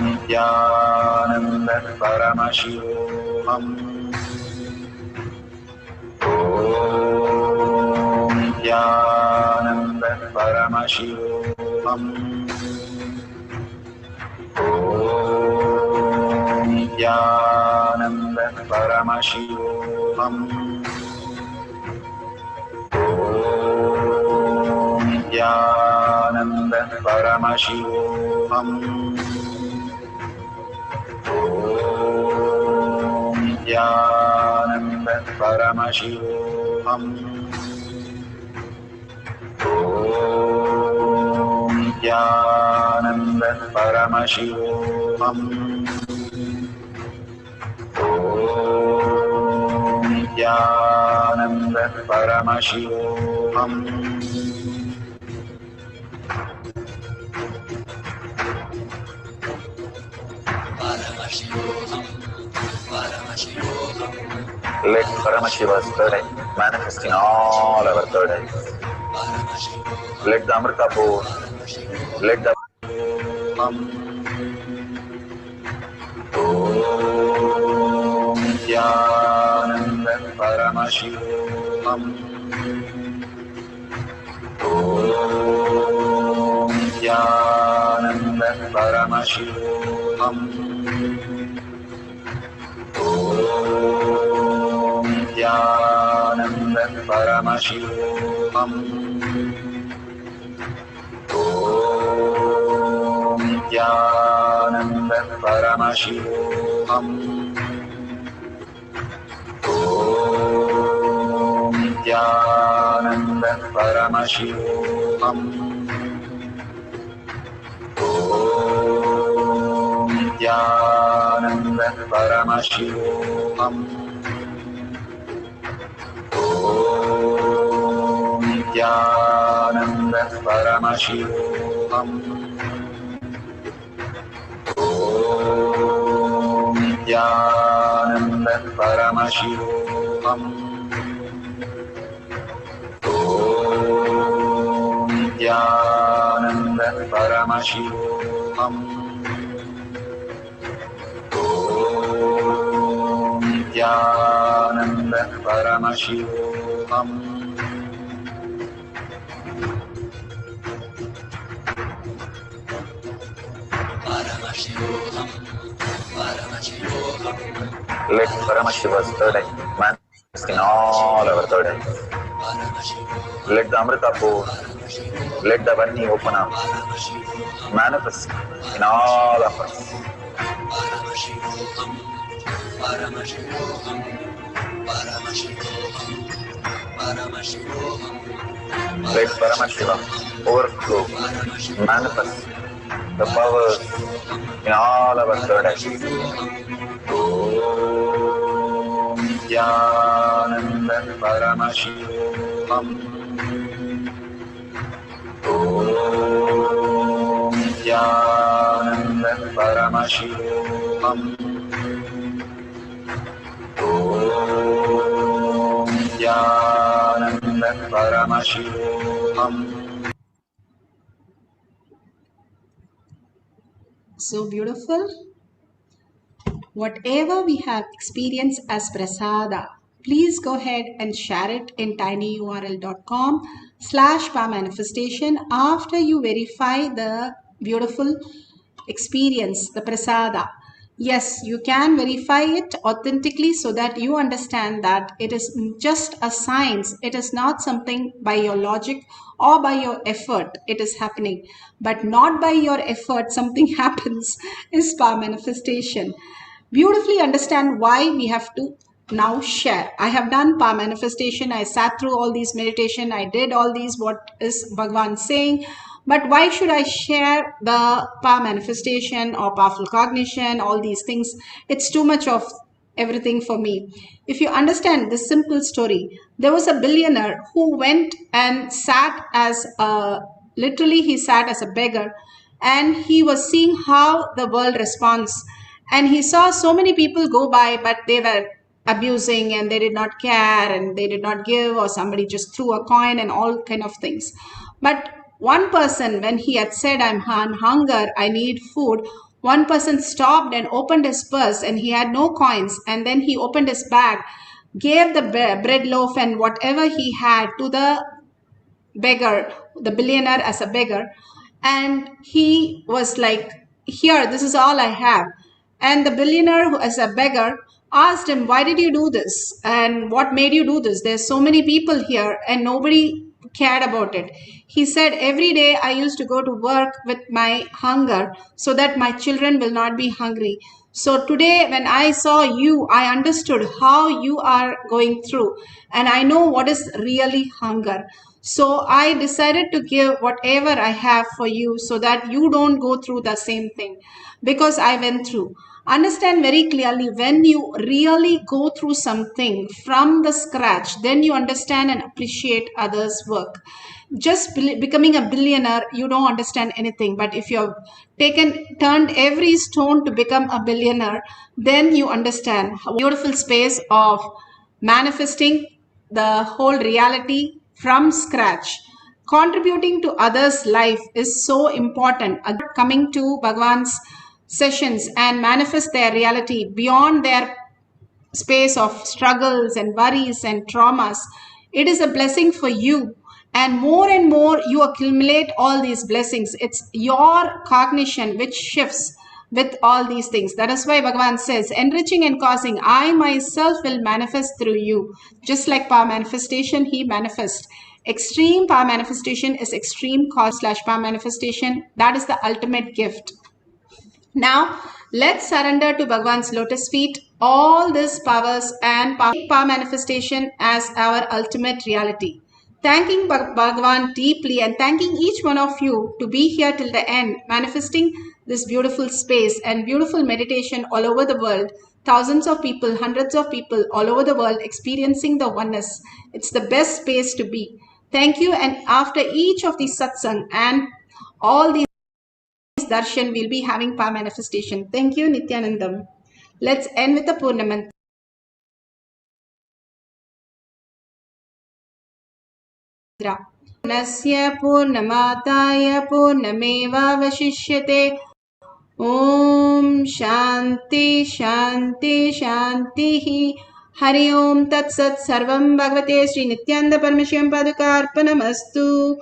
Nityananda Paramashivoham. Om Nityananda Paramashivoham. Om Nityananda Paramashivoham. Om Nityananda Paramashivoham. Om Nityananda Paramashivoham. Om Nityananda Paramashivoham. Om Nityananda Paramashivoham. Let Paramashiva's third eye manifest in all our third eyes. Let the Amrita pour, let the Om Nityananda Paramashivoham. Om Nityananda Paramashivoham. Om Nityananda Paramashivoham. Om Nityananda Paramashivoham. Om Nityananda Paramashivoham. Om Nityananda Paramashivoham. Om Nityananda Paramashivoham. Om Nityananda Paramashivoham. Om Nityananda Paramashivoham. Om Nityananda Paramashivoham. Let Paramashiva's third eye manifest in all our third eyes. Let the Amrita pour, let the Varni open up, manifest in all of us. Let Paramashiva overflow, manifest the powers in all our third eyes. Om Nityananda Paramashivoham. Om Nityananda Paramashivoham. Om Nityananda Paramashivoham. So beautiful. Whatever we have experienced as prasada, please go ahead and share it in tinyurl.com/manifestation after you verify the beautiful experience, the prasada. Yes, you can verify it authentically so that you understand that it is just a science. It is not something by your logic or by your effort it is happening, but not by your effort something happens is power manifestation. Beautifully understand why we have to now share. I have done power manifestation. I sat through all these meditation. I did all these, what is Bhagavan saying. But why should I share the power manifestation or powerful cognition, all these things? It's too much of everything for me. If you understand this simple story, there was a billionaire who went and sat as literally he sat as a beggar, and he was seeing how the world responds. And he saw so many people go by, but they were abusing and they did not care and they did not give, or somebody just threw a coin and all kind of things. But One person, when he had said, I'm on hunger, I need food, one person stopped and opened his purse and he had no coins. And then he opened his bag, gave the bread loaf and whatever he had to the beggar, the billionaire as a beggar. And he was like, here, this is all I have. And the billionaire, who as a beggar, asked him, why did you do this? And what made you do this? There's so many people here and nobody cared about it. He said, every day I used to go to work with my hunger so that my children will not be hungry. So today when I saw you, I understood how you are going through and I know what is really hunger. So I decided to give whatever I have for you so that you don't go through the same thing because I went through. Understand very clearly, when you really go through something from the scratch, then you understand and appreciate others' work. Just becoming a billionaire, you don't understand anything. But if you have turned every stone to become a billionaire, then you understand a beautiful space of manifesting the whole reality from scratch. Contributing to others' life is so important. Coming to Bhagwan's sessions and manifest their reality beyond their space of struggles and worries and traumas. It is a blessing for you. And more you accumulate all these blessings. It's your cognition which shifts with all these things. That is why Bhagavan says, enriching and causing, I myself will manifest through you. Just like power manifestation, he manifests. Extreme power manifestation is extreme cause / power manifestation. That is the ultimate gift. Now, let's surrender to Bhagavan's lotus feet all these powers and power manifestation as our ultimate reality. Thanking Bhagavan deeply and thanking each one of you to be here till the end, manifesting this beautiful space and beautiful meditation all over the world. Thousands of people, hundreds of people all over the world experiencing the oneness. It's the best space to be. Thank you. And after each of these satsang and all these darshan, we'll be having power manifestation. Thank you, Nityanandam. Let's end with the Purnamant. Nasya Purnamataya Purnamevavashishyate. Om Shanti Shanti Shanti. Hari Om Tat Sat Sarvam Bhagavate Sri Nityananda Paramashivam Padukarpanamastu.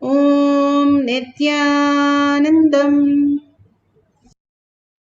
Om Nityanandam.